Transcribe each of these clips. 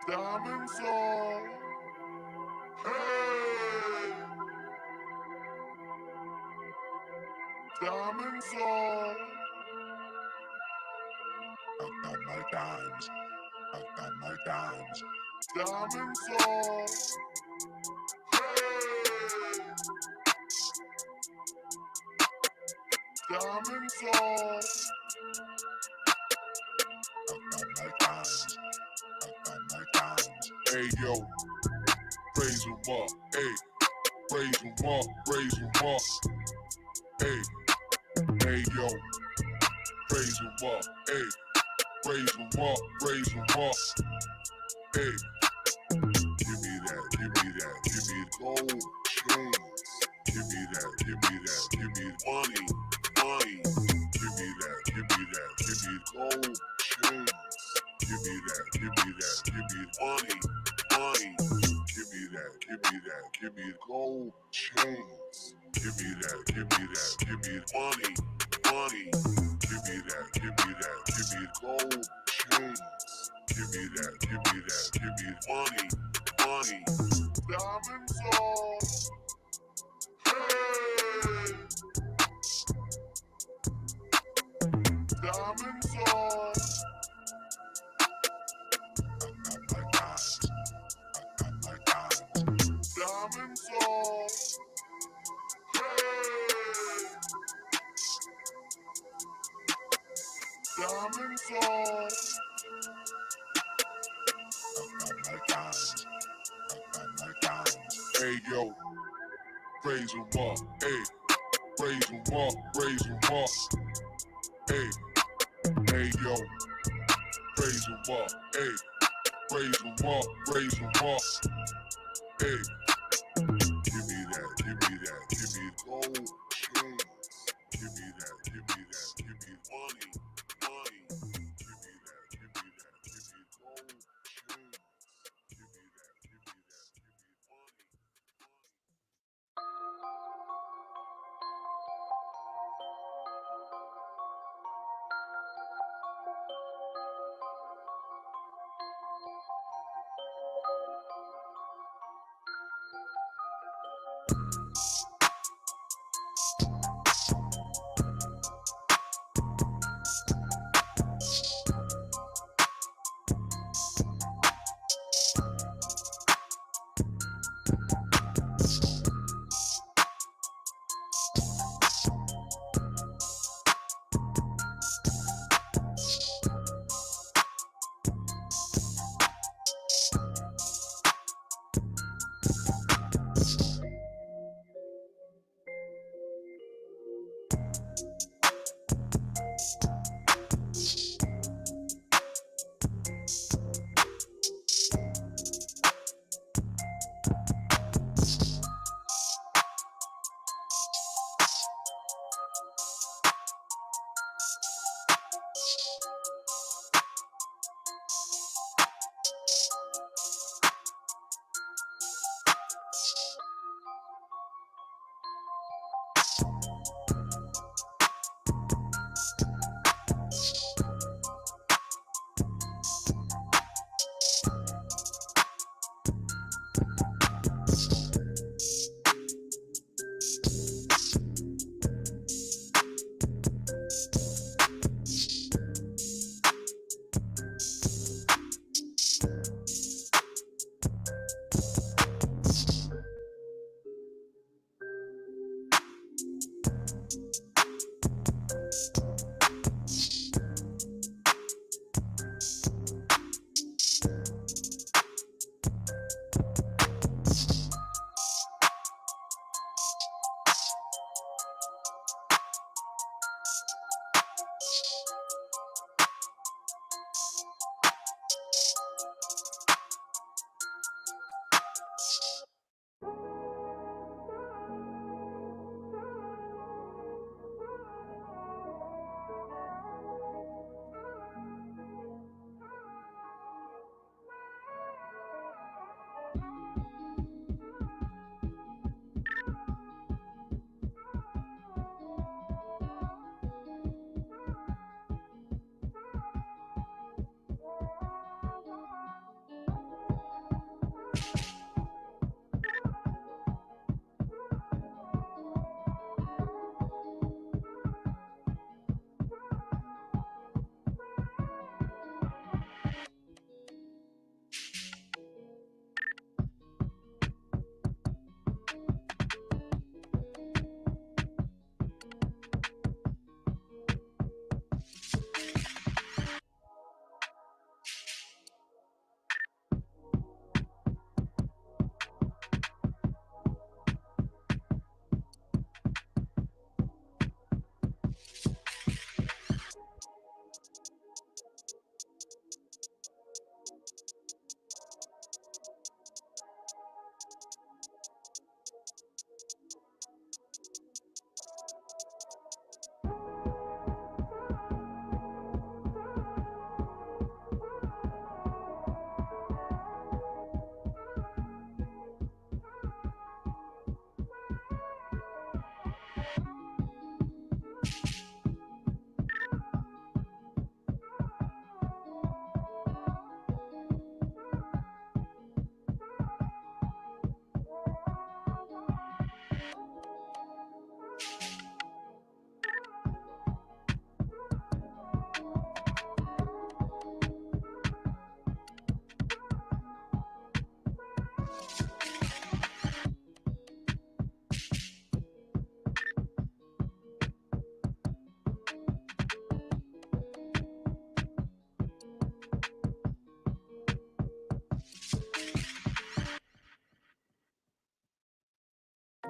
Diamond song. Hey. Diamond song. I got my dimes. I got my dimes. Diamond song. Hey. Diamond song. I got my dimes. I got my dimes. Hey yo, praise him up. Hey, praise him up. Praise him up. Hey, hey yo, praise him up. Hey, praise him up. Praise him up. Hey, give me that. Give me that. Give me gold chains. Give me that. Give me that. Give me money. Money. Give me that. Give me that. Give me gold chains. Give me that, give me that, give me money, money. Give me that, give me that, give me gold chains. Give me that, give me that, give me money, money. Give me that, give me that, give me gold chains. Give me that, give me that, give me money, money. Diamond song. Hey. Diamond song. Diamond song. Hey. Diamond song. I got my dimes. I got my dimes. Hey yo, praise him up. Hey, praise him up. Praise him up. Hey, hey yo, praise him up. Hey, praise him up. Praise him up. Hey. Give me that, give me that, give me gold chains. Give me that, give me that, give me money, money. Give me that, give me that, give me gold chains. Give me that, give me that, give me money,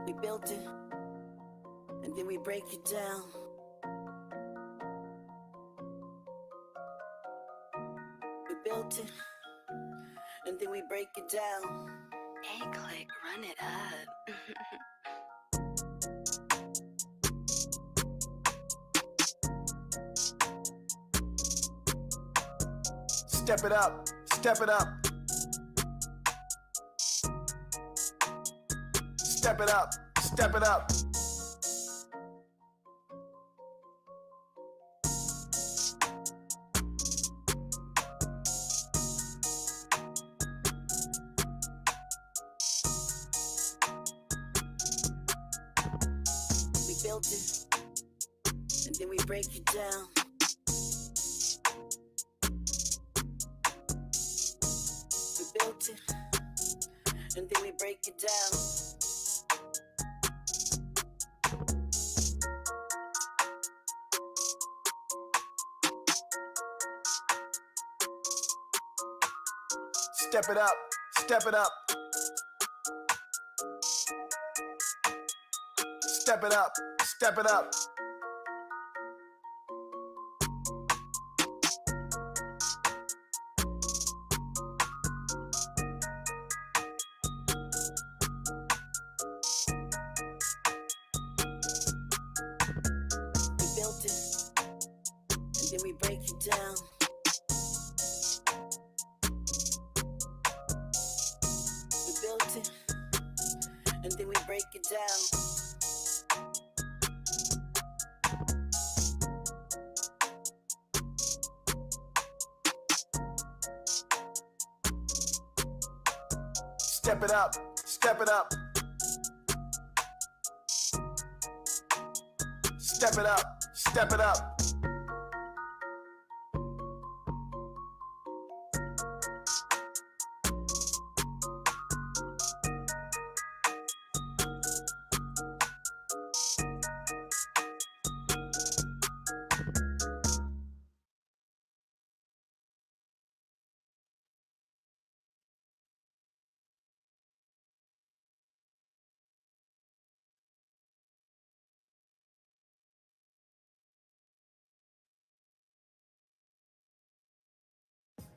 We built it, and then we break it down. We built it, and then we break it down. Hey, click, run it up. Step it up, step it up. Step it up, step it up. We built it, and then we break it down. We built it, and then we break it down. Step it up, step it up. Step it up, step it up. We built it, and then we break it down. We built it, and then we break it down. Step it up, step it up. Step it up, step it up.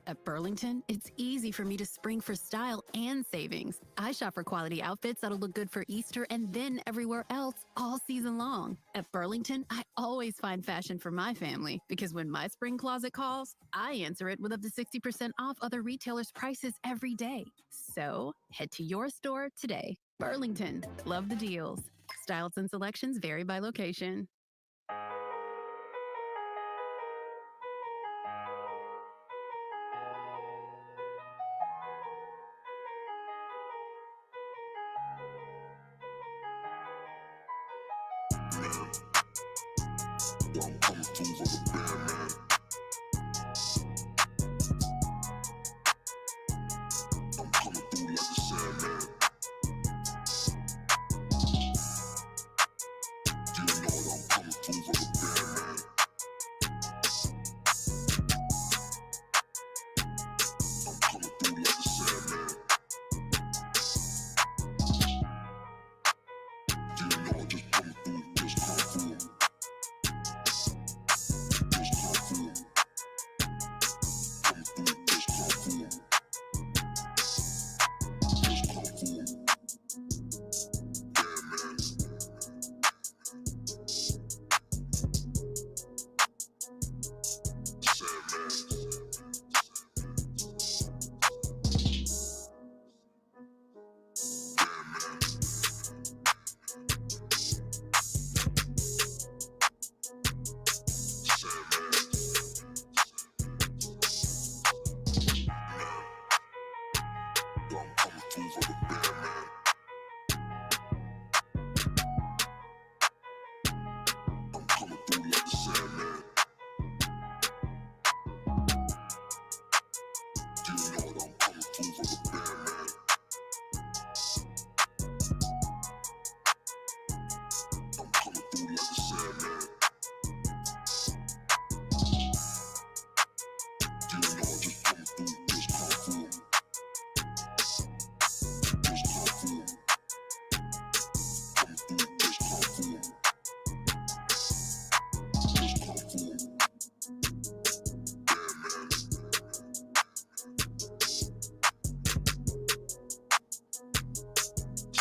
At Burlington, it's easy for me to spring for style and savings. I shop for quality outfits that'll look good for Easter and then everywhere else all season long. At Burlington, I always find fashion for my family because when my spring closet calls, I answer it with up to 60% off other retailers' prices every day. So head to your store today. Burlington, love the deals. Styles and selections vary by location. Yo, I'm coming through for the band, man. I'm coming through like a Sandman. You know that I'm coming through for the band, man. I'm coming through like a Sandman. You know I'm just coming through, just come through. Just come through.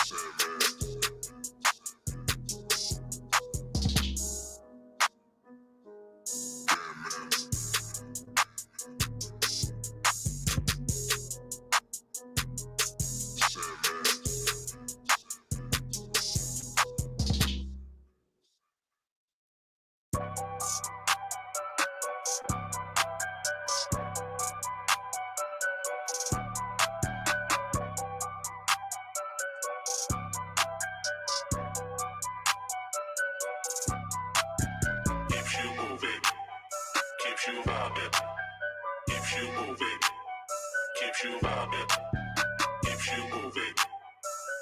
Keeps you moving, keeps you vibing, keeps you moving, keeps you vibing, keeps you moving,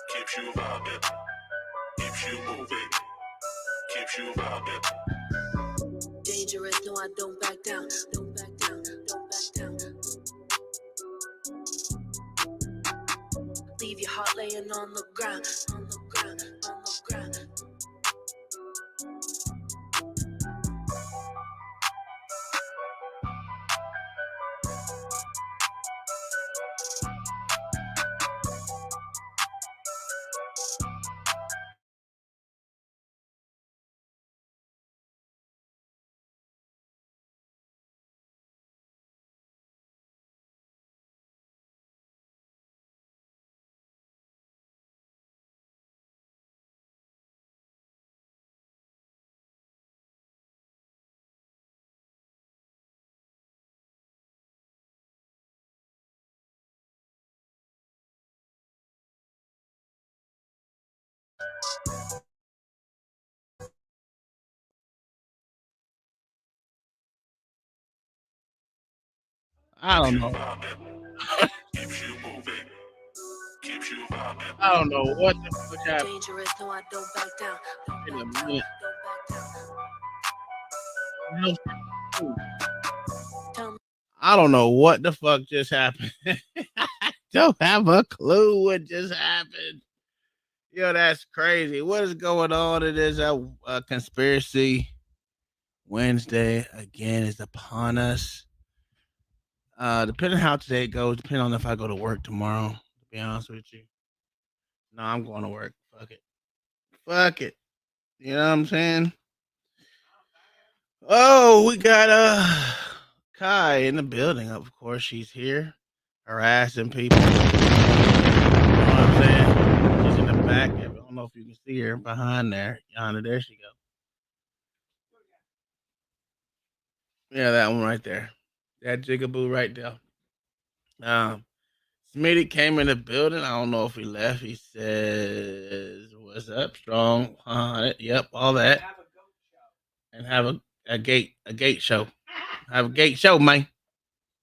keeps you vibing, keeps you moving, keeps you vibing. Dangerous, no, I don't back down. Don't back down, don't back down. Leave your heart laying on the ground, on the ground, on the ground. I don't know. Keeps you moving, keeps you vibing. I don't know what the fuck happened. Dangerous, no, I don't back down. In a Don't back down, minute. don't back down. Tell me. I don't know what the fuck just happened. I don't have a clue what just happened. Yo, that's crazy. What is going on? It is a conspiracy Wednesday again is upon us. Depending on how today goes, depending on if I go to work tomorrow, to be honest with you. No, I'm going to work. Fuck it. Fuck it. You know what I'm saying? Oh, we got Kai in the building. Of course, she's here harassing people. You know what I'm saying? She's in the back. I don't know if you can see her behind there. Yonder, there she goes. Yeah, that one right there. That jigaboo right there. Smitty came in the building. I don't know if he left. He says, "What's up, strong? Yep, all that." And have a gate show. Have a gate show, man.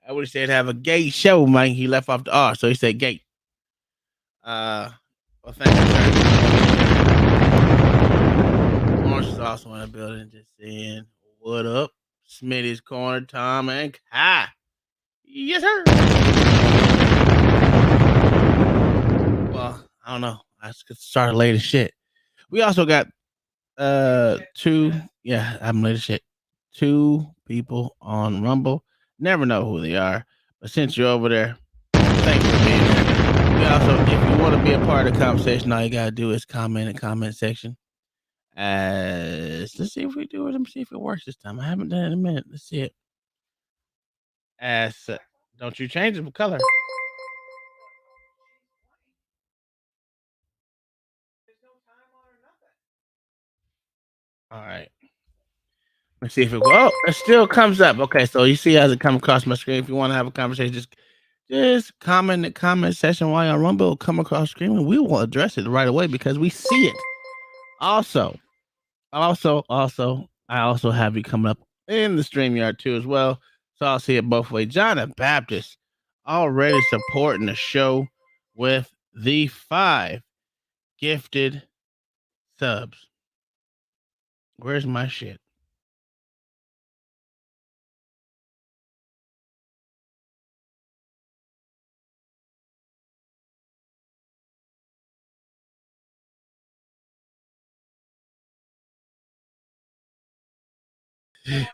I would have said have a gate show, man. He left off the R, so he said gate. Well, thank you, sir. Orange is also in the building, just saying, what up? Smitty's Corner, Tom and Kai. Yes, sir. Well, I don't know. I just started late as shit. We also got two, yeah, I'm late as shit. Two people on Rumble. Never know who they are, but since you're over there, thanks for being there. We also, if you want to be a part of the conversation, all you gotta do is comment in the comment section. Let's see if we do it. Let me see if it works this time. I haven't done it in a minute. Let's see it. Don't you change the color? All right. Let's see if it. Oh, it still comes up. Okay, so you see as it come across my screen. If you want to have a conversation, just comment in the comment section while you're on Rumble. It'll come across the screen, and we will address it right away because we see it. Also, I also have you coming up in the StreamYard too as well. So I'll see it both ways. John the Baptist already supporting the show with the 5 gifted subs. Where's my shit?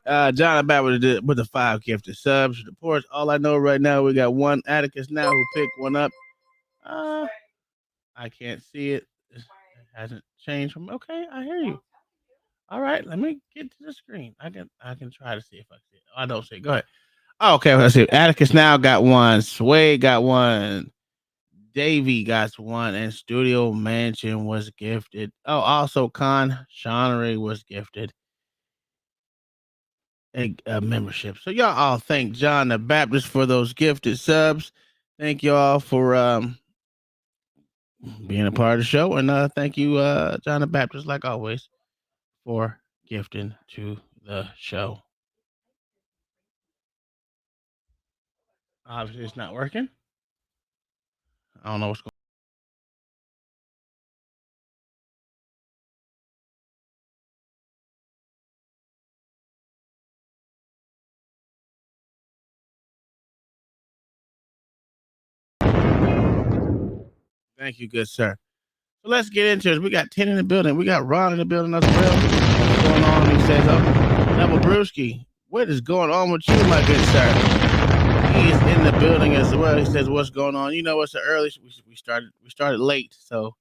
John the Baptist with the 5 gifted subs. Reports. All I know right now, we got one Atticus now who picked one up. I can't see it. it hasn't changed from. Okay, I hear you. All right, let me get to the screen. I can try to see if I see it. I don't see it. Go ahead. Oh, okay, let's see. Atticus now got one. Sway got one. Davey got one, and Studio Mansion was gifted. Oh, also Con Shonery was gifted a membership. So y'all all thank John the Baptist for those gifted subs. Thank y'all for being a part of the show, and thank you, John the Baptist, like always, for gifting to the show. Obviously, it's not working. I don't know what's going. Thank you, good sir. So let's get into it. We got 10 in the building. We got Ron in the building as well. What's going on? He says, "Oh, Double Brewski, what is going on with you, my good sir?" He is in the building as well. He says, "What's going on?" You know, it's the early. We started late, so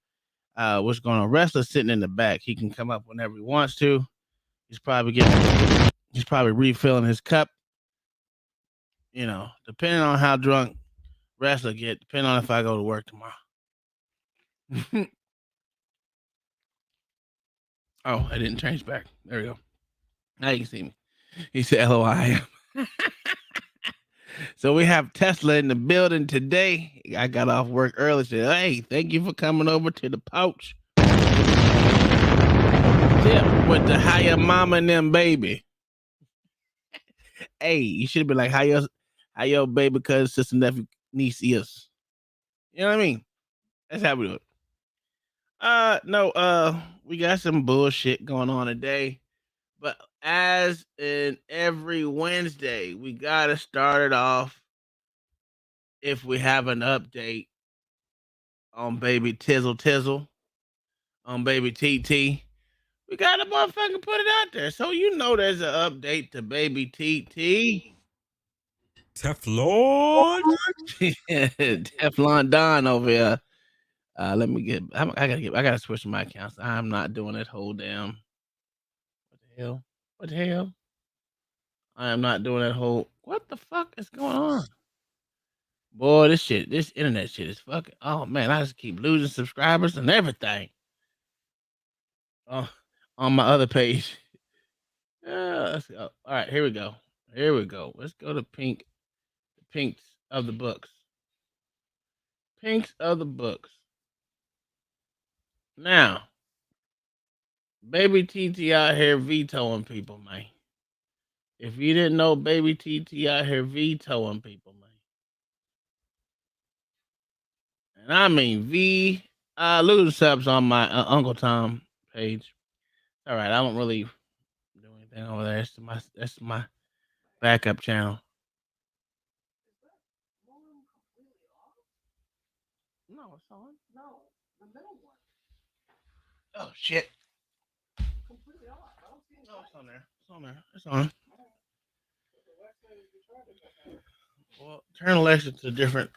what's going on? Wrestler's sitting in the back. He can come up whenever he wants to. He's probably refilling his cup. You know, depending on how drunk Wrestler get, depending on if I go to work tomorrow. Oh, I didn't change back. There we go. Now you can see me. He said, "LOI." So we have Tesla in the building today. I got off work early. Said, "Hey, thank you for coming over to the pouch." Tip with the "Hiya Mama and them baby." Hey, you should be like, "How your baby cousin, sister, nephew, niece is." You know what I mean? That's how we do it. No, we got some bullshit going on today. But as in every Wednesday, we gotta start it off if we have an update on baby Tizzle, on baby TT. We gotta motherfucking put it out there. So you know there's an update to baby TT. Teflon. Teflon Don over here. Let me get. I gotta switch my accounts. I'm not doing that whole damn. What the hell? What the hell? I am not doing that whole. What the fuck is going on? Boy, this internet shit is fucking. Oh man, I just keep losing subscribers and everything. Oh, on my other page. Let's go. All right, here we go. Here we go. Let's go to Pinks of the books. Pinks of the books. Now, baby TT out here vetoing people, man. If you didn't know, baby TT out here vetoing people, man. And I mean losing subs on my Uncle Tom page. All right, I don't really do anything over there. That's my backup channel. No, it's on. No, the middle one. Oh shit. Completely off. I don't see it. No, it's on there. It's on there. It's on. Well, turn Alexa to different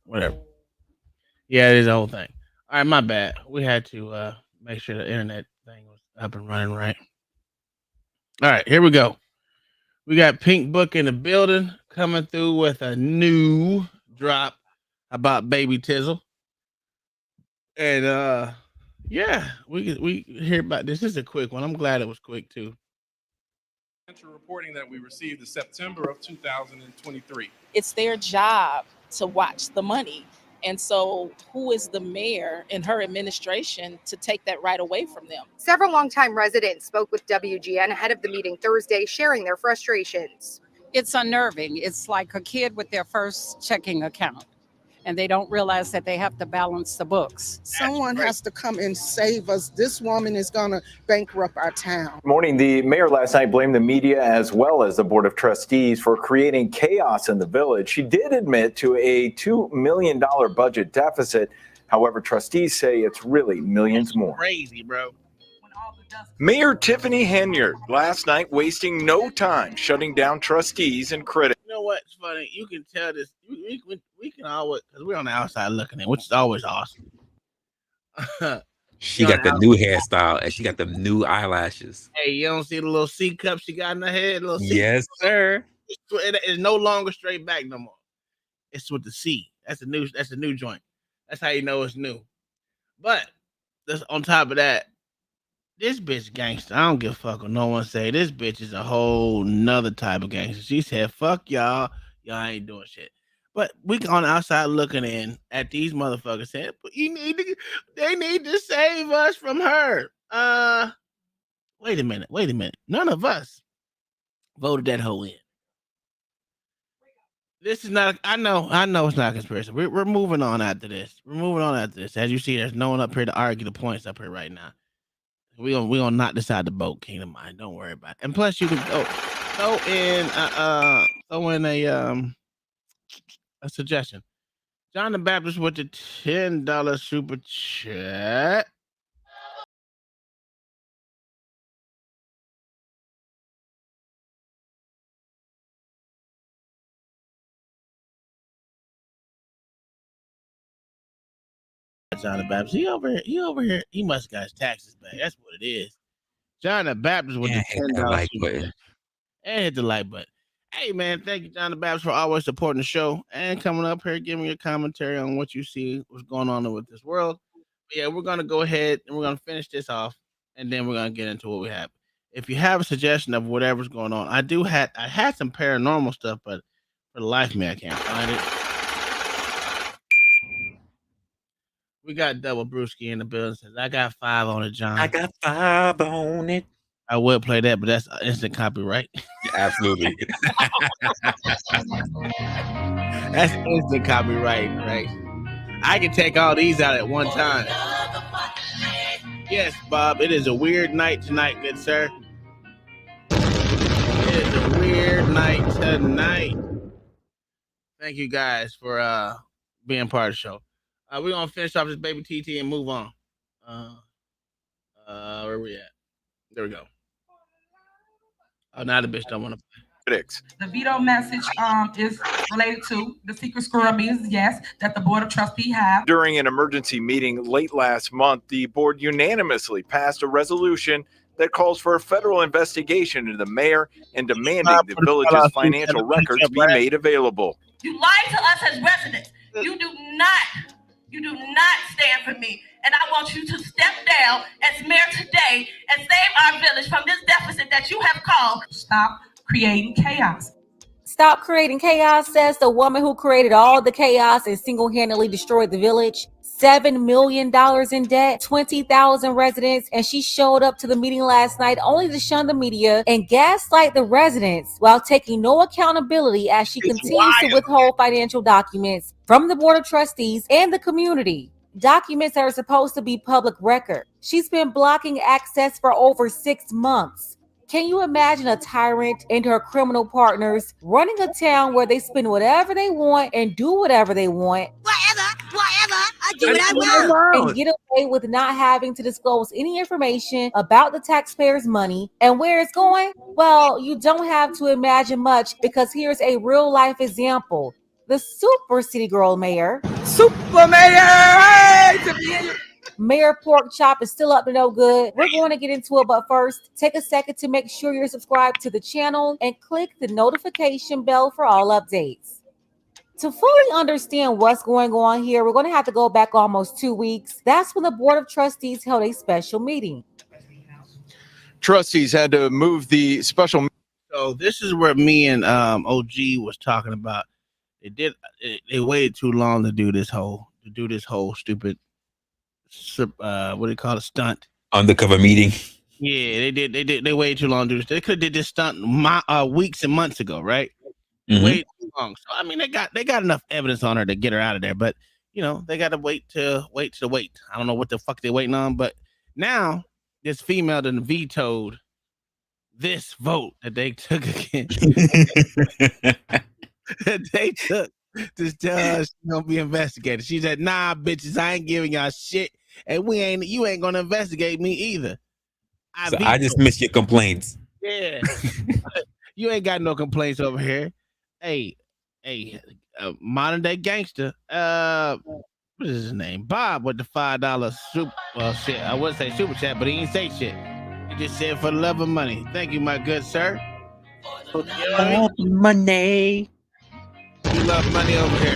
whatever. Yeah, it is the whole thing. All right, my bad. We had to make sure the internet thing was up and running right. All right, here we go. We got Pink Book in the building coming through with a new drop about baby Tizzle. And yeah, we hear about this. This is a quick one. I'm glad it was quick too. Reporting that we received in September of 2023. It's their job to watch the money. And so who is the mayor and her administration to take that right away from them? Several longtime residents spoke with WGN ahead of the meeting Thursday, sharing their frustrations. It's unnerving. It's like a kid with their first checking account, and they don't realize that they have to balance the books. Someone has to come and save us. This woman is going to bankrupt our town. Morning, the mayor last night blamed the media as well as the Board of Trustees for creating chaos in the village. She did admit to a $2 million budget deficit. However, trustees say it's really millions more. Crazy, bro. Mayor Tiffany Henyard last night wasting no time shutting down trustees and critics. You know what's funny? You can tell this. We can always, because we're on the outside looking in, which is always awesome. She got the new hairstyle and she got the new eyelashes. Hey, you don't see the little C cup she got in her head? Little C Yes, sir. It's no longer straight back no more. It's with the C. That's a new joint. That's how you know it's new. But on top of that, this bitch gangster. I don't give a fuck what no one say. This bitch is a whole nother type of gangster. She said, fuck y'all. Y'all ain't doing shit. But we on the outside looking in at these motherfuckers saying, they need to save us from her. Wait a minute. None of us voted that hoe in. This is not. I know it's not a conspiracy. We're moving on after this. As you see, there's no one up here to argue the points up here right now. We gonna knock this out of the boat, Kingdom Mind. Don't worry about it. And plus, you can throw in a suggestion. John the Baptist with the $10 super chat. John the Baptist, he over here. He must got his taxes back. That's what it is. John the Baptist with the $10 like super chat. And hit the like button. Hey man, thank you, John the Baptist, for always supporting the show and coming up here, giving your commentary on what you see, what's going on with this world. But yeah, we're gonna go ahead and we're gonna finish this off, and then we're gonna get into what we have. If you have a suggestion of whatever's going on, I had some paranormal stuff, but for the life of me, I can't find it. We got Double Brewski in the building. Says, I got 5 on it, John. I got 5 on it. I would play that, but that's instant copyright. Absolutely. That's instant copyright, right? I can take all these out at one time. Yes, Bob, it is a weird night tonight, good sir. It is a weird night tonight. Thank you guys for being part of the show. We're gonna finish off this baby TT and move on. Where we at? There we go. Oh, now the bitch don't want to play. The veto message is related to the secret squirrel means, yes, that the Board of Trustees have. During an emergency meeting late last month, the board unanimously passed a resolution that calls for a federal investigation into the mayor and demanding the village's financial records be made available. You lied to us as residents. You do not stand for me. And I want you to step down as mayor today and save our village from this deficit that you have caused. Stop creating chaos. Stop creating chaos, says the woman who created all the chaos and single-handedly destroyed the village. $7 million in debt, 20,000 residents, and she showed up to the meeting last night only to shun the media and gaslight the residents while taking no accountability as she continues to withhold financial documents from the Board of Trustees and the community. Documents that are supposed to be public record. She's been blocking access for over 6 months. Can you imagine a tyrant and her criminal partners running a town where they spend whatever they want and do whatever they want? Whatever, I do what I want. And get away with not having to disclose any information about the taxpayers' money and where it's going? Well, you don't have to imagine much because here's a real life example. The super city girl mayor. Super mayor! Hey! Mayor Pork Chop is still up to no good. We're going to get into it, but first, take a second to make sure you're subscribed to the channel and click the notification bell for all updates. To fully understand what's going on here, we're going to have to go back almost 2 weeks. That's when the Board of Trustees held a special meeting. Trustees had to move the special. So this is where me and OG was talking about. They waited too long to do this whole stupid what do you call it, stunt undercover meeting. Yeah, they waited too long to do this. They could have did this stunt weeks and months ago, right? Mm-hmm. Wait too long. So I mean, they got enough evidence on her to get her out of there, but you know they got to wait. I don't know what the fuck they're waiting on, but now this female done vetoed this vote that they took again. They took to tell her she's gonna be investigated. She said, "Nah, bitches, I ain't giving y'all shit, and you ain't gonna investigate me either." I just missed your complaints. Yeah, you ain't got no complaints over here. Hey, modern day gangster. what is his name? Bob with the $5 super shit. I would say super chat, but he ain't say shit. He just said for the love of money. Thank you, my good sir. For the love of money. We love money over here.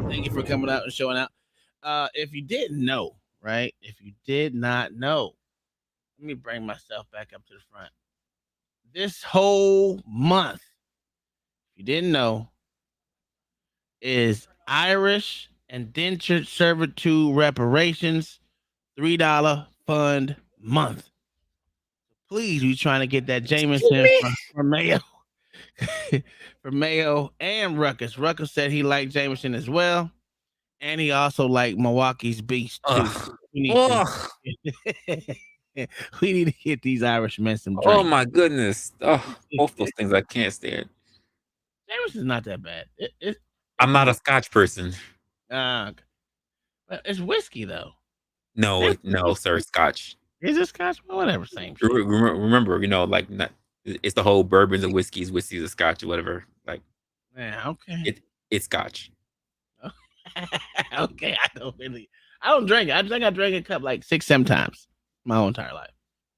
Thank you for coming out and showing out. If you didn't know, right? If you did not know, let me bring myself back up to the front. This whole month, if you didn't know, is Irish indentured servitude reparations $3 fund month. Please, we trying to get that Jameson for Mayo. For Mayo and Ruckus. Ruckus said he liked Jameson as well. And he also liked Milwaukee's Beast too. We need to get these Irishmen some drinks. Oh my goodness. Oh, both those things I can't stand. Jameson's not that bad. I'm not a Scotch person. But it's whiskey though. No, sir, Scotch. Is it Scotch? Well, whatever, same shit. Remember, it's the whole bourbons and whiskeys a Scotch or whatever. Like, yeah, okay. It's Scotch. Okay, I don't drink it. I think I drank a cup like 6-7 times my whole entire life.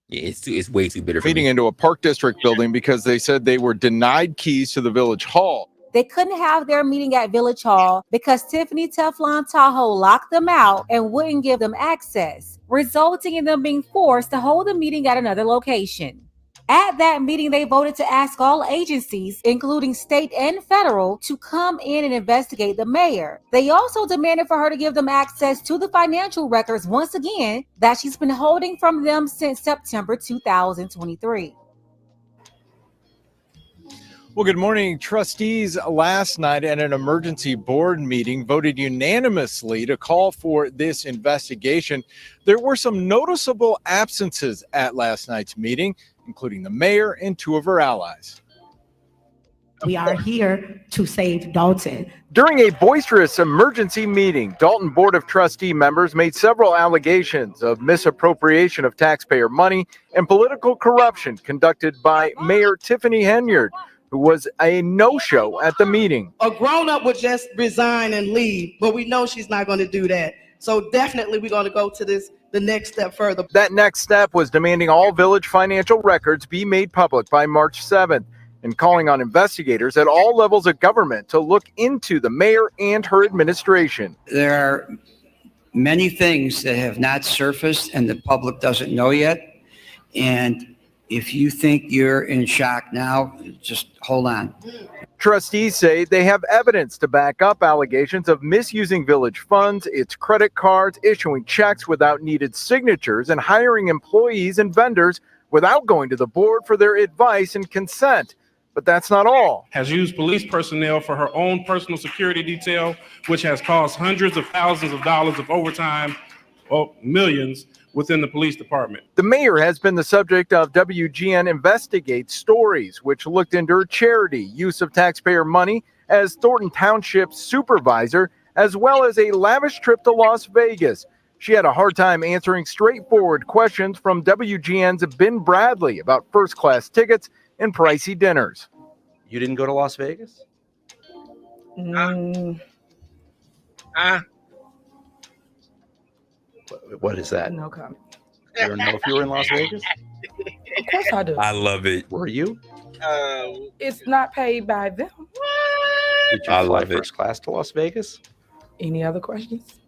Yeah, it's way too bitter for Meeting me. into a Park District building because they said they were denied keys to the Village Hall. They couldn't have their meeting at Village Hall because Tiffany Teflon Tahoe locked them out and wouldn't give them access, resulting in them being forced to hold the meeting at another location. At that meeting, they voted to ask all agencies, including state and federal, to come in and investigate the mayor. They also demanded for her to give them access to the financial records once again that she's been holding from them since September 2023. Well, good morning. Trustees last night at an emergency board meeting voted unanimously to call for this investigation. There were some noticeable absences at last night's meeting, including the mayor and two of her allies. We are here to save Dalton. During a boisterous emergency meeting, Dalton Board of Trustee members made several allegations of misappropriation of taxpayer money and political corruption conducted by Mayor Tiffany Henyard, who was a no-show at the meeting. A grown-up would just resign and leave, but we know she's not going to do that. So definitely we're going to go to the next step further. That next step was demanding all village financial records be made public by March 7th and calling on investigators at all levels of government to look into the mayor and her administration. There are many things that have not surfaced and the public doesn't know yet. And if you think you're in shock now, just hold on. Trustees say they have evidence to back up allegations of misusing village funds, its credit cards, issuing checks without needed signatures, and hiring employees and vendors without going to the board for their advice and consent. But that's not all. Has used police personnel for her own personal security detail, which has cost hundreds of thousands of dollars of overtime, millions, within the police department. The mayor has been the subject of WGN Investigates stories, which looked into her charity, use of taxpayer money as Thornton Township supervisor, as well as a lavish trip to Las Vegas. She had a hard time answering straightforward questions from WGN's Ben Bradley about first-class tickets and pricey dinners. You didn't go to Las Vegas? What is that? No comment. You don't know if you were in Las Vegas? Of course I do. I love it. Were you? It's not paid by them. Did you fly first class to Las Vegas? Any other questions?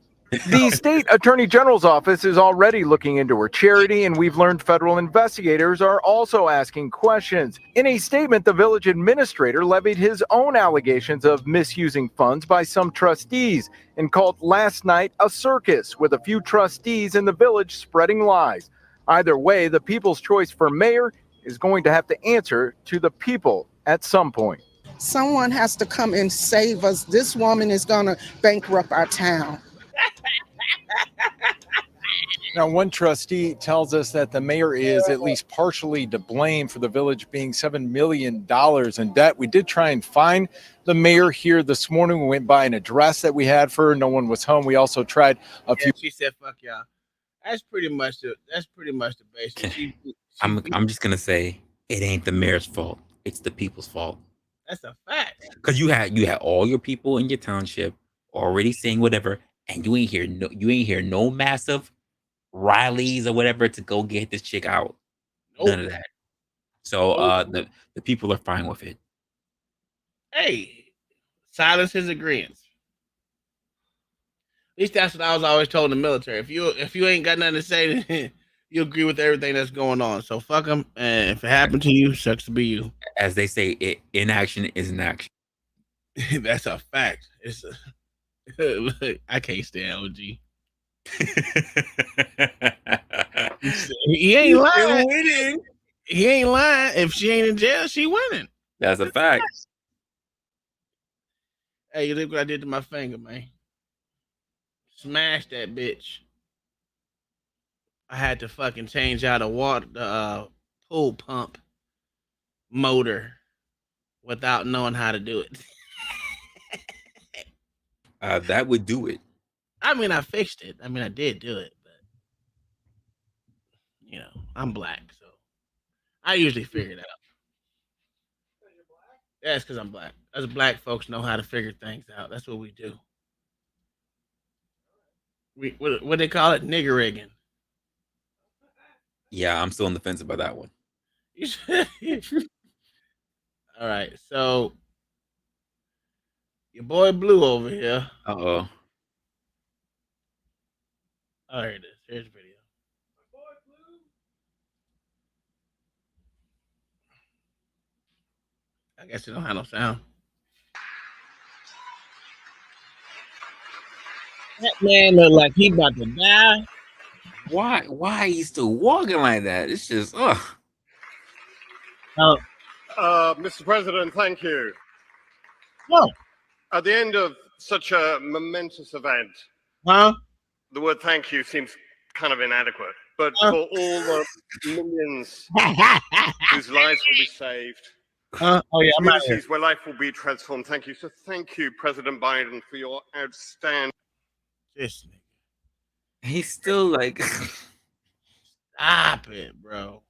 The state attorney general's office is already looking into her charity, and we've learned federal investigators are also asking questions. In a statement, the village administrator levied his own allegations of misusing funds by some trustees and called last night a circus, with a few trustees in the village spreading lies. Either way, the people's choice for mayor is going to have to answer to the people at some point. Someone has to come and save us. This woman is going to bankrupt our town. Now, one trustee tells us that the mayor is at least partially to blame for the village being $7 million in debt. We did try and find the mayor here this morning. We went by an address that we had for her. No one was home. We also tried a few. She said, "Fuck y'all." That's pretty much the basic. I'm just gonna say it ain't the mayor's fault. It's the people's fault. That's a fact. Because you had all your people in your township already saying whatever, and you ain't hear no massive rallies or whatever to go get this chick out. None of that. So the people are fine with it. Hey, silence is agreement. At least that's what I was always told in the military. If you ain't got nothing to say, then you agree with everything that's going on. So fuck them. And if it happened to you, sucks to be you. As they say, inaction is an action. That's a fact. It's look, I can't stand OG. He ain't lying. Winning. He ain't lying. If she ain't in jail, she winning. That's a fact. Hey, you look what I did to my finger, man. Smash that bitch. I had to fucking change out the pool pump motor without knowing how to do it. That would do it. I mean, I fixed it. I mean, I did do it, but you know, I'm black, so I usually figure it out. Yeah, it's because I'm black. Us black folks know how to figure things out. That's what we do. What they call it? Nigger rigging. Yeah, I'm still on the fence about that one. All right, so your boy Blue over here. Uh-oh. Oh, here it is. Here's the video. I guess it don't have no sound. That man look like he about to die. Why are you still walking like that? It's just Mr. President, thank you. What? At the end of such a momentous event, the word thank you seems kind of inadequate. But for all the millions whose lives will be saved, communities where life will be transformed, thank you. So thank you, President Biden, for your outstanding... He's still like... Stop it, bro.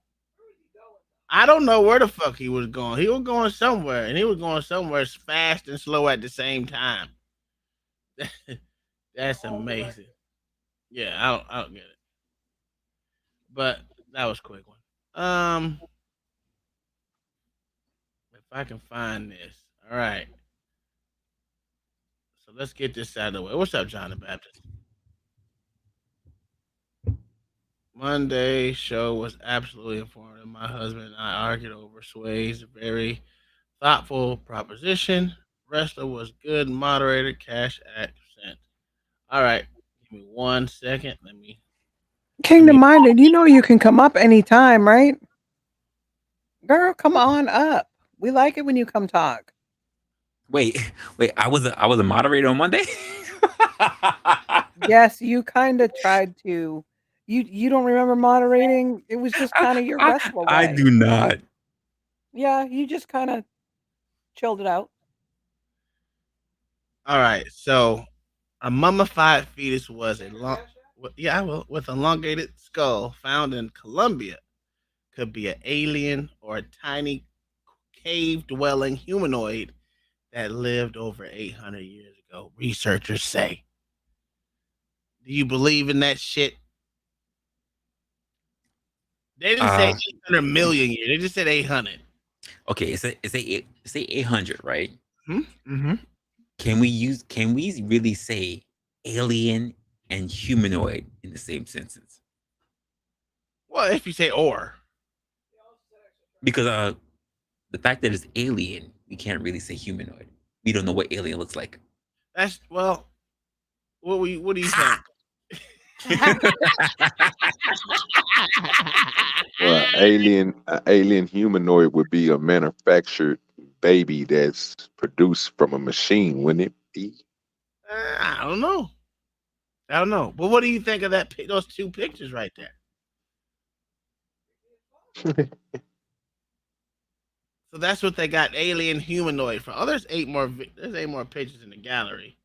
I don't know where the fuck he was going. He was going somewhere, and he was going somewhere fast and slow at the same time. That's amazing. Yeah, I don't get it. But that was a quick one. If I can find this. All right. So let's get this out of the way. What's up, John the Baptist? Monday show was absolutely informative. My husband and I argued over Sway's very thoughtful proposition. Wrestler was good moderator. Cash accent. All right, give me 1 second. Let me. Kingdom Minded, you know you can come up anytime, right? Girl, come on up. We like it when you come talk. Wait, I was a moderator on Monday? Yes, you kind of tried to. You don't remember moderating? It was just kind of your wrestler way. I do not. Yeah, you just kind of chilled it out. All right, so a mummified fetus was with elongated skull found in Colombia. Could be an alien or a tiny cave-dwelling humanoid that lived over 800 years ago, researchers say. Do you believe in that shit? They didn't say 800 million years. They just said 800. Okay, it's 800, right? Mm-hmm. Can we really say alien and humanoid in the same sentence? Well, if you say or. Because the fact that it's alien, we can't really say humanoid. We don't know what alien looks like. That's what do you think? Well, alien humanoid would be a manufactured baby that's produced from a machine, wouldn't it be? I don't know. But what do you think of those two pictures right there? So that's what they got alien humanoid from. Oh, there's 8 more pictures in the gallery.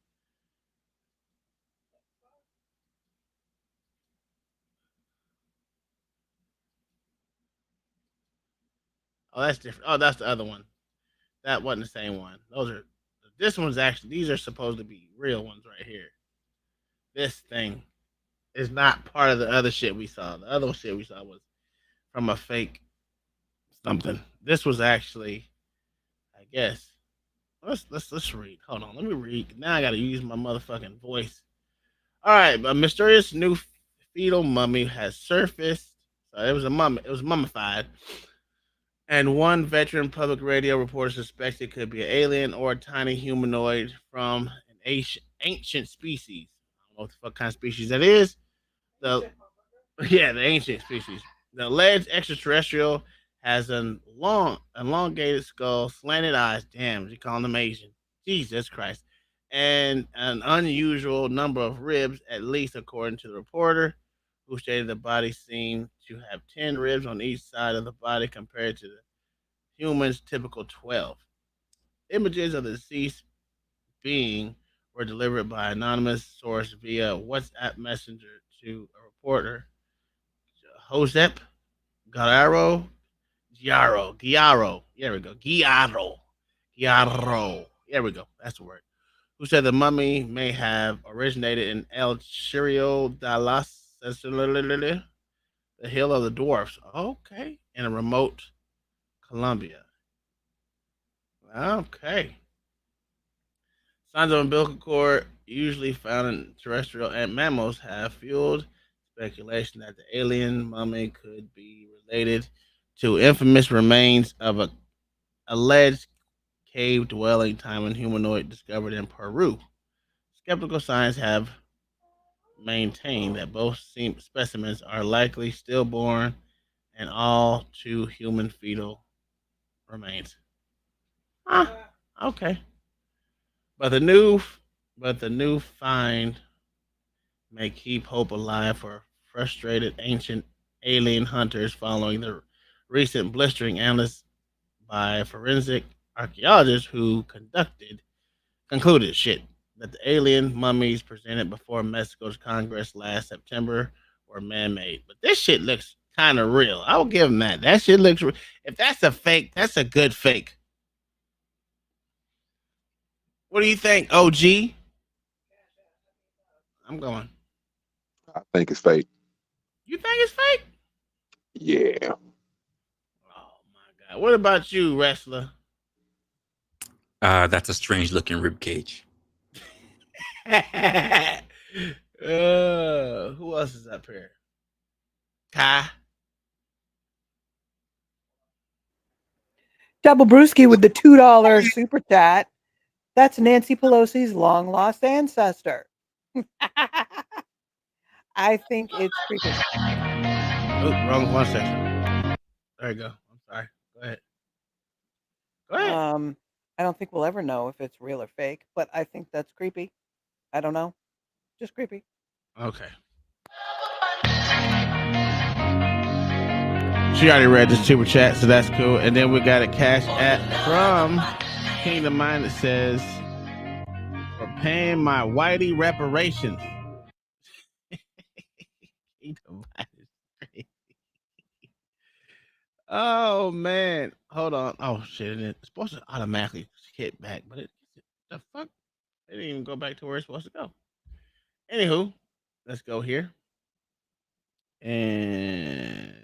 Oh, that's different. Oh, that's the other one. That wasn't the same one. Those are this one's actually, these are supposed to be real ones right here. This thing is not part of the other shit we saw. The other shit we saw was from a fake something. This was actually, I guess. Let's read. Hold on, let me read. Now I gotta use my motherfucking voice. All right, a mysterious new fetal mummy has surfaced. So it was a mummy. It was mummified, and one veteran public radio reporter suspects it could be an alien or a tiny humanoid from an ancient species. I don't know what the fuck kind of species that is. The ancient species. The alleged extraterrestrial has an elongated skull, slanted eyes. Damn, you calling them Asian? Jesus Christ! And an unusual number of ribs, at least according to the reporter, who stated the body seemed to have 10 ribs on each side of the body compared to the human's typical 12. Images of the deceased being were delivered by an anonymous source via WhatsApp messenger to a reporter, Josep Giaro. There we go. Giaro. There we go. That's the word. Who said the mummy may have originated in El Chirrio de las the Hill of the Dwarfs. Okay. In a remote Colombia. Okay. Signs of umbilical cord, usually found in terrestrial mammals, have fueled speculation that the alien mummy could be related to infamous remains of a alleged cave-dwelling time humanoid discovered in Peru. Skeptical scientists have maintained that both specimens are likely stillborn and all two human fetal remains. Okay. But the new find may keep hope alive for frustrated ancient alien hunters following the recent blistering analysis by forensic archaeologists who concluded that the alien mummies presented before Mexico's Congress last September were man-made. But this shit looks kind of real. I will give them that. That shit looks real. If that's a fake, that's a good fake. What do you think, OG? I'm going. I think it's fake. You think it's fake? Yeah. What about you, wrestler? That's a strange looking rib cage. Who else is up here? Kai. Double Brewski with the $2 super chat. That's Nancy Pelosi's long lost ancestor. I think it's creepy. Oh, wrong one second. There you go. I'm sorry. Go ahead. I don't think we'll ever know if it's real or fake, but I think that's creepy. I don't know. Just creepy. Okay. She already read the super chat, so that's cool. And then we got a cash app from Kingdom Mind that says, for paying my whitey reparations. Kingdom Mind is crazy. Oh, man. Hold on. Oh, shit. It's supposed to automatically hit back, but the fuck? It didn't even go back to where it's supposed to go. Anywho, let's go here. And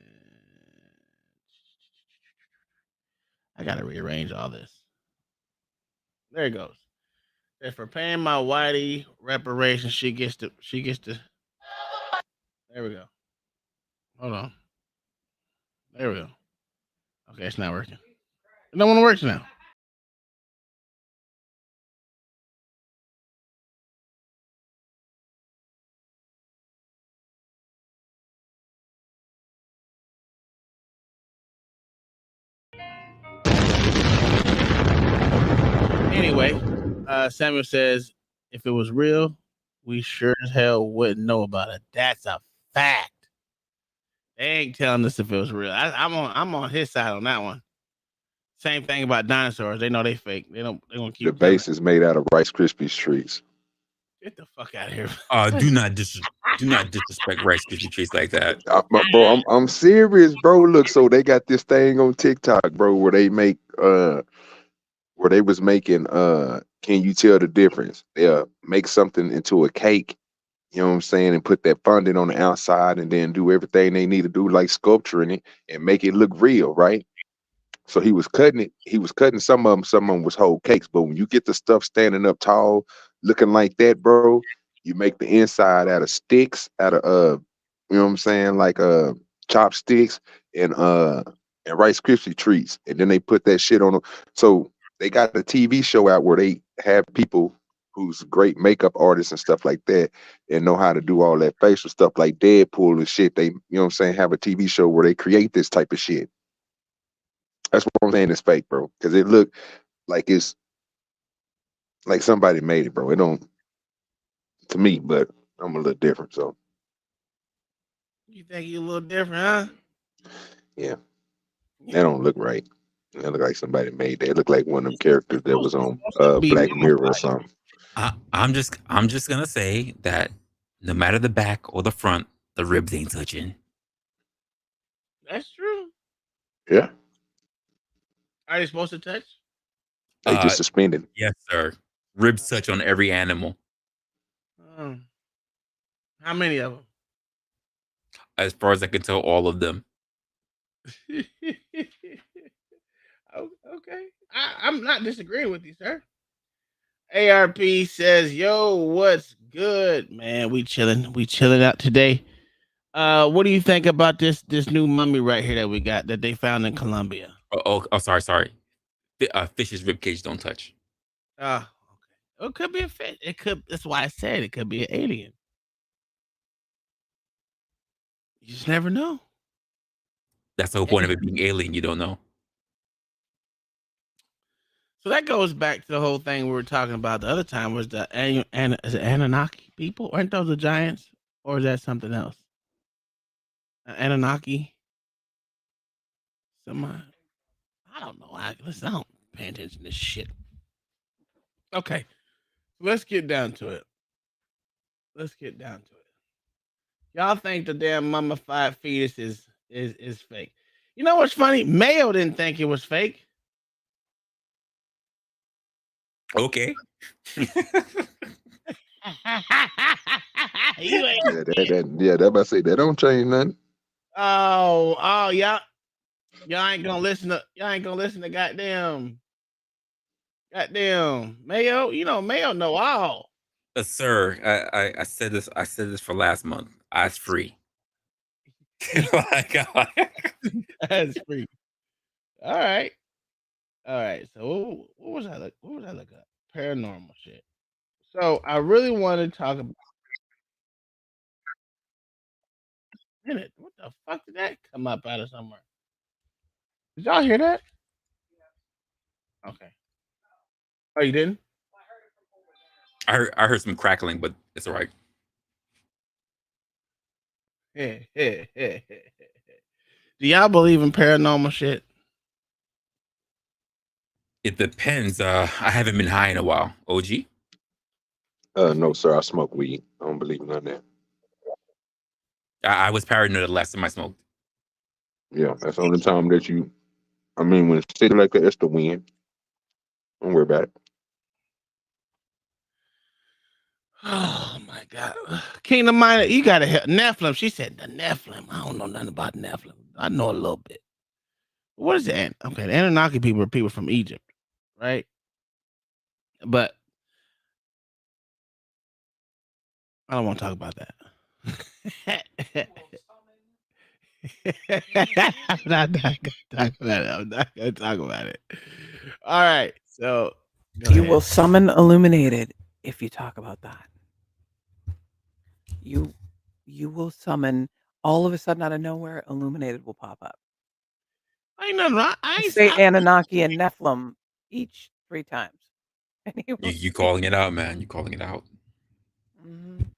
I gotta rearrange all this. There it goes. That for paying my whitey reparations, she gets to. There we go. Hold on. There we go. Okay, it's not working. It don't want to work now. Anyway, Samuel says, if it was real, we sure as hell wouldn't know about it. That's a fact. They ain't telling us if it was real. I'm on his side on that one. Same thing about dinosaurs. They know they fake. They gonna keep the base is made out of Rice Krispie treats. Get the fuck out of here. Do not disrespect Rice Krispie treats like that. Bro, I'm serious, bro. Look, so they got this thing on TikTok, bro, where they make where they was making can you tell the difference? They'll make something into a cake, you know what I'm saying, and put that fondant on the outside and then do everything they need to do, like sculpturing it and make it look real, right? So he was cutting it. He was cutting some of them was whole cakes. But when you get the stuff standing up tall, looking like that, bro, you make the inside out of sticks, out of you know what I'm saying, like chopsticks and Rice Krispie treats, and then they put that shit on them. So they got a TV show out where they have people who's great makeup artists and stuff like that, and know how to do all that facial stuff like Deadpool and shit. They, you know what I'm saying, have a TV show where they create this type of shit. That's what I'm saying. It's fake, bro. Because it look like it's like somebody made it, bro. It don't to me, but I'm a little different. So You think you a little different, huh? yeah, that don't look right. It look like somebody made that. It look like one of them characters that was on Black Mirror or something. I'm just gonna say that no matter the back or the front, the ribs ain't touching. That's true. Yeah, Are they supposed to touch? they just suspended. Yes, sir. Ribs touch on every animal. How many of them? As far as I can tell, all of them. Okay. I'm not disagreeing with you, sir. ARP says, yo, what's good, man? We chilling out today. What do you think about this new mummy right here that we got that they found in Colombia? Oh, sorry. Fish's rib cage don't touch. Okay. It could be a fish. It could. That's why I said it could be an alien. You just never know. That's the whole point of it being alien. You don't know. So that goes back to the whole thing we were talking about the other time. Was the is it Anunnaki people? Aren't those the giants, or is that something else? Anunnaki. I don't know. I don't pay attention to this shit. Okay, let's get down to it. Y'all think the damn mummified fetus is fake? You know what's funny? Mayo didn't think it was fake. Okay. That about to say that don't change nothing. Oh, y'all ain't gonna listen to goddamn Mayo. You know Mayo know all. Sir, I said this. I said this for last month. Eyes free. That's free. All right. So what was I look up? Paranormal shit. So I really want to talk about. What the fuck did that come up out of somewhere? Did y'all hear that? Okay. Oh, you didn't? I heard some crackling, but it's all right. Do y'all believe in paranormal shit? It depends. I haven't been high in a while. OG? No, sir. I smoke weed. I don't believe none of that. I was paranoid the last time I smoked. Yeah, that's the only time that you. I mean, when it's sitting like that, it's the wind. Don't worry about it. Oh my God. Kingdom Mind, you gotta help Nephilim. She said the Nephilim. I don't know nothing about Nephilim. I know a little bit. What is that? Okay, the Anunnaki people are people from Egypt, right? But I don't want to talk about that. I'm not gonna talk about it. All right. So you will summon Illuminated if you talk about that. You will summon all of a sudden out of nowhere, Illuminated will pop up. Ain't nothing wrong. I ain't say Anunnaki and Nephilim each 3 times. You calling it out, man. You calling it out. Listen.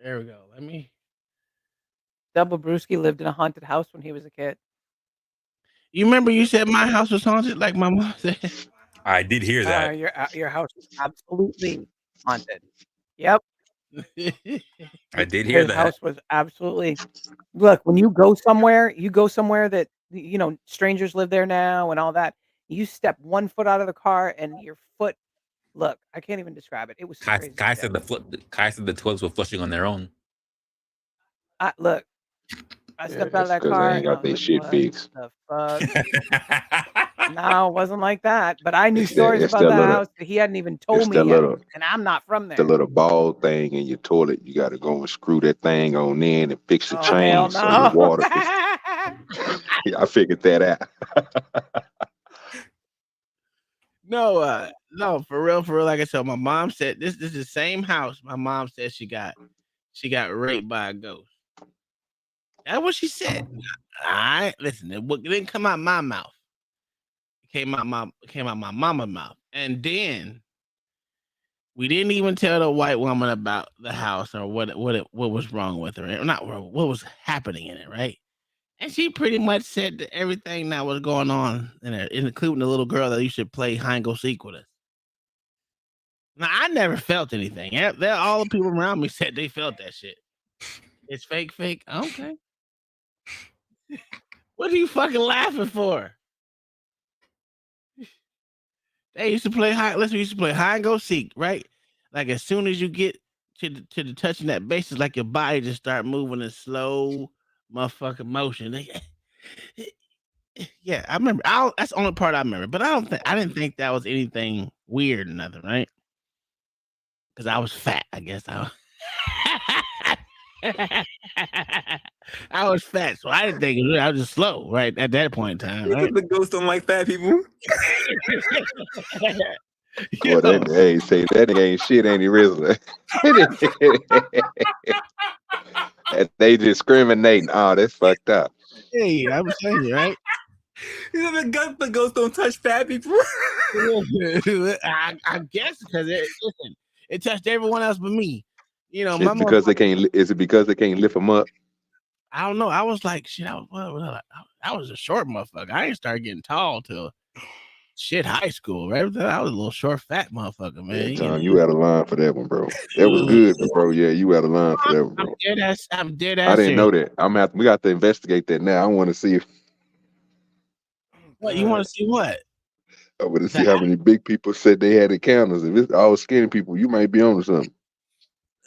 There we go. Let me. Double Brewski lived in a haunted house when he was a kid. You remember you said my house was haunted, like my mom said? I did hear that. Your house was absolutely haunted. Yep. I did hear His that. house was absolutely. Look, when you go somewhere that strangers live there now and all that. You step 1 foot out of the car and your foot. Look, I can't even describe it. It was Kai, crazy. Kai said the toilets were flushing on their own. Look, I Yeah, stepped out of that's that because car they ain't and I got was their like, shit "What fixed. the fuck?" No, it wasn't like that. But I knew It's stories that, it's about that that little, house that he hadn't even it's told me that yet, little, and I'm not from the there. little ball thing in your toilet. You got to go and screw that thing on in and fix the Oh hell chain so the no! water can. Yeah, I figured that out. No, for real. Like I said, my mom said this is the same house. My mom said she got raped by a ghost. That's what she said. Listen, it didn't come out my mouth. It came out my mama's mouth. And then we didn't even tell the white woman about the house or what was wrong with her. Not what was happening in it, right? And she pretty much said that everything that was going on in it, including the little girl that used to play hide and go seek with us. Now, I never felt anything. All the people around me said they felt that shit. It's fake. Okay. What are you fucking laughing for? They used to play hide. Listen, we used to play hide and go seek, right? Like as soon as you get to the touching that base, it's like your body just start moving in slow motherfucking motion. Yeah, I remember. That's the only part I remember. But I didn't think that was anything weird or nothing, right? Because I was fat, I guess. I was fat, so I didn't think it was. I was just slow, right? At that point in time, right? The ghosts don't like fat people. Boy, that hey, say that nigga ain't shit, ain't he, Rizzler? And they discriminating. Oh, that's fucked up. Hey, I'm saying you, right? The ghosts don't touch fat people. I guess because it touched everyone else but me. You know, It's because they can't. Is it because they can't lift them up? I don't know. I was like, shit. I was a short motherfucker. I didn't start getting tall till high school. Right? I was a little short, fat motherfucker, man. Yeah, Tom, you out of line for that one, bro. That was good, but bro. Yeah, you out of line for that one, bro. I'm dead ass. I didn't know that. We got to investigate that now. I want to see if. What you want to see? What? I want to see how many big people said they had encounters. If it's all skinny people, you might be on to something.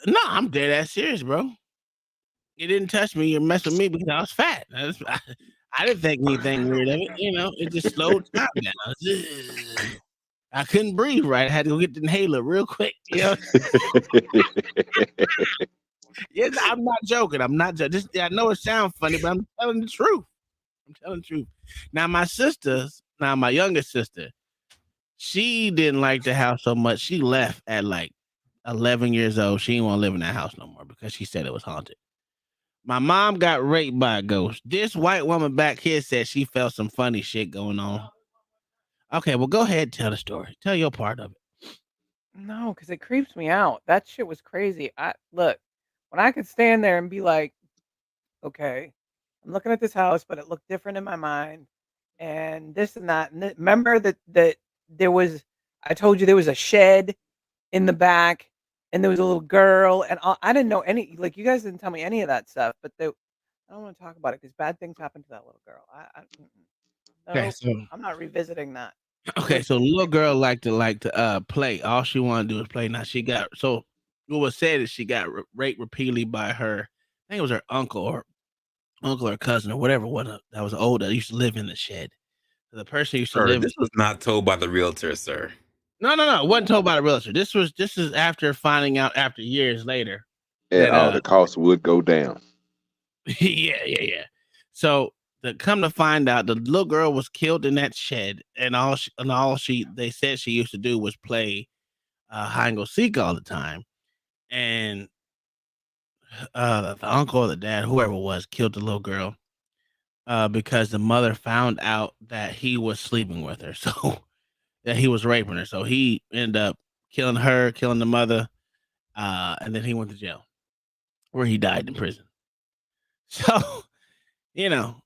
No, I'm dead ass serious, bro. It didn't touch me or mess with me because I was fat. I didn't think anything weird of it. You know, it just slowed time down. I couldn't breathe right. I had to go get the inhaler real quick. You know? Yes, I'm not joking. I'm not joking. I know it sounds funny, but I'm telling the truth. Now, my youngest sister, she didn't like the house so much. She left at like 11 years old. She didn't want to live in that house no more because she said it was haunted. My mom got raped by a ghost. This white woman back here said she felt some funny shit going on. Okay, well, go ahead and tell the story. Tell your part of it. No, because it creeps me out. That shit was crazy. Look, when I could stand there and be like, okay, I'm looking at this house, but it looked different in my mind, and this and that. And remember that there was, I told you there was a shed in the back, and there was a little girl, and I didn't know any. Like you guys didn't tell me any of that stuff, but I don't want to talk about it because bad things happened to that little girl. Okay, so I'm not revisiting that. Okay, so the little girl liked to play. All she wanted to do was play. Now what was said is she got raped repeatedly by her. I think it was her uncle or cousin or whatever. That was old that used to live in the shed. The person used to live. This was not told by the realtor, sir. No. It wasn't told by the realtor. This is after finding out after years later. And all the costs would go down. Yeah. So to come to find out, the little girl was killed in that shed, and they said she used to do was play hide and go seek all the time, and the uncle or the dad, whoever it was, killed the little girl because the mother found out that he was sleeping with her, so that he was raping her. So he ended up killing her, killing the mother, and then he went to jail, where he died in prison. So, you know,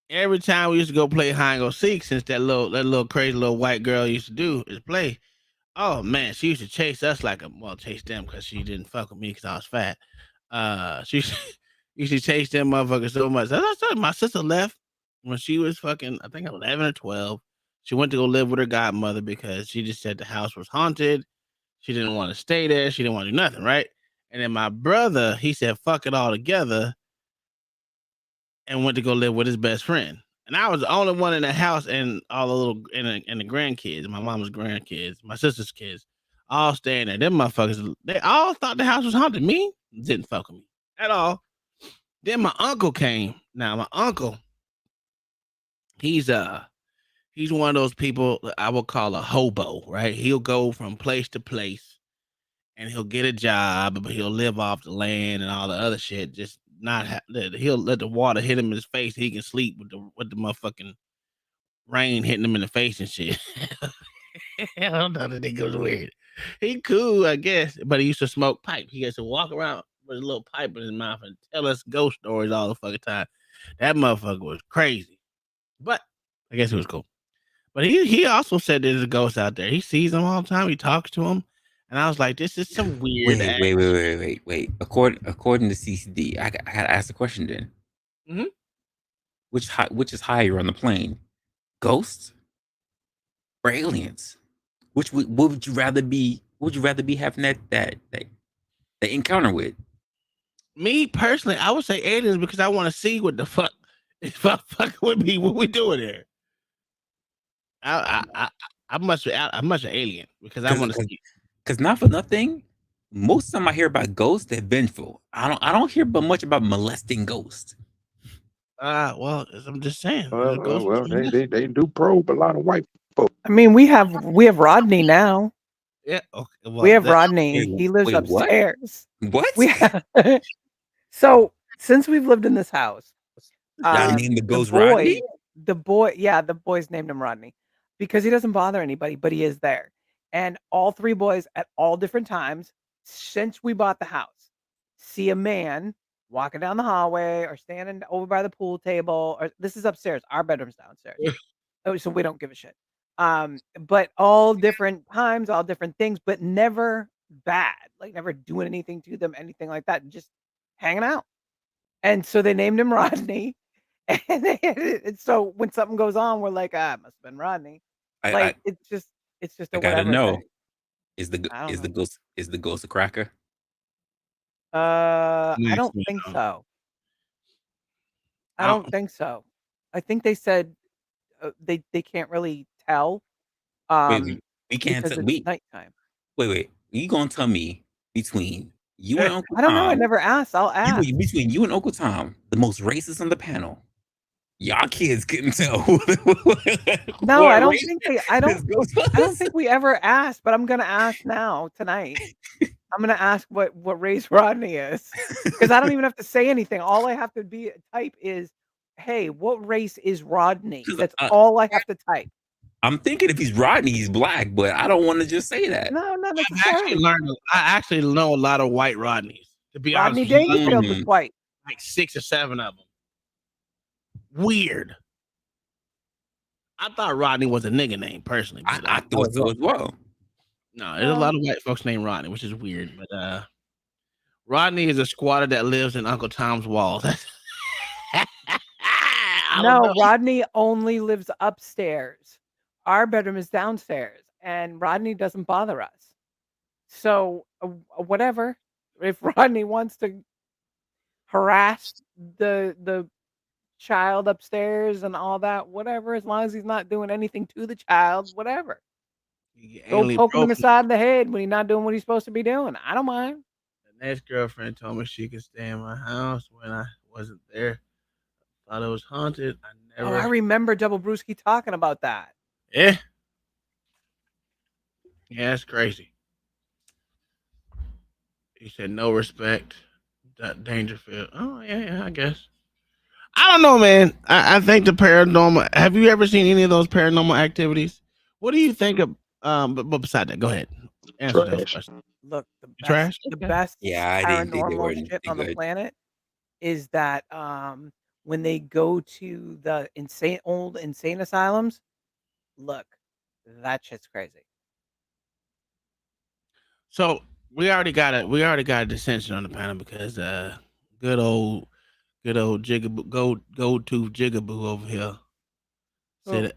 every time we used to go play hide and go seek, since that little crazy little white girl used to do is play. Oh man, she used to chase us chase them because she didn't fuck with me because I was fat. She used to chase them motherfuckers so much. As I said, my sister left when she was fucking, I think 11 or 12. She went to go live with her godmother because she just said the house was haunted. She didn't want to stay there. She didn't want to do nothing, right? And then my brother, he said, fuck it all together and went to go live with his best friend. And I was the only one in the house and all the little and the grandkids, my mama's grandkids, my sister's kids, all staying there. Them motherfuckers, they all thought the house was haunted. Me didn't fuck with me at all. Then my uncle came. Now my uncle, he's one of those people that I would call a hobo, right? He'll go from place to place and he'll get a job, but he'll live off the land and all the other shit. Just not he'll let the water hit him in his face. He can sleep with the motherfucking rain hitting him in the face and shit. I don't know, that nigga was weird. He cool, I guess, but he used to smoke pipe. He used to walk around with a little pipe in his mouth and tell us ghost stories all the fucking time. That motherfucker was crazy, but I guess it was cool. But he also said there's a ghost out there. He sees them all the time. He talks to them. And I was like, this is some weird. Wait. According to CCD, I gotta ask the question then. Mhm. Which is higher on the plane, ghosts or aliens? What would you rather be? Would you rather be having that encounter with? Me personally, I would say aliens because I want to see what the fuck if I fuck with me. What we doing there? I must be an alien because I want to see. Because not for nothing, most of the time I hear about ghosts, they're vengeful. I don't hear much about molesting ghosts. Well, I'm just saying. Well, they do probe a lot of white folks. I mean, we have Rodney now. Yeah. Okay. Well, We have Rodney. He lives upstairs. What? We have, so since we've lived in this house, named the ghost Rodney? The boys named him Rodney because he doesn't bother anybody, but he is there. And all three boys at all different times since we bought the house see a man walking down the hallway or standing over by the pool table. Or this is upstairs. Our bedroom's downstairs. So we don't give a shit. But all different times, all different things, but never bad, like never doing anything to them, anything like that, just hanging out. And so they named him Rodney. And so when something goes on, we're like, it must have been Rodney. It's just a I gotta whatever know. thing. Is the ghost a cracker? I don't think so. I don't think so. I think they said they can't really tell. We can't because tell. it's nighttime. Wait. You gonna tell me between you and Uncle I don't know. I Tom? never asked. I'll ask. Between you and Uncle Tom, the most racist on the panel. Y'all kids couldn't tell. No, I don't think I don't think we ever asked, but I'm gonna ask now tonight. I'm gonna ask what race Rodney is because I don't even have to say anything. All I have to type is, "Hey, what race is Rodney?" That's all I have to type. I'm thinking if he's Rodney, he's black, but I don't want to just say that. No, not I necessarily. actually know a lot of white Rodneys. To be Rodney honest, with you. Dangerfield was white. Like 6 or 7 of them. Weird. I thought Rodney was a nigga name personally. But I thought so as well. No, there's a lot of white folks named Rodney, which is weird. But Rodney is a squatter that lives in Uncle Tom's walls. No, Rodney only lives upstairs. Our bedroom is downstairs, and Rodney doesn't bother us. So whatever. If Rodney wants to harass the child upstairs and all that, whatever, as long as he's not doing anything to the child, whatever. Go poking him aside the head when he's not doing what he's supposed to be doing. I don't mind. The next girlfriend told me she could stay in my house when I wasn't there. Thought it was haunted. I remember Double Brewski talking about that. Yeah. Yeah, it's crazy. He said no respect. That Dangerfield. Oh, yeah, I guess. I don't know, man. I think the paranormal. Have you ever seen any of those paranormal activities? What do you think of? But beside that, go ahead. Answer those questions. Look, Trash. the best Yeah, I didn't think they were paranormal shit on the good. planet is that when they go to the old insane asylums, look, that shit's crazy. So we already got a dissension on the panel because good old jigaboo go to jigaboo over here said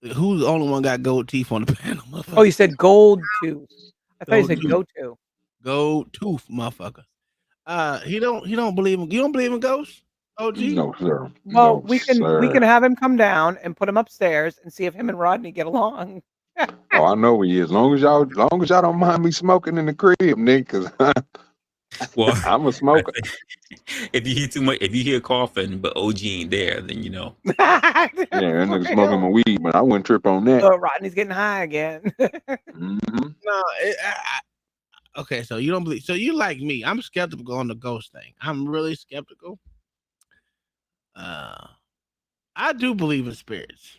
Who's the only one got gold teeth on the panel, motherfucker? Oh, you said gold tooth. I thought you Gold said tooth. go-to. Gold tooth, motherfucker. He don't believe in. You don't believe in ghosts? OG? No, sir. Well, No, we can sir. have him come down and put him upstairs and see if him and Rodney get along. Oh, I know he is. Long as y'all don't mind me smoking in the crib, Nick, because Well, I'm a smoker. if you hear too much, if you hear coughing, but OG ain't there, then you know. Yeah, that nigga smoking my weed, but I wouldn't trip on that. Rodney's getting high again. No. Okay, so you don't believe. So you like me? I'm skeptical on the ghost thing. I'm really skeptical. I do believe in spirits.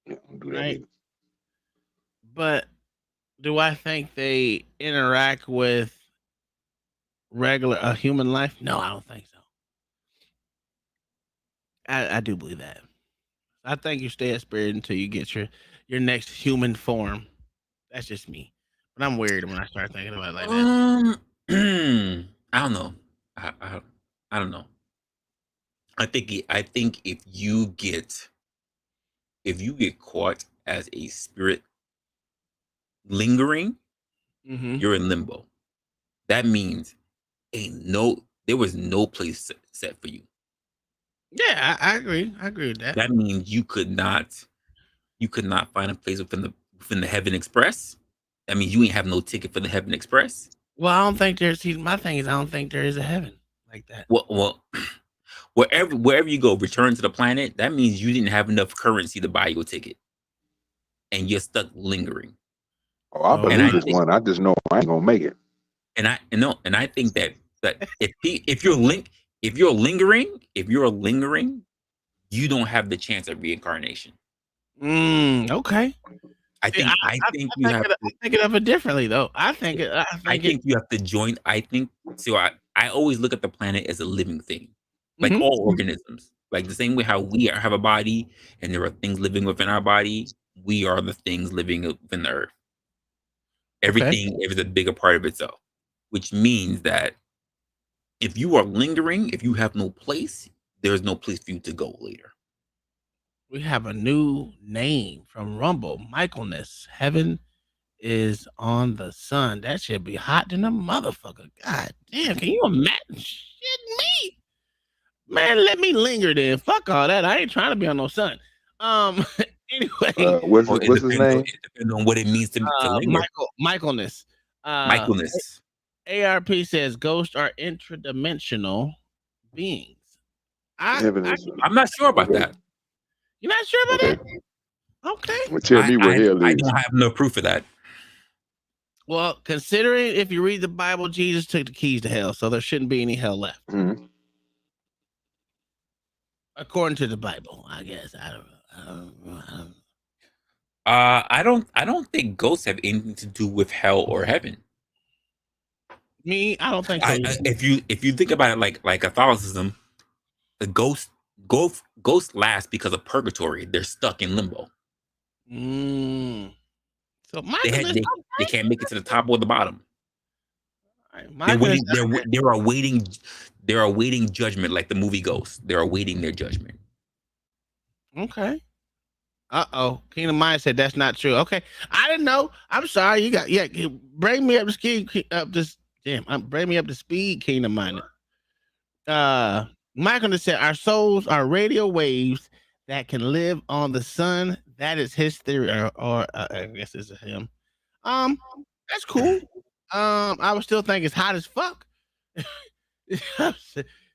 Yeah, do that right? either. But do I think they interact with regular human life? No, I don't think so. I do believe that. I think you stay a spirit until you get your next human form. That's just me. But I'm weird when I start thinking about it like that. I don't know. I don't know. I think if you get caught as a spirit lingering, you're in limbo. That means there was no place set for you. Yeah, I agree. I agree with that. That means you could not find a place within the Heaven Express. That means you ain't have no ticket for the Heaven Express. Well, I don't think there's. My thing is, I don't think there is a heaven like that. Well, wherever you go, return to the planet. That means you didn't have enough currency to buy your ticket, and you're stuck lingering. Oh, I believe it's one. I just know I ain't gonna make it. And I think that if you're lingering, you don't have the chance of reincarnation. Okay. I think you have to think of it differently though. I think you have to join. I always look at the planet as a living thing, like all organisms. Like the same way how we have a body and there are things living within our body, we are the things living within the earth. Everything is a bigger part of itself, which means that if you are lingering, if you have no place, there's no place for you to go later. We have a new name from Rumble, Michaelness. Heaven is on the sun. That should be hot than a motherfucker. God damn, can you imagine? Shit me. Man, let me linger then. Fuck all that. I ain't trying to be on no sun. Anyway. What's his name? It depends on what it means to linger. Michaelness. Michaelness. ARP says ghosts are intradimensional beings. I'm not sure about that. You're not sure about that? Okay. Well, tell me where hell is. I don't have no proof of that. Well, considering if you read the Bible, Jesus took the keys to hell, so there shouldn't be any hell left. According to the Bible, I guess. I don't think ghosts have anything to do with hell or heaven. Me, I don't think so. If you think about it like Catholicism, the ghosts last because of purgatory. They're stuck in limbo. So they can't make it to the top or the bottom. Right, they're awaiting judgment, like the movie Ghost. They're awaiting their judgment. Okay. Kingdom Mind said that's not true. Okay, I didn't know. I'm sorry. Bring me up to speed. Bring me up to speed. Kingdom Mind. Michael said our souls are radio waves that can live on the sun. That is his theory, or I guess it's him. That's cool. I would still think it's hot as fuck. Do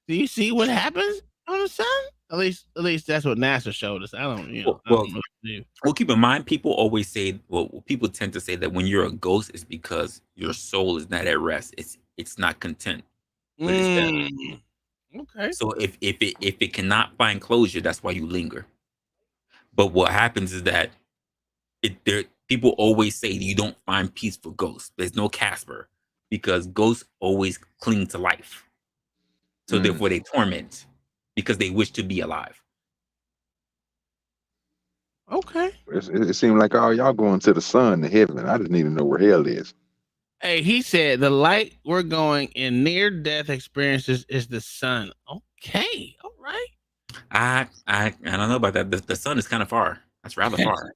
you see what happens on the sun? At least that's what NASA showed us. I don't Well, keep in mind, people tend to say that when you're a ghost, it's because your soul is not at rest. It's not content. Okay. So if it cannot find closure, that's why you linger. But what happens is that people always say you don't find peace for ghosts. There's no Casper because ghosts always cling to life. So therefore they torment because they wish to be alive. Okay. It seemed like all y'all going to the sun, to heaven. I just need to know where hell is. Hey, he said the light we're going in near-death experiences is the sun. Okay, all right. I don't know about that. The sun is kind of far. That's rather far.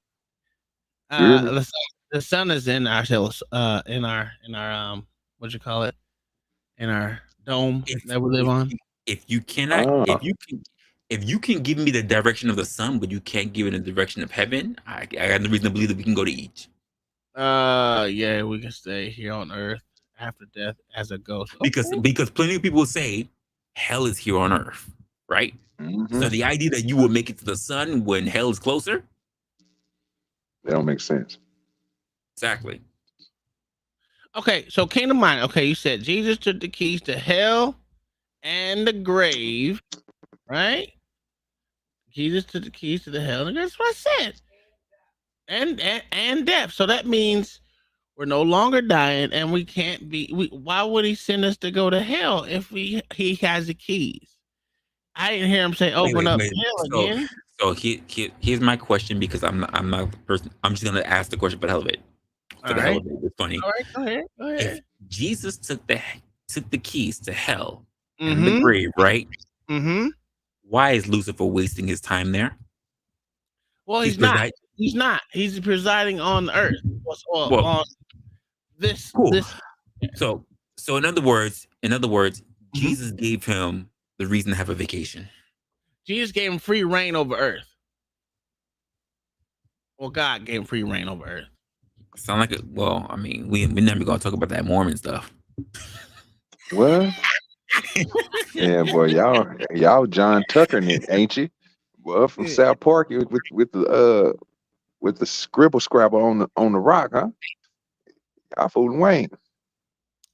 The sun is in our cells, in our what you call it, in our dome that we live on. If you cannot, if you can give me the direction of the sun, but you can't give it the direction of heaven, I got no reason to believe that we can go to each. Yeah, we can stay here on Earth after death as a ghost. Because plenty of people say hell is here on Earth, right? So the idea that you will make it to the sun when hell is closer, that don't make sense. Exactly. Okay, so Kingdom Mind. Okay, you said Jesus took the keys to hell and the grave, right? Jesus took the keys to the hell, and that's what I said. And death. So that means we're no longer dying, and we can't be. Why would he send us to go to hell if he has the keys? I didn't hear him say open up hell again. So here's my question, because I'm not the person. I'm just gonna ask the question for the hell of it. For the hell of it, it's funny. All right, go ahead. If Jesus took the keys to hell and the grave, right? Mm-hmm. Why is Lucifer wasting his time there? Well, he's not. He's not. He's presiding on the earth. On this. Cool. This. So in other words, Jesus gave him the reason to have a vacation. Jesus gave him free reign over earth. Well, God gave him free reign over earth. Sound like it. Well, I mean, we never gonna talk about that Mormon stuff. What? Yeah, boy, y'all John Tucker, ain't you? Well, from South Park with the scrabble on the rock, huh? Y'all fooling Wayne.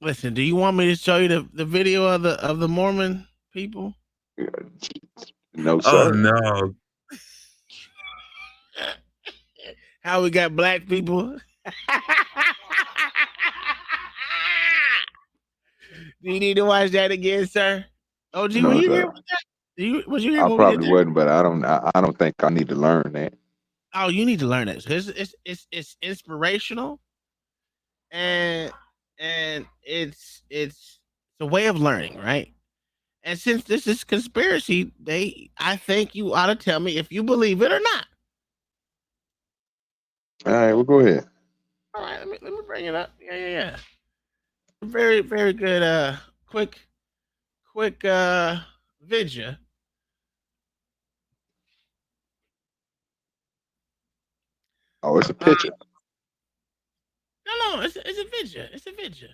Listen, do you want me to show you the video of the Mormon people? No, sir. Oh no. How we got black people? Do you need to watch that again, sir? OG, No, were you sir. here with that? Was you here? I when we probably did that? wasn't, but I don't think I need to learn that. Oh, you need to learn it. It's inspirational, and it's a way of learning, right? And since this is conspiracy, I think you ought to tell me if you believe it or not. All right, well, go ahead. All right, let me bring it up. Yeah. Very, very good. Quick vidya. Oh, it's a picture. No, it's a vidya. It's a vidya.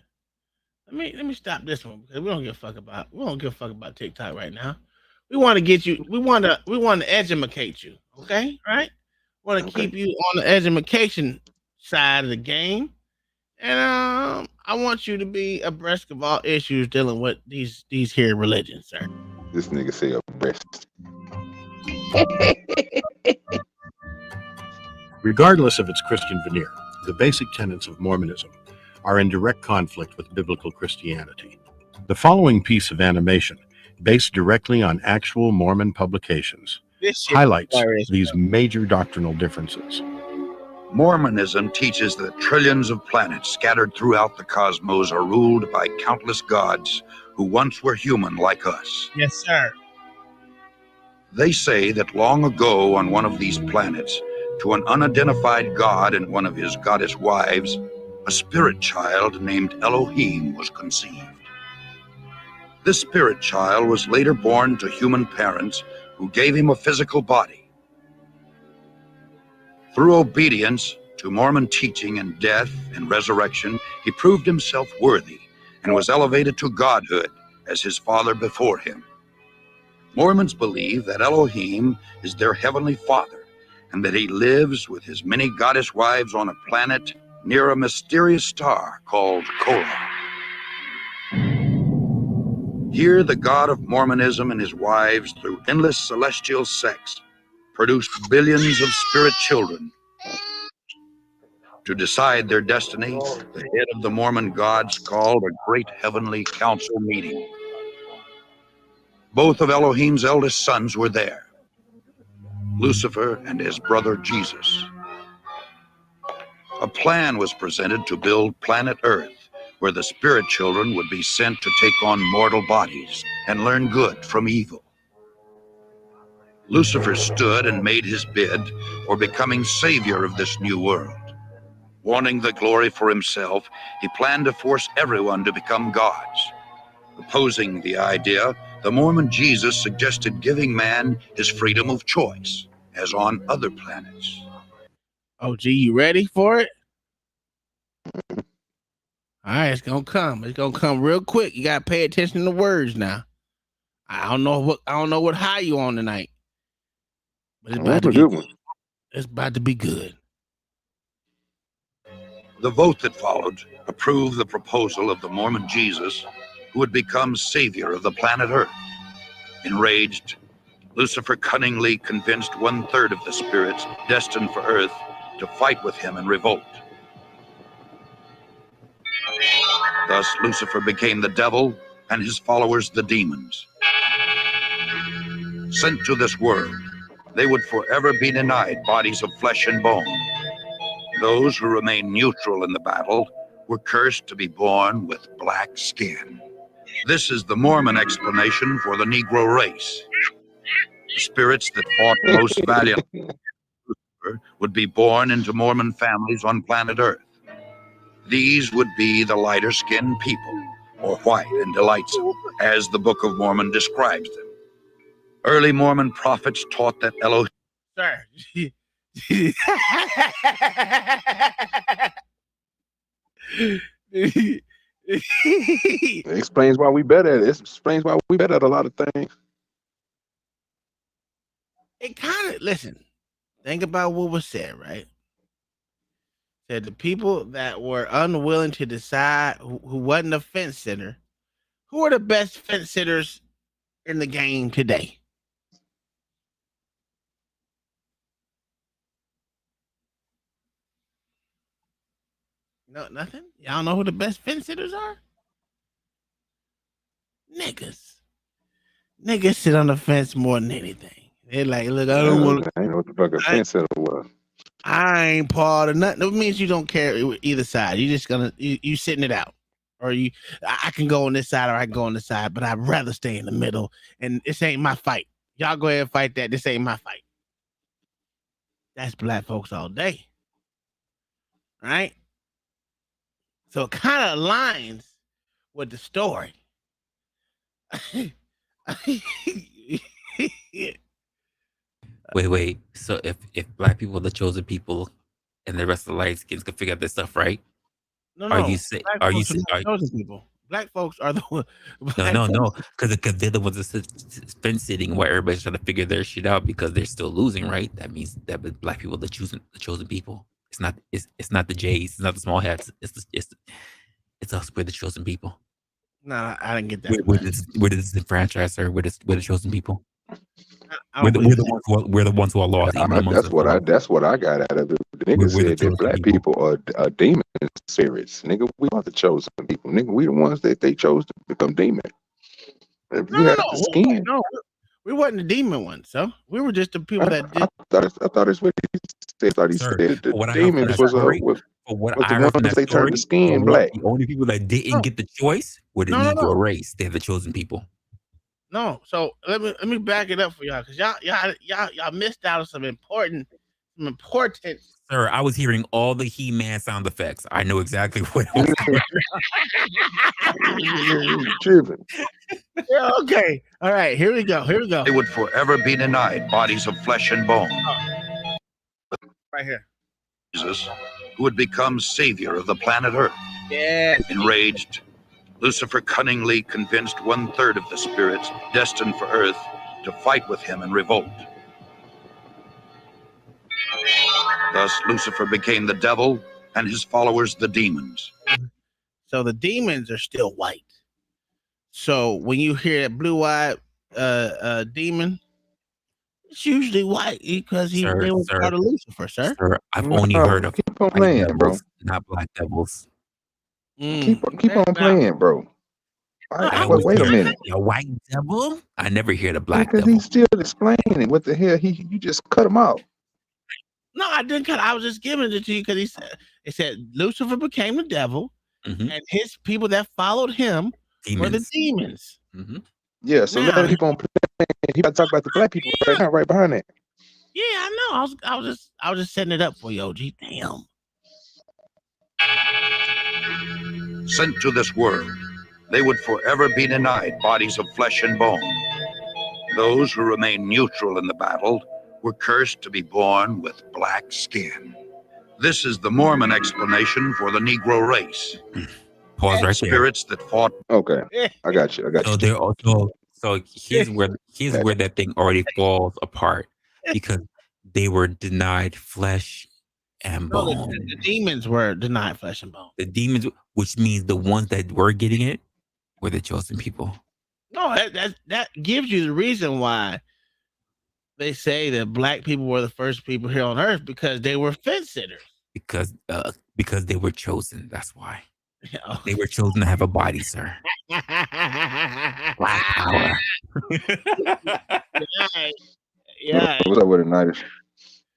Let me stop this one because we don't give a fuck about TikTok right now. We want to get you. We want to educate you. Okay, right? We want to keep you on the education side of the game, and I want you to be abreast of all issues dealing with these here religions, sir. This nigga say abreast. Regardless of its Christian veneer, the basic tenets of Mormonism are in direct conflict with biblical Christianity. The following piece of animation, based directly on actual Mormon publications, highlights these major doctrinal differences. Mormonism teaches that trillions of planets scattered throughout the cosmos are ruled by countless gods who once were human like us. Yes, sir. They say that long ago on one of these planets, to an unidentified god and one of his goddess wives, a spirit child named Elohim was conceived. This spirit child was later born to human parents who gave him a physical body. Through obedience to Mormon teaching and death and resurrection, he proved himself worthy and was elevated to godhood as his father before him. Mormons believe that Elohim is their heavenly father and that he lives with his many goddess wives on a planet near a mysterious star called Koloh. Here, the God of Mormonism and his wives, through endless celestial sex, produced billions of spirit children. To decide their destiny, the head of the Mormon gods called a great heavenly council meeting. Both of Elohim's eldest sons were there, Lucifer and his brother Jesus. A plan was presented to build planet Earth, where the spirit children would be sent to take on mortal bodies and learn good from evil. Lucifer stood and made his bid for becoming savior of this new world. Wanting the glory for himself, he planned to force everyone to become gods. Opposing the idea, the Mormon Jesus suggested giving man his freedom of choice, as on other planets. Oh, gee, you ready for it? All right, it's gonna come. It's gonna come real quick. You gotta pay attention to the words now. I don't know what high you on tonight, but it's about to a good one. It's about to be good. The vote that followed approved the proposal of the Mormon Jesus, who would become savior of the planet Earth. Enraged, Lucifer cunningly convinced 1/3 of the spirits destined for Earth to fight with him in revolt. Thus, Lucifer became the devil and his followers the demons. Sent to this world, they would forever be denied bodies of flesh and bone. Those who remained neutral in the battle were cursed to be born with black skin. This is the Mormon explanation for the Negro race. The spirits that fought most valiantly would be born into Mormon families on planet Earth. These would be the lighter-skinned people, or white and delightsome, as the Book of Mormon describes them. Early Mormon prophets taught that Elohim... Sir. It explains why we better at it. It explains why we better at a lot of things. It kind of, listen, think about what was said, right? Said the people that were unwilling to decide who wasn't a fence sitter, who are the best fence sitters in the game today? No, nothing? Y'all know who the best fence sitters are? Niggas. Niggas sit on the fence more than anything. They're like, look, I don't want to. I know what the fuck a fence sitter was. I ain't part of nothing. It means you don't care either side. You just gonna you sitting it out, or I can go on this side or I can go on this side, but I'd rather stay in the middle. And this ain't my fight. Y'all go ahead and fight that. This ain't my fight. That's black folks all day, right? So it kind of aligns with the story. Wait. So if black people are the chosen people, and the rest of the light skins can figure out this stuff, right? No. Are you say? Black Are you folks are say? not chosen people. Black folks are the one. No. Because they're the ones that's fence sitting, while everybody's trying to figure their shit out because they're still losing, right? That means that black people are the chosen people. It's not the Jays. It's not the small hats. It's us. We're the chosen people. No, I didn't get that. We're the disenfranchised, or we're the chosen people. We're the ones who are lost. That's what I got out of it. The nigga said that black people are demon spirits. Nigga, we are the chosen people. Nigga, we the ones that they chose to become demon. If you had the skin. No, we wasn't the demon ones, so we were just the people that did. I thought it's what he said. I thought he said that the demons was the ones they turned the skin black. The only people that didn't get the choice were the Negro race. They're the chosen people. No, so let me back it up for y'all, because y'all missed out on some important. Sir, I was hearing all the He-Man sound effects. I know exactly what it was. Yeah, okay. All right, here we go. They would forever be denied bodies of flesh and bone. Right here. Jesus, who would become savior of the planet Earth. Yes. Enraged, Lucifer cunningly convinced 1/3 of the spirits destined for Earth to fight with him in revolt. Thus, Lucifer became the devil and his followers the demons. So the demons are still white. So when you hear that blue-eyed demon, it's usually white because they was part of Lucifer, sir. Sir, I've only heard of keep on playing, bro. Not black devils. Keep on playing, bro. Wait a minute. A white devil? I never hear the black devil. Because he's still explaining what the hell you just cut him out. No, I didn't cut. I was just giving it to you because it said Lucifer became the devil, and his people that followed him were the demons. Yeah, so let Now, him keep on playing. He about to talk about the black people right now, right behind that. yeah, I know. I was just setting it up for you, OG. Damn. Sent to this world, they would forever be denied bodies of flesh and bone. Those who remained neutral in the battle were cursed to be born with black skin. This is the Mormon explanation for the Negro race. Pause right there. Spirits that fought. Okay, I got you. So they're also here's where that thing already falls apart because they were denied flesh and No, bone. the demons were denied flesh and bone. The demons, which means the ones that were getting it, were the chosen people. No, that gives you the reason why they say that black people were the first people here on earth because they were fence sitters. Because they were chosen. That's why. They were chosen to have a body, sir. Black power. Yeah. What's up with it, Night?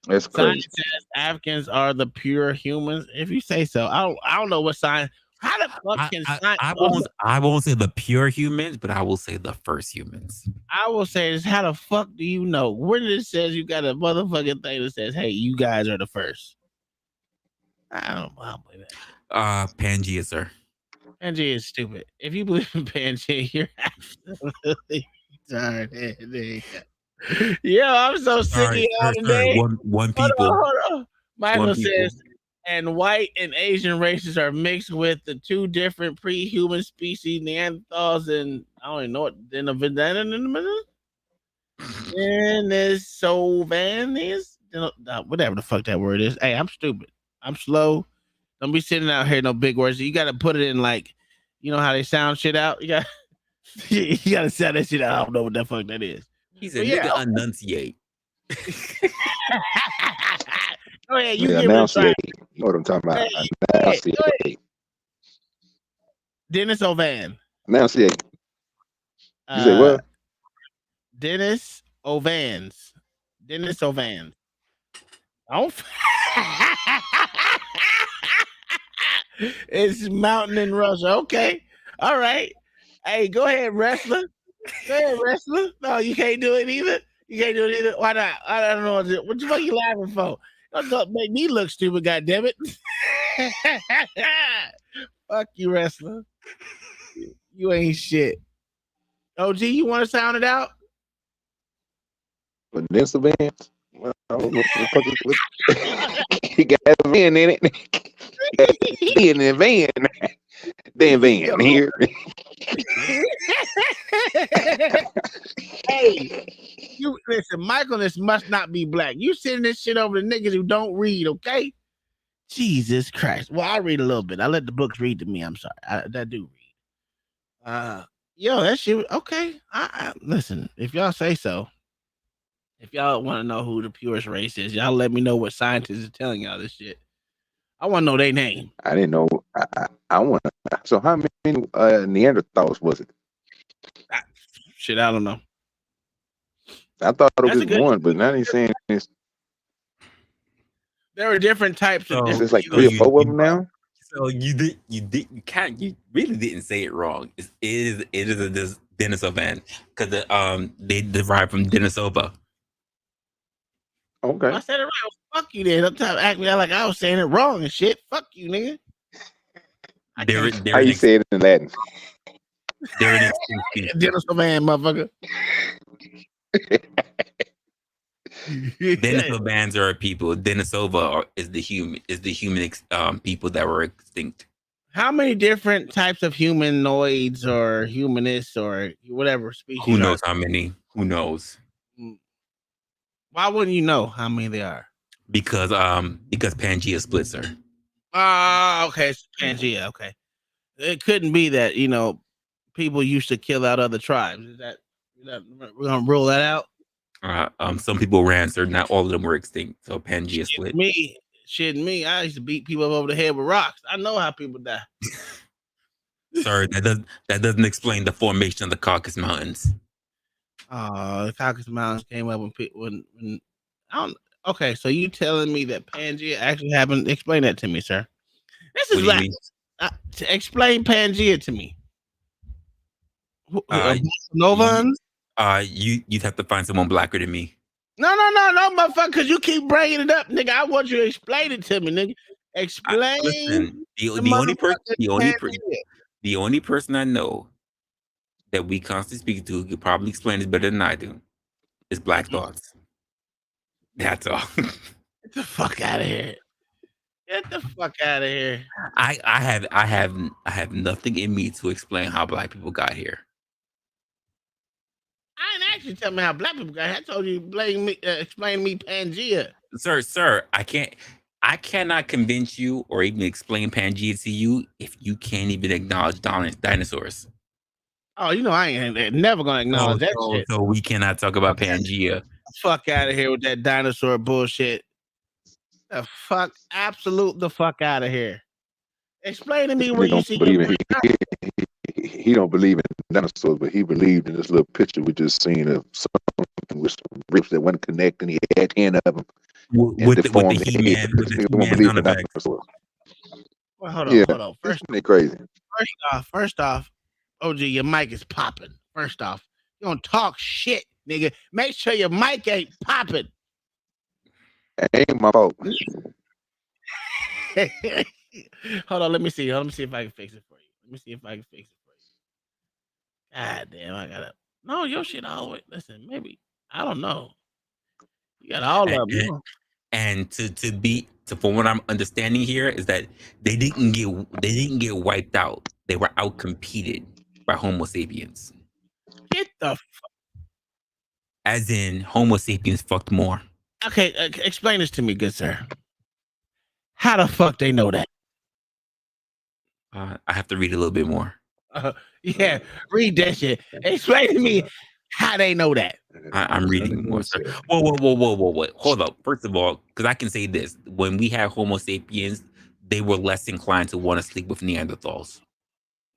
That's crazy. Science says Africans are the pure humans. If you say so, I don't know what science. How the fuck can science? I won't say the pure humans, but I will say the first humans. I will say this: how the fuck do you know? When it says you got a motherfucking thing that says, "Hey, you guys are the first." I don't believe it. Pangea, sir. Pangea is stupid. If you believe in Pangea, you're absolutely retarded. Yo, I'm so sick of y'all today. One people. Hold on. Michael One people. says, and white and Asian races are mixed with the two different pre-human species, Neanderthals and I don't even know what Denisovanes, whatever the fuck that word is. Hey, I'm stupid. I'm slow. Don't be sitting out here no big words. You got to put it in like, you know how they sound shit out. You got to sound that shit out. I don't know what the fuck that is. He said, "Nigga, enunciate." Go ahead, you Yeah, give it a try. enunciate. You know what I'm talking about? Go Enunciate. Dennis Ovan. Enunciate. You say what? Dennis Ovans. Dennis Ovans. Oh, it's Mountain in Russia. Okay. All right. Hey, go ahead, wrestler. Go ahead, wrestler. No, you can't do it either. You can't do it either. Why not? I don't know. What the fuck you laughing for? Don't make me look stupid, goddammit. Fuck you, wrestler. You ain't shit. OG, you want to sound it out? But then the band. Well, what the fuck is he got a van in it. He in the van. Damn van here. Hey, you listen, Michael, this must not be black. You sending this shit over to niggas who don't read, okay? Jesus Christ. Well, I read a little bit. I let the books read to me. I'm sorry. I do read. Yo, that shit. Okay. I listen. If y'all say so. If y'all want to know who the purest race is, y'all let me know what scientists are telling y'all this shit. I want to know their name. I didn't know. I want to. So how many Neanderthals was it? Shit, I don't know. I thought it was one, but now they're saying it's. There were different types of. It's like 3 or 4 of them now. So you really didn't say it wrong. It is a Denisovan because they derived from Denisova. Okay. I said it right. Well, fuck you then. I'm trying to act me out like I was saying it wrong and shit. Fuck you, nigga. How you say it in Latin? They're an extinct Denisovan, motherfucker. Denisovans are people. Denisova is the human people that were extinct. How many different types of humanoids or humanists or whatever species? Who knows how many? Who knows? Why wouldn't you know how many there are? Because Pangea splits her. Okay, it's Pangea. Okay, it couldn't be that people used to kill out other tribes. Is that we're gonna rule that out? Some people ran, so not all of them were extinct. So Pangea split. Me. I used to beat people up over the head with rocks. I know how people die. Sorry, that doesn't explain the formation of the Caucasus Mountains. The Caucasus Mountains came up when I don't. Okay, so you telling me that Pangea actually happened? Explain that to me, sir. This is like to explain Pangea to me. Novans? You'd have to find someone blacker than me. No, motherfucker, because you keep bringing it up, nigga. I want you to explain it to me, nigga. Explain. Listen, the only person I know that we constantly speak to who could probably explain this better than I do is Black Thoughts. That's all. Get the fuck out of here. Get the fuck out of here. I have nothing in me to explain how black people got here. I ain't actually tell me how black people got here. I told you explain to me Pangea. Sir, I cannot convince you or even explain Pangea to you if you can't even acknowledge dinosaurs. Oh, you know I ain't never gonna acknowledge that shit. So we cannot talk about Pangea. Fuck out of here with that dinosaur bullshit. The fuck out of here. Explain to me where you see he don't believe in dinosaurs, but he believed in this little picture we just seen of something with some ribs that wasn't connecting. He had 10 of them. With the He-Man sound effects. Well, hold on. Crazy. First off, OG, your mic is popping. First off, you don't talk shit, nigga. Make sure your mic ain't popping. Ain't my fault. Hold on, let me see. Let me see if I can fix it for you. God damn, I gotta. No, your shit always. Listen, maybe I don't know. You got all of them. And from what I'm understanding here is that they didn't get wiped out. They were out competed by Homo sapiens. Get the as in Homo sapiens fucked more. Okay, explain this to me, good sir. How the fuck they know that? I have to read a little bit more. Yeah, read that shit. Explain to me how they know that. I'm reading more, sir. Whoa. Hold up. First of all, because I can say this. When we had Homo sapiens, they were less inclined to want to sleep with Neanderthals.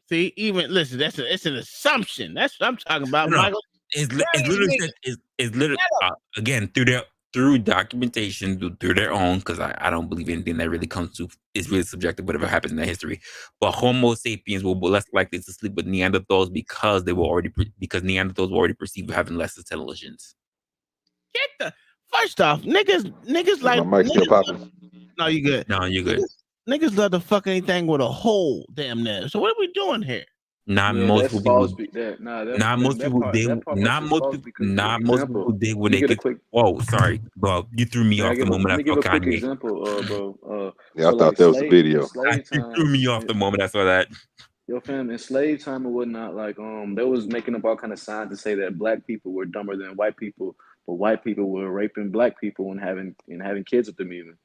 See, even listen, it's an assumption. That's what I'm talking about, Michael. It's literally again through documentation, through their own, because I don't believe anything that really comes to is really subjective, whatever happens in their history. But Homo sapiens were less likely to sleep with Neanderthals because Neanderthals were already perceived as having less intelligence. Get the first off, niggas like my mic still popping. No, you good. No, you good. Niggas love to fuck anything with a hole, damn near. So what are we doing here? Not most people did when they get. Whoa, sorry, bro. You threw me off the moment I saw Kanye. Example, I thought that was a video. You threw me off the moment I saw that. Yo, fam, in slave time and whatnot, like they was making up all kind of signs to say that black people were dumber than white people, but white people were raping black people and having kids with them even.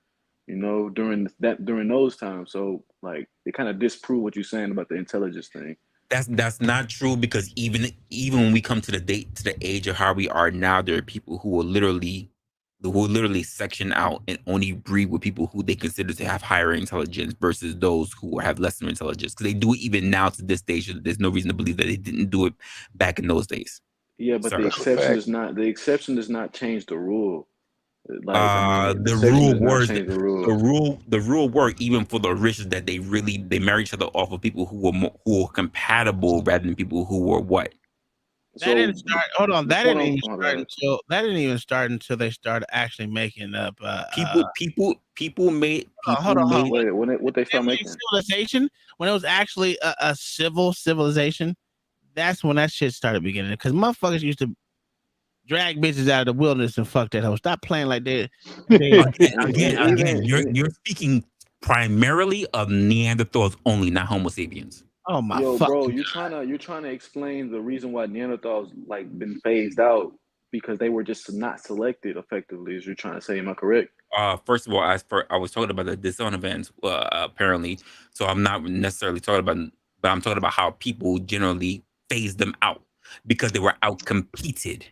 You know, during those times. So like they kind of disprove what you're saying about the intelligence thing. That's not true, because even when we come to the age of how we are now, there are people who will literally section out and only breed with people who they consider to have higher intelligence versus those who have lesser intelligence. Because they do it even now to this stage. There's no reason to believe that they didn't do it back in those days. Yeah, but the exception does not change the rule. Like, the rule worked even for the rich, that they marry each other off of people who were compatible rather than people who were what. That didn't start. Hold on, that didn't even start until they started actually making up. People made. Hold on. What they start making? Civilization, when it was actually a civilization, that's when that shit started beginning. Because motherfuckers used to drag bitches out of the wilderness and fuck that hoe. Stop playing like that. Again, you're speaking primarily of Neanderthals only, not Homo sapiens. Oh my bro, you're trying to explain the reason why Neanderthals like been phased out because they were just not selected effectively, as you're trying to say. Am I correct? First of all, I was talking about the dishonor events, apparently. So I'm not necessarily talking about, but I'm talking about how people generally phased them out because they were out competed.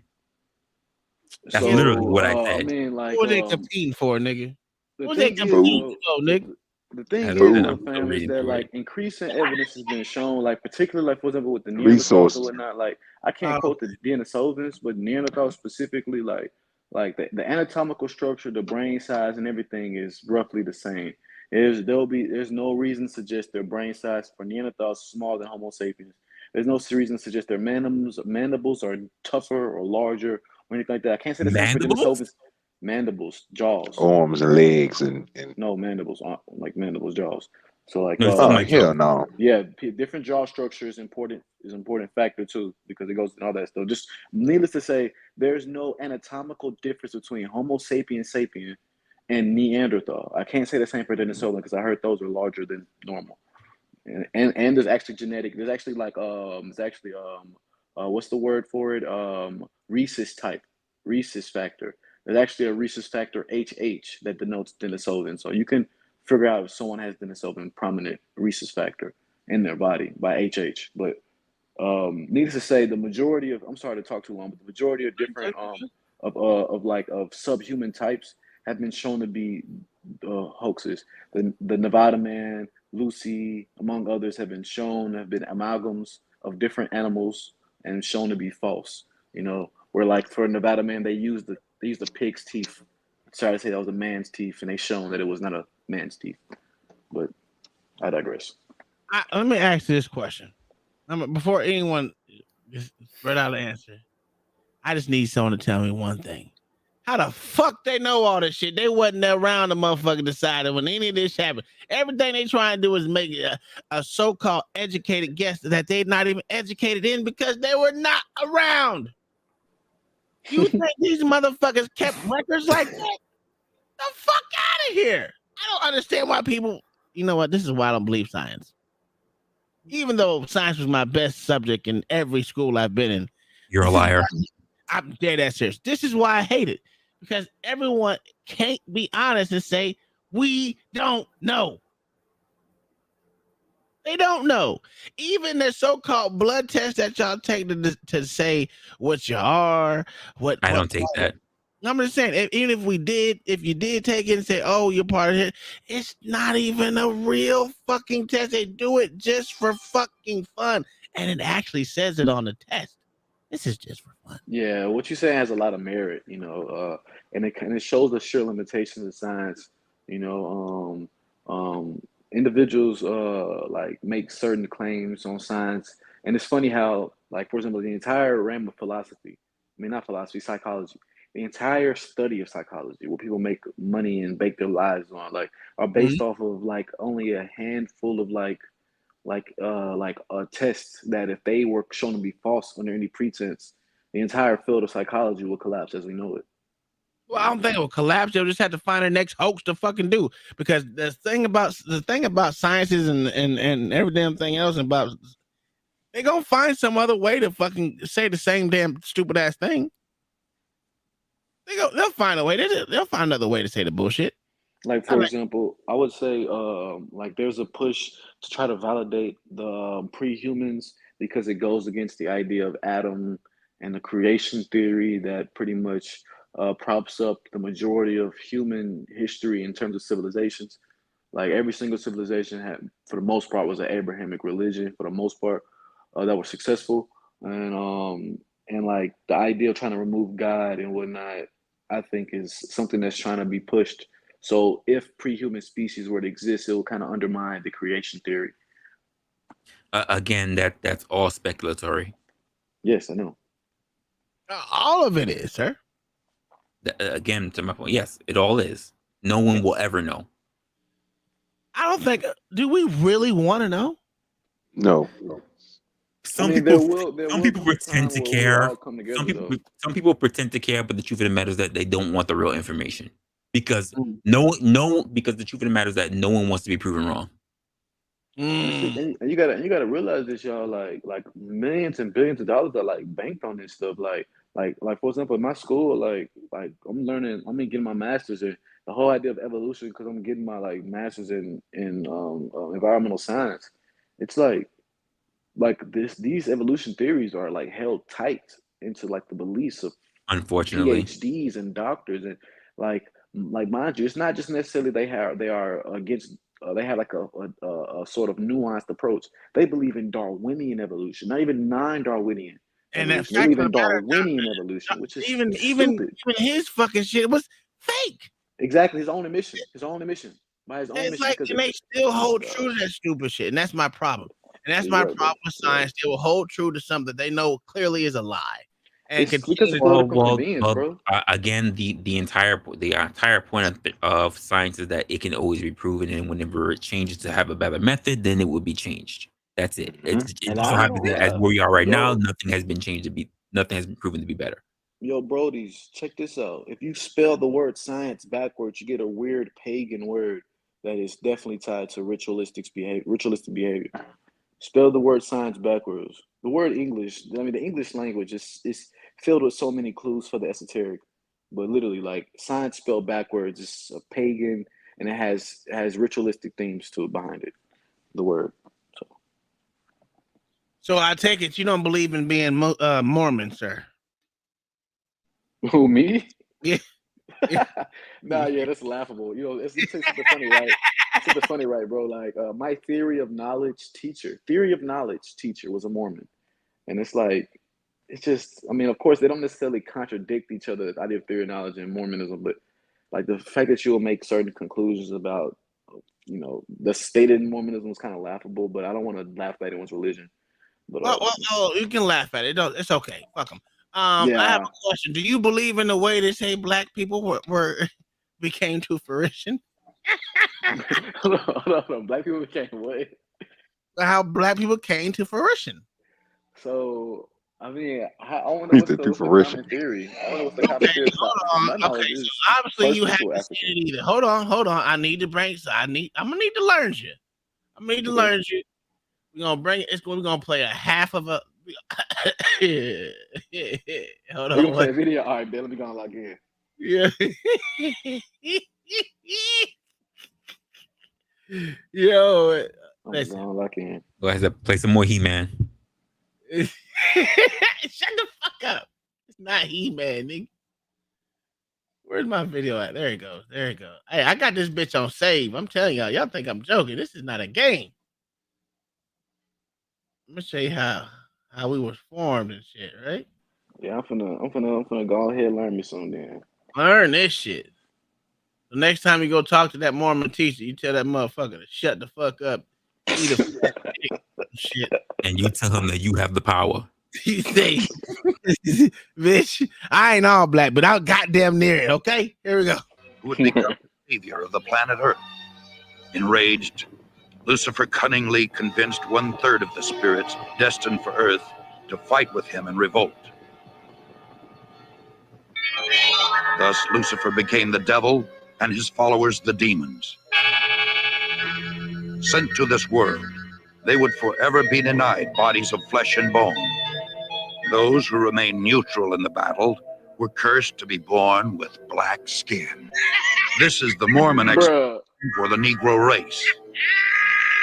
That's literally what I said. I mean, like, what are they competing for, nigga? What they competing for, nigga? The thing is that like increasing evidence has been shown, like particularly like for example with the Neanderthals or whatnot. Like I can't quote the Denisovans, but Neanderthals specifically, like the anatomical structure, the brain size, and everything is roughly the same. There's no reason to suggest their brain size for Neanderthals smaller than Homo sapiens. There's no reason to suggest their mandibles are tougher or larger or anything like that. I can't say the same for Denisovans. Mandibles, jaws. Arms and legs and No, mandibles, like mandibles, jaws. So like, No, it's still my hell jaw. no. yeah, different jaw structure is important factor too, because it goes in all that stuff. Just needless to say, there's no anatomical difference between Homo sapiens sapien and Neanderthal. I can't say the same for Denisovan because I heard those are larger than normal. And there's actually there's actually like what's the word for it? Rhesus factor. There's actually a rhesus factor HH that denotes Denisovan. So you can figure out if someone has Denisovan prominent rhesus factor in their body by HH. But needless to say, the majority of I'm sorry to talk too long, but the majority of different of subhuman types have been shown to be hoaxes. The Nevada Man, Lucy, among others, have been amalgams of different animals and shown to be false. You know, where like for Nevada Man, they used the pig's teeth. Sorry to say that was a man's teeth, and they shown that it was not a man's teeth. But I digress. Let me ask you this question. Before anyone spread out an answer, I just need someone to tell me one thing. How the fuck they know all this shit? They wasn't around the motherfucker decided when any of this happened. Everything they trying to do is make a so-called educated guess that they're not even educated in because they were not around. You think these motherfuckers kept records like that? The fuck out of here. I don't understand why people, you know what? This is why I don't believe science. Even though science was my best subject in every school I've been in. You're a liar. I'm dead ass serious. This is why I hate it. Because everyone can't be honest and say, we don't know. They don't know. Even the so-called blood test that y'all take to say what you are, I don't take that. I'm just saying, even if you did take it and say, oh, you're part of it, it's not even a real fucking test. They do it just for fucking fun. And it actually says it on the test. This is just for fun. Yeah, what you say has a lot of merit, you know, and it shows the sheer limitations of science. You know, individuals like make certain claims on science, and it's funny how, like, for example, the entire realm of philosophy, I mean not philosophy, psychology, the entire study of psychology, where people make money and bake their lives on, like, are based off of like only a handful of like tests that if they were shown to be false under any pretense, the entire field of psychology will collapse as we know it. Well, I don't think it will collapse. They'll just have to find the next hoax to fucking do. Because the thing about sciences and every damn thing else about, they're gonna find some other way to fucking say the same damn stupid ass thing. They'll find a way. They'll find another way to say the bullshit. Like, for example, I would say like there's a push to try to validate the pre-humans because it goes against the idea of Adam and the creation theory that pretty much props up the majority of human history in terms of civilizations. Like every single civilization had, for the most part, was an Abrahamic religion for the most part that was successful, and like the idea of trying to remove God and whatnot, I think is something that's trying to be pushed. So if pre-human species were to exist, it will kind of undermine the creation theory. Again, that's all speculatory. Yes, I know. All of it is, sir. Again, to my point, yes, it all is. No one will ever know. I don't think. Do we really want to know? No. Some people pretend to care. Some people pretend to care, but the truth of the matter is that they don't want the real information because because the truth of the matter is that no one wants to be proven wrong. And you gotta realize this, y'all. Like millions and billions of dollars are like banked on this stuff. Like for example, in my school, like I'm getting my master's in the whole idea of evolution because I'm getting my like master's in environmental science. It's like these evolution theories are like held tight into like the beliefs of unfortunately PhDs and doctors, and like mind you, it's not just necessarily they are against. They have like a sort of nuanced approach. They believe in Darwinian evolution, not even non-Darwinian. And they believe in Darwinian evolution, which is even his fucking shit was fake. Exactly, his own admission by his own admission. Like, and they still hold true to that stupid shit, and that's my problem. And that's Yeah, my you're right, bro. problem with science. They will hold true to something that they know clearly is a lie. And It's because of political convenience, bro. Again, the entire point of science is that it can always be proven, and whenever it changes to have a better method, then it will be changed. That's it. It And just so I ain't happens gonna that as lie. where we are right now, Yo, nothing has been proven to be better. yo, Brodies, check this out. If you spell the word science backwards, you get a weird pagan word that is definitely tied to ritualistic behavior. Spell the word science backwards. The word English, I mean, the English language is filled with so many clues for the esoteric. But literally, like science spelled backwards is a pagan, and it has ritualistic themes to it behind it. The word. So I take it you don't believe in being Mormon, sir. Who, me? Yeah. Nah, yeah, that's laughable. You know, it's something funny, right? Something funny, right, bro? Like my theory of knowledge teacher was a Mormon, and it's like it's just. I mean, of course, they don't necessarily contradict each other. The idea of theory of knowledge and Mormonism, but like the fact that you will make certain conclusions about, you know, the stated Mormonism was kind of laughable. But I don't want to laugh at anyone's religion. But Well, you can laugh at it. It's okay. Fuck them. I have yeah. a question. Do you believe in the way they say black people were became to fruition? Hold on. Black people became what? How black people came to fruition. So I mean, I want to know what's the common theory. I want to know what's the common theory. Okay, so obviously you haven't seen it either. Hold on. I need to bring. I'm gonna need to learn you. We're gonna bring it. We're gonna play a half of a. Hold on. We're gonna play a video. All right, Ben. Let me go and log in. Yeah. Yo, listen. Lock in. Go ahead and play some more He-Man. Shut the fuck up. It's not He-Man, nigga. Where's my video at? There it goes. Hey, I got this bitch on save. I'm telling y'all think I'm joking. This is not a game. Let me show you how we was formed and shit, right? Yeah, I'm finna go ahead and learn me something then. Learn this shit. The next time you go talk to that Mormon teacher, you tell that motherfucker to shut the fuck up, eat a shit, and you tell him that you have the power. You say, bitch, I ain't all black, but I'm goddamn near it. Okay, here we go. Who would become the savior of the planet Earth? Enraged, Lucifer cunningly convinced 1/3 of the spirits destined for Earth to fight with him in revolt. Thus, Lucifer became the devil and his followers the demons. Sent to this world, they would forever be denied bodies of flesh and bone. Those who remained neutral in the battle were cursed to be born with black skin. This is the Mormon explanation for the Negro race.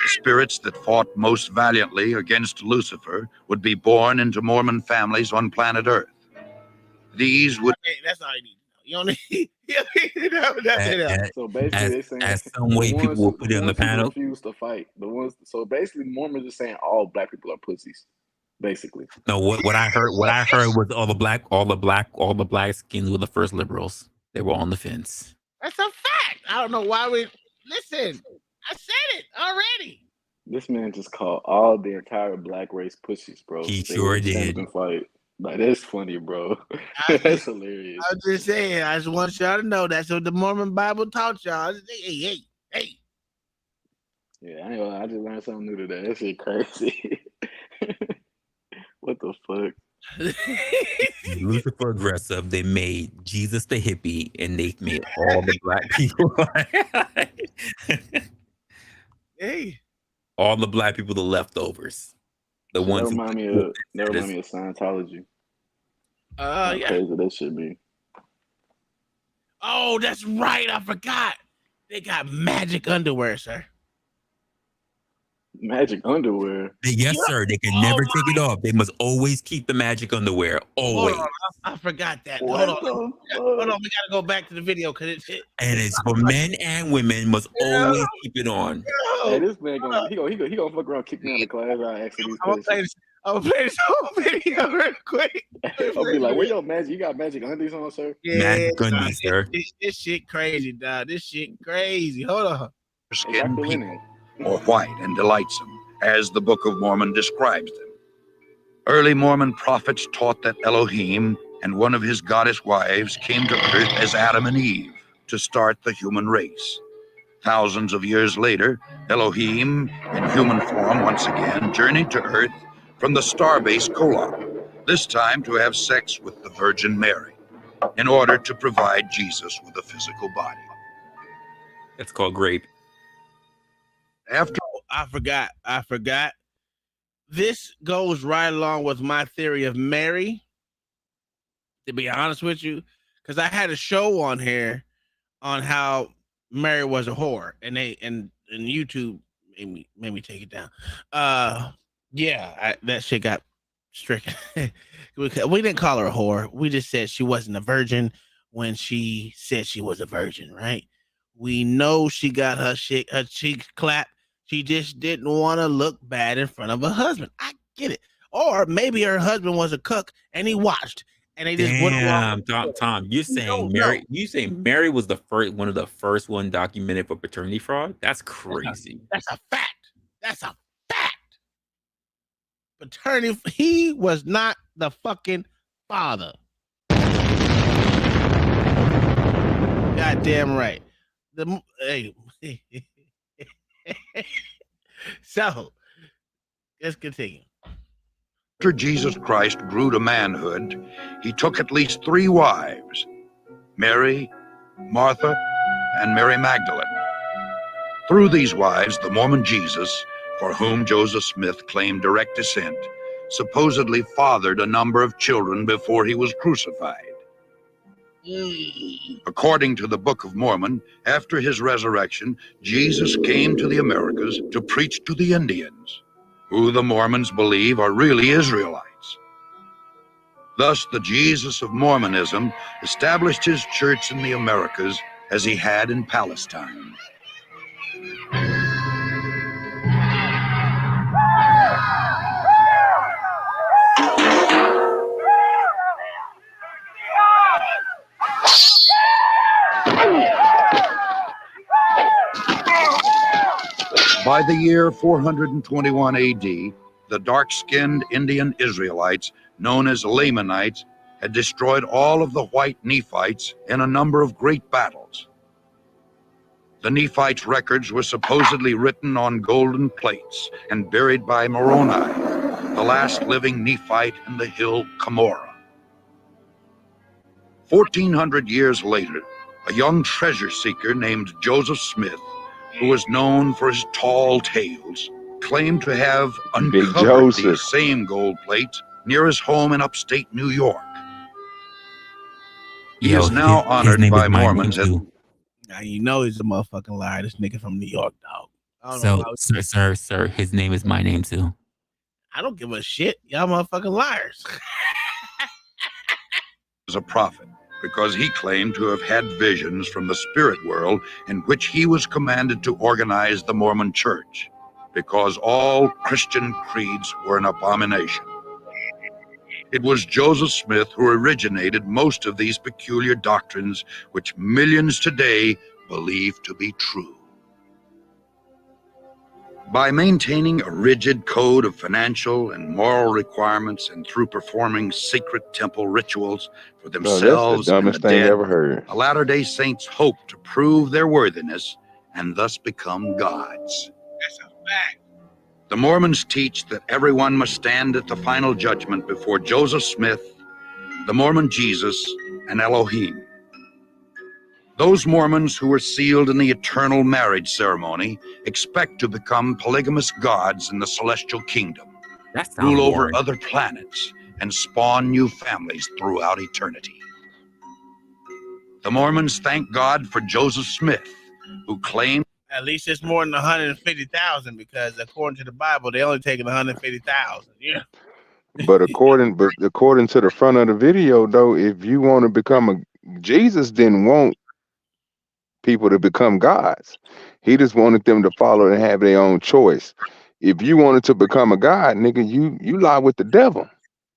The spirits that fought most valiantly against Lucifer would be born into Mormon families on planet Earth. These would... That's all you need. You don't need. You know, So basically, they saying as some way people will put it on the panel. Refuse to fight. So basically, Mormons are saying all black people are pussies. Basically. No, what I heard was all the black skins were the first liberals. They were on the fence. That's a fact. I don't know why we listen. I said it already. This man just called all the entire black race pussies, bro. He sure did. Fight. Like, that's funny, bro. That's hilarious. I'm just saying. I just want y'all to know that's what the Mormon Bible taught y'all. Hey. Yeah, I just learned something new today. That shit crazy. What the fuck? Lucifer aggressive. They made Jesus the hippie, and they made all the black people. Hey, all the black people, the leftovers, the ones. That remind me of Scientology. How yeah. crazy that should be. Oh, that's right. I forgot. They got magic underwear, sir. Magic underwear? Yes, sir. They can never take it off. They must always keep the magic underwear. Always. Hold on. I forgot that. Hold on. We gotta go back to the video because and it's for men and women. Must always keep it on. Hey, this man gonna fuck around, kick me out of the class. I ask these questions. I'm gonna play this whole video real quick. I'll be like, where your magic? You got magic undies on, sir? Yeah, magic undies, sir. This shit crazy, dog. This shit crazy. Hold on. Skin people, or white and delightsome, as the Book of Mormon describes them. Early Mormon prophets taught that Elohim and one of his goddess wives came to earth as Adam and Eve to start the human race. Thousands of years later, Elohim, in human form once again, journeyed to earth from the starbase Kolob, this time to have sex with the Virgin Mary, in order to provide Jesus with a physical body. That's called grape. After I forgot. This goes right along with my theory of Mary, to be honest with you, because I had a show on here on how Mary was a whore, and YouTube made me take it down. That shit got stricken. We didn't call her a whore. We just said she wasn't a virgin when she said she was a virgin, right? We know she got her cheeks clapped. She just didn't want to look bad in front of her husband. I get it. Or maybe her husband was a cook and he watched and they just went along. Tom, you're saying Mary? You saying Mary was the first one of the first one documented for paternity fraud? That's crazy. That's a fact. Paternity. He was not the fucking father. Goddamn right. So let's continue. After Jesus Christ grew to manhood, he took at least 3 wives, Mary, Martha, and Mary Magdalene. Through these wives, the Mormon Jesus, for whom Joseph Smith claimed direct descent, supposedly fathered a number of children before he was crucified. According to the Book of Mormon, after his resurrection, Jesus came to the Americas to preach to the Indians, who the Mormons believe are really Israelites. Thus, the Jesus of Mormonism established his church in the Americas as he had in Palestine. By the year 421 AD, the dark-skinned Indian Israelites, known as Lamanites, had destroyed all of the white Nephites in a number of great battles. The Nephites' records were supposedly written on golden plates and buried by Moroni, the last living Nephite in the hill Cumorah. 1,400 years later, a young treasure seeker named Joseph Smith, who was known for his tall tales, claimed to have uncovered these same gold plates near his home in upstate New York. He is now honored by Mormons as... Now you know he's a motherfucking liar. This nigga from New York, dog. So, sir, his name is my name too. I don't give a shit. Y'all motherfucking liars. ...as a prophet, because he claimed to have had visions from the spirit world in which he was commanded to organize the Mormon church, because all Christian creeds were an abomination. It was Joseph Smith who originated most of these peculiar doctrines which millions today believe to be true. By maintaining a rigid code of financial and moral requirements and through performing secret temple rituals for themselves and the dead, the Latter-day Saints hope to prove their worthiness and thus become gods. That's a fact. The Mormons teach that everyone must stand at the final judgment before Joseph Smith, the Mormon Jesus, and Elohim. Those Mormons who were sealed in the eternal marriage ceremony expect to become polygamous gods in the celestial kingdom, rule over other planets, and spawn new families throughout eternity. The Mormons thank God for Joseph Smith, who claimed... At least it's more than 150,000 because according to the Bible, they only taking 150,000. Yeah. But according to the front of the video, though, if you want to become a... Jesus didn't want people to become gods. He just wanted them to follow and have their own choice. If you wanted to become a god, nigga, you lie with the devil.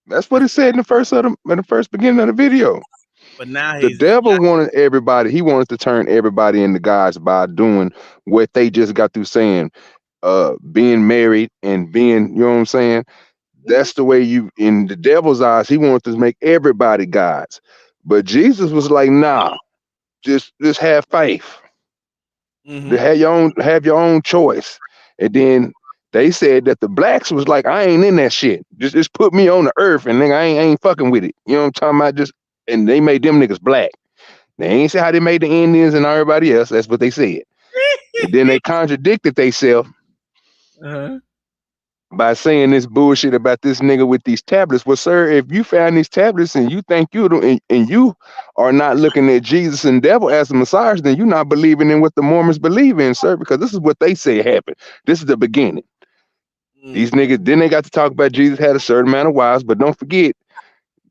That's what it said in the first beginning of the video. But now the devil wanted everybody. He wanted to turn everybody into gods by doing what they just got through saying. being married and being, you know what I'm saying? That's the way you, in the devil's eyes, he wants to make everybody gods. But Jesus was like, nah, just have faith. To have your own choice. And then they said that the blacks was like, I ain't in that shit. Just put me on the earth and nigga, I ain't fucking with it. You know what I'm talking about? And they made them niggas black. They ain't say how they made the Indians and everybody else. That's what they said. And then they contradicted themselves by saying this bullshit about this nigga with these tablets. Well, sir, if you found these tablets and you think and you are not looking at Jesus and devil as the Messiah, then you're not believing in what the Mormons believe in, sir, because this is what they say happened. This is the beginning. These niggas, then they got to talk about Jesus had a certain amount of wives, but don't forget,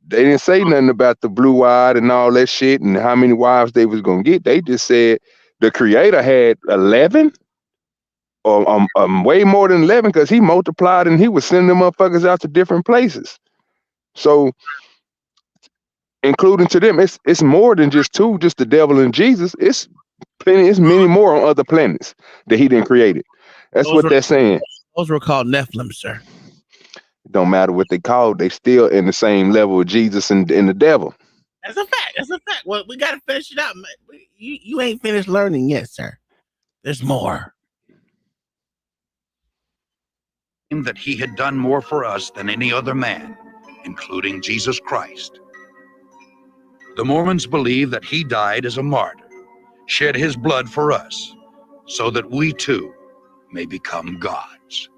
they didn't say nothing about the blue-eyed and all that shit and how many wives they was gonna get. They just said the creator had 11 or way more than 11 because he multiplied and he was sending them motherfuckers out to different places. So, including to them, it's more than just two, just the devil and Jesus. It's plenty, it's many more on other planets that he didn't create it. That's what they're saying. Those were called Nephilim, sir. It don't matter what they call, they still in the same level with Jesus and the devil. That's a fact. That's a fact. Well, we got to finish it out. You ain't finished learning yet, sir. There's more. That he had done more for us than any other man, including Jesus Christ. The Mormons believe that he died as a martyr, shed his blood for us, so that we too may become gods.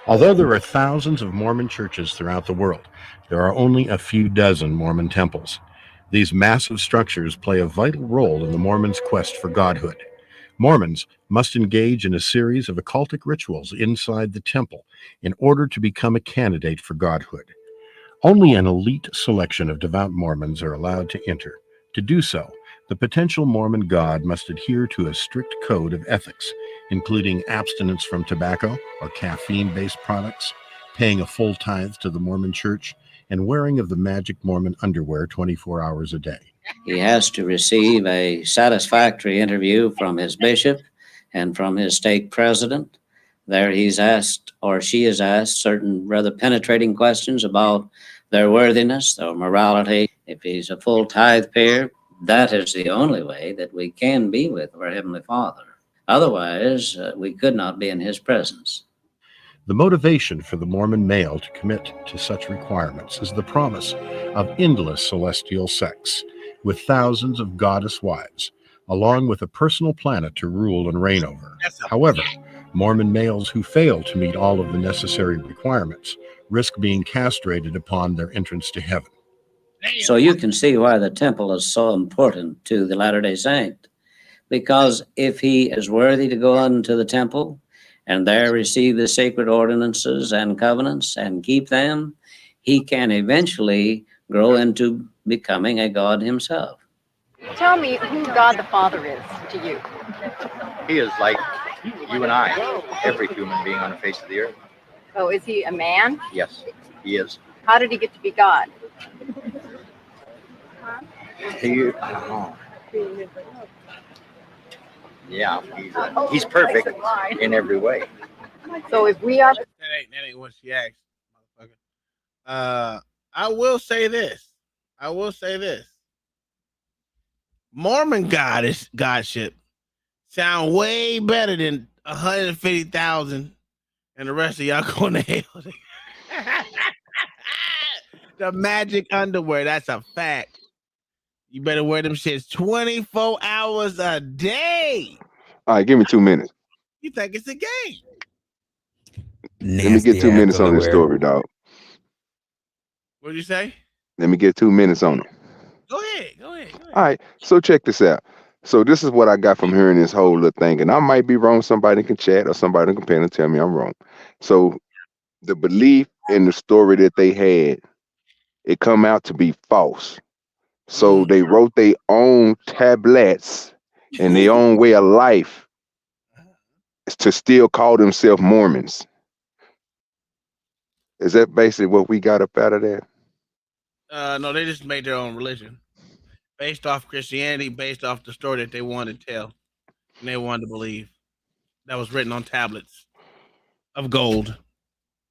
Although there are thousands of Mormon churches throughout the world, there are only a few dozen Mormon temples. These massive structures play a vital role in the Mormons' quest for godhood. Mormons must engage in a series of occultic rituals inside the temple in order to become a candidate for godhood. Only an elite selection of devout Mormons are allowed to enter. To do so, the potential Mormon god must adhere to a strict code of ethics, including abstinence from tobacco or caffeine-based products, paying a full tithe to the Mormon church, and wearing of the magic Mormon underwear 24 hours a day. He has to receive a satisfactory interview from his bishop and from his stake president. There he's asked, or she is asked, certain rather penetrating questions about their worthiness, their morality. If he's a full tithe payer, that is the only way that we can be with our Heavenly Father. Otherwise, we could not be in his presence. The motivation for the Mormon male to commit to such requirements is the promise of endless celestial sex, with thousands of goddess wives, along with a personal planet to rule and reign over. However, Mormon males who fail to meet all of the necessary requirements risk being castrated upon their entrance to heaven. So you can see why the temple is so important to the Latter-day Saint, because if he is worthy to go into the temple and there receive the sacred ordinances and covenants and keep them, he can eventually grow into becoming a god himself. Tell me who God the Father is to you. He is like you and I, every human being on the face of the earth. Oh, is he a man? Yes, he is. How did he get to be God? Yeah, he's perfect in every way. So if we are... That ain't what she asked, motherfucker. I will say this. Mormon godship sound way better than 150,000 and the rest of y'all going to hell. The magic underwear, that's a fact. You better wear them shits 24 hours a day. All right, give me 2 minutes. You think it's a game? Let me get 2 minutes on this story, dog. What'd you say? Let me get 2 minutes on it. Go ahead. All right, so check this out. So this is what I got from hearing this whole little thing, and I might be wrong. Somebody can chat or somebody can pen and tell me I'm wrong. So the belief in the story that they had, it come out to be false. So they wrote their own tablets and their own way of life to still call themselves Mormons. Is that basically what we got up out of that? No, they just made their own religion based off Christianity, based off the story that they want to tell. and they wanted to believe that was written on tablets of gold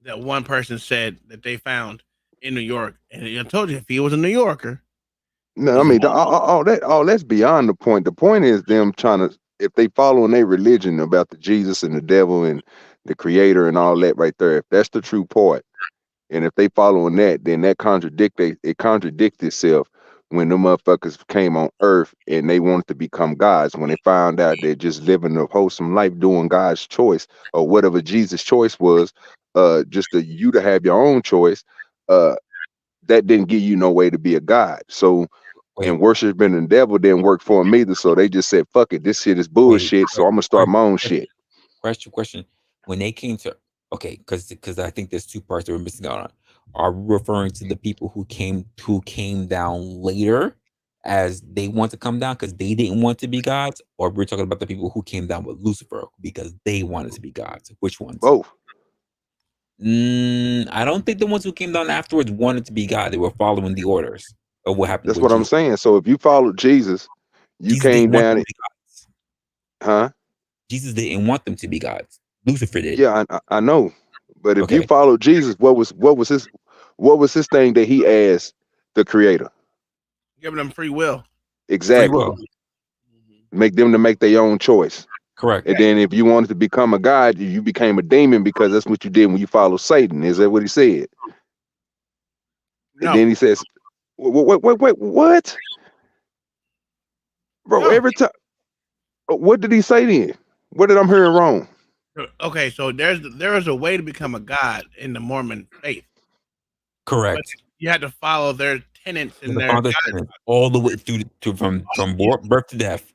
that one person said that they found in New York. And I told you, if he was a New Yorker, No, I mean, all that's beyond the point. The point is them trying to, if they following their religion about the Jesus and the devil and the creator and all that right there, if that's the true part, and if they following that, then that contradicts itself when the motherfuckers came on earth and they wanted to become gods. When they found out they're just living a wholesome life, doing God's choice or whatever Jesus' choice was, just to you to have your own choice, that didn't give you no way to be a god. So, and worshiping the devil didn't work for them either. So they just said, "Fuck it, this shit is bullshit." So I'm gonna start my own shit. Question. When they came to, okay, because I think there's two parts that we're missing out on. Are we referring to the people who came down later as they want to come down because they didn't want to be gods, or we're talking about the people who came down with Lucifer because they wanted to be gods? Which ones? Both. I don't think the ones who came down afterwards wanted to be God. They were following the orders of what happened. That's what I'm saying. So if you followed Jesus, you came down. Huh? Jesus didn't want them to be gods. Lucifer did. Yeah, I know. But if you follow Jesus, what was his thing that he asked the creator? giving them free will. Exactly. Free will. Make them to make their own choice. Correct. And then if you wanted to become a god, you became a demon because that's what you did when you followed Satan. Is that what he said? No. And then he says, wait, what? Bro, every time. What did he say then? What did I'm hearing wrong? Okay, so there is a way to become a god in the Mormon faith. Correct. But you had to follow their tenets and their tenets all the way through to from birth to death.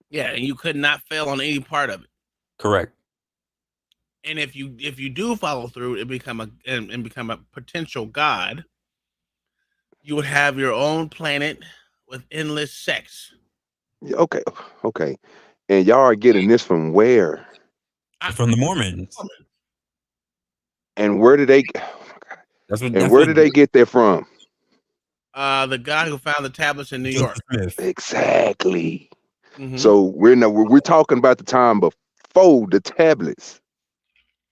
Yeah, and you could not fail on any part of it. Correct. And if you do follow through and become a potential god, you would have your own planet with endless sex. Yeah, okay. And y'all are getting this from where? From the Mormons. And where did they? Where did they get that from? The guy who found the tablets in New York. Exactly. Mm-hmm. So we're talking about the time before the tablets.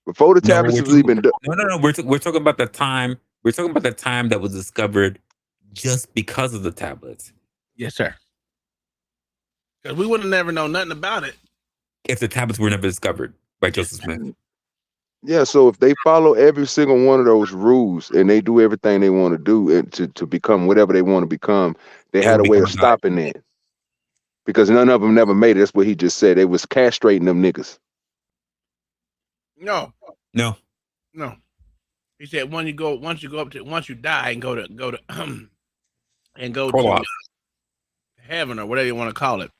Before the tablets was even done. No. We're talking about the time. We're talking about the time that was discovered just because of the tablets. Yes, sir. Because we would have never known nothing about it if the tablets were never discovered by Joseph Smith. Yeah, so if they follow every single one of those rules and they do everything they want to do and to become whatever they want to become, they had a way of stopping that. Because none of them never made it. That's what he just said. They was castrating them niggas. No. He said once you die and go to heaven or whatever you want to call it,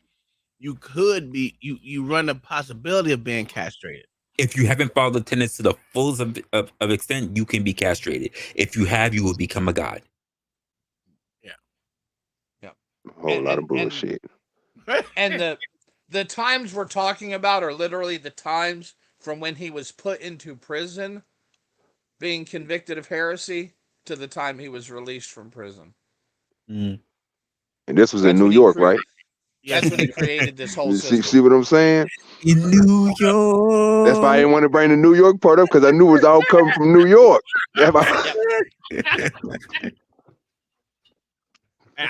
you could be you run the possibility of being castrated. If you haven't followed the tenets to the fullest of extent, you can be castrated. If you have, you will become a god. A whole lot of bullshit. And the times we're talking about are literally the times from when he was put into prison, being convicted of heresy, to the time he was released from prison. And this was in New York, right? That's when he created this whole system. See what I'm saying? In New York. That's why I didn't want to bring the New York part up, because I knew it was all coming from New York. And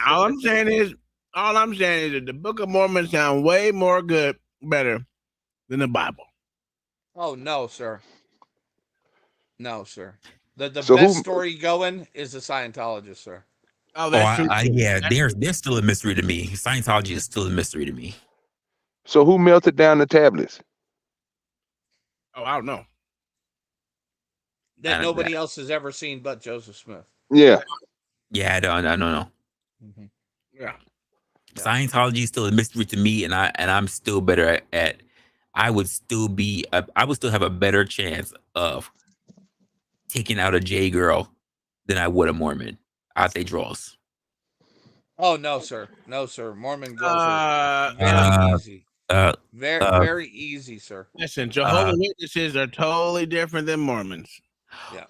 all I'm saying is that the Book of Mormon sounds way better than the Bible. Oh no, sir. No, sir. The best story going is the Scientologist, sir. Oh, that's true. Yeah, they're still a mystery to me. Scientology is still a mystery to me. So who melted down the tablets? Oh, I don't know. That nobody else has ever seen but Joseph Smith. Yeah. Yeah, I don't know. Mm-hmm. Yeah. Scientology is still a mystery to me, and I'm still better at. I would still have a better chance of taking out a J girl than I would a Mormon out they draws. Oh no, sir. No, sir. Mormon girls are very easy. Very easy, sir. Listen, Jehovah's Witnesses are totally different than Mormons. Yeah.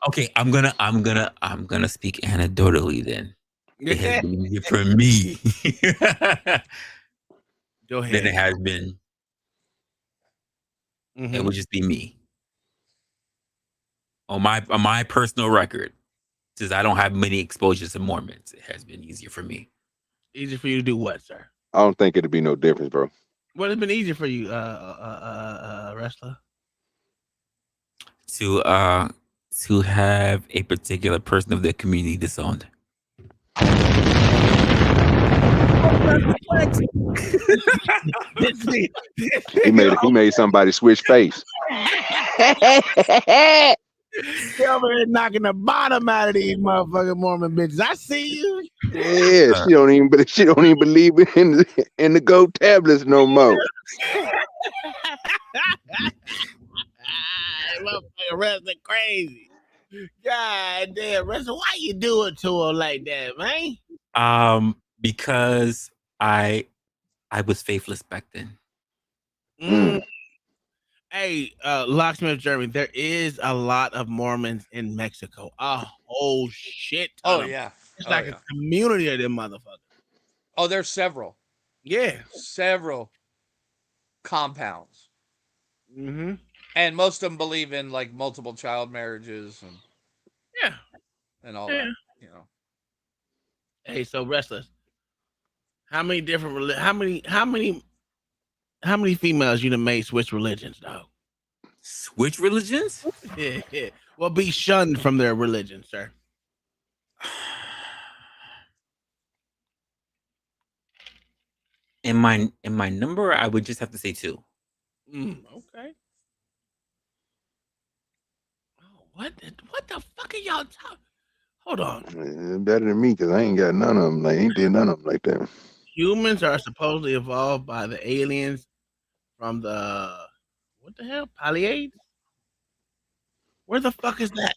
Okay. I'm gonna speak anecdotally then. it has been easier for me Go ahead. than it has been. It would just be me. On my personal record, since I don't have many exposures to Mormons, it has been easier for me. Easier for you to do what, sir? I don't think it'd be no difference, bro. What has been easier for you, wrestler? To have a particular person of the community disowned. He made somebody switch face. Over there knocking the bottom out of these motherfucking Mormon bitches. I see you. Yeah, she don't even believe in the goat tablets no more. Motherfucking wrestling crazy. God damn, wrestler, why you do it to her like that, man? Because I was faithless back then. Hey, Locksmith Jeremy, there is a lot of Mormons in Mexico. A whole shit ton. Oh, yeah. It's like a community of them motherfuckers. Oh, there's several. Yeah. Several compounds. Mm-hmm. And most of them believe in like multiple child marriages and all that. You know. Hey, so wrestlers, how many different how many females you done made switch religions, dog? Switch religions? Yeah. Well, be shunned from their religion, sir. In my number, I would just have to say 2. Okay. Oh, what the fuck are y'all talking? Hold on. Better than me, because I ain't got none of them. Like, ain't did none of them like that. Humans are supposedly evolved by the aliens from the what the hell? Pleiades? Where the fuck is that?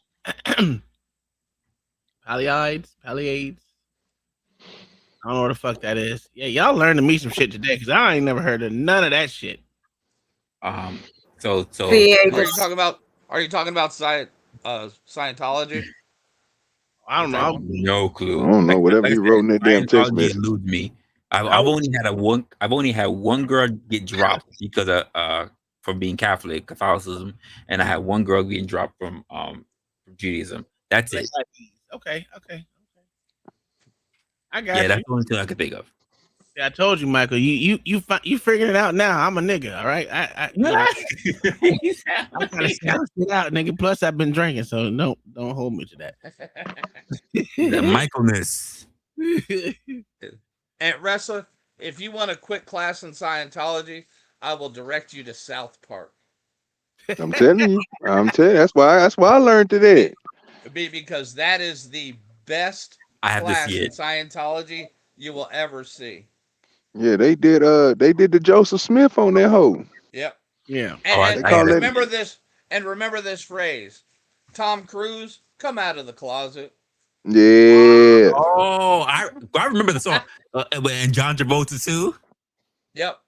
Pleiades? I don't know where the fuck that is. Yeah, y'all learned to me some shit today because I ain't never heard of none of that shit. So are you talking about Scientology? I don't know. No clue. I don't know. Whatever you wrote in that damn text message. Eludes me. I've only had one girl get dropped because of from being Catholicism, and I had one girl getting dropped from Judaism. That's it. Okay. I got you. Yeah, that's the only thing I could think of. Yeah, I told you, Michael. You figuring it out now. I'm a nigga, all right. I'm trying to sound shit out, nigga. Plus, I've been drinking, so don't hold me to that. The Michaelness. And wrestler, if you want a quick class in Scientology, I will direct you to South Park. I'm telling you. That's why I learned today. Because that is the best class in Scientology you will ever see. Yeah, they did the Joseph Smith on that hoe. Yep. Yeah. And remember this. And remember this phrase: Tom Cruise, come out of the closet. Yeah. Oh, I remember the song. And John Travolta too. Yep.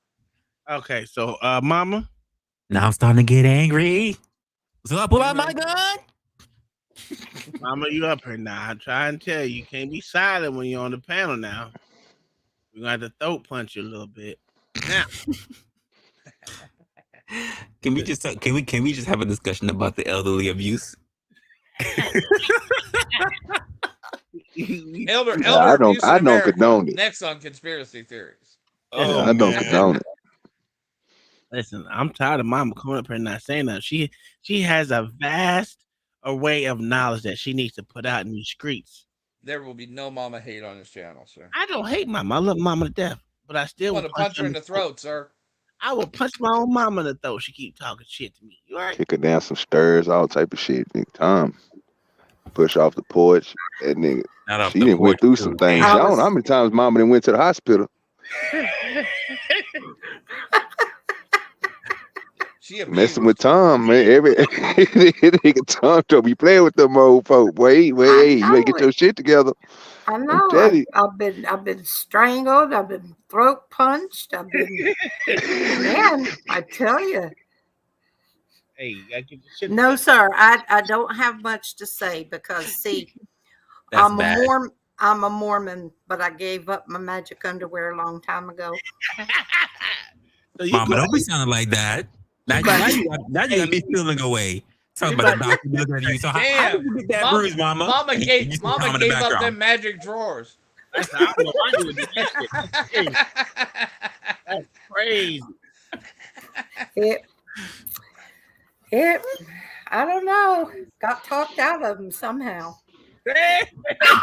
Okay, so Mama. Now I'm starting to get angry. So I pull out my gun. Mama, you up here now? I'm trying to tell you, you can't be silent when you're on the panel now. We're gonna have to throat punch you a little bit. Now, can we just have a discussion about the elderly abuse? Elder abuse I in don't America. condone it. Next on conspiracy theories. I don't condone it. Listen, I'm tired of Mama coming up here and not saying that. She has a vast array of knowledge that she needs to put out in these streets. There will be no Mama hate on this channel, sir. I don't hate Mama. I love Mama to death, but I still want to punch her in the throat, sir. I will punch my own mama in the throat. She keep talking shit to me. You right? Kick her down some stairs, all type of shit. Tom, push off the porch. That nigga. She didn't went through some things. I don't know how many times Mama done went to the hospital. Messing with Tom, man. Every nigga Tom told me playing with them old folk. Wait, you better get your shit together. I know. I've been strangled. I've been throat punched. I've been man. I tell you. Hey, you gotta get your shit no, sir. I don't have much to say because see, I'm a I'm a Mormon, but I gave up my magic underwear a long time ago. Mama, don't be sounding like that. Now you got me feeling away. Talking about the doctor looking at you. So how did you get that bruise, Mama? Mama You gave some comment in the up background. them magic drawers. I don't know why you would do that shit. That's crazy. I don't know. Got talked out of them somehow. There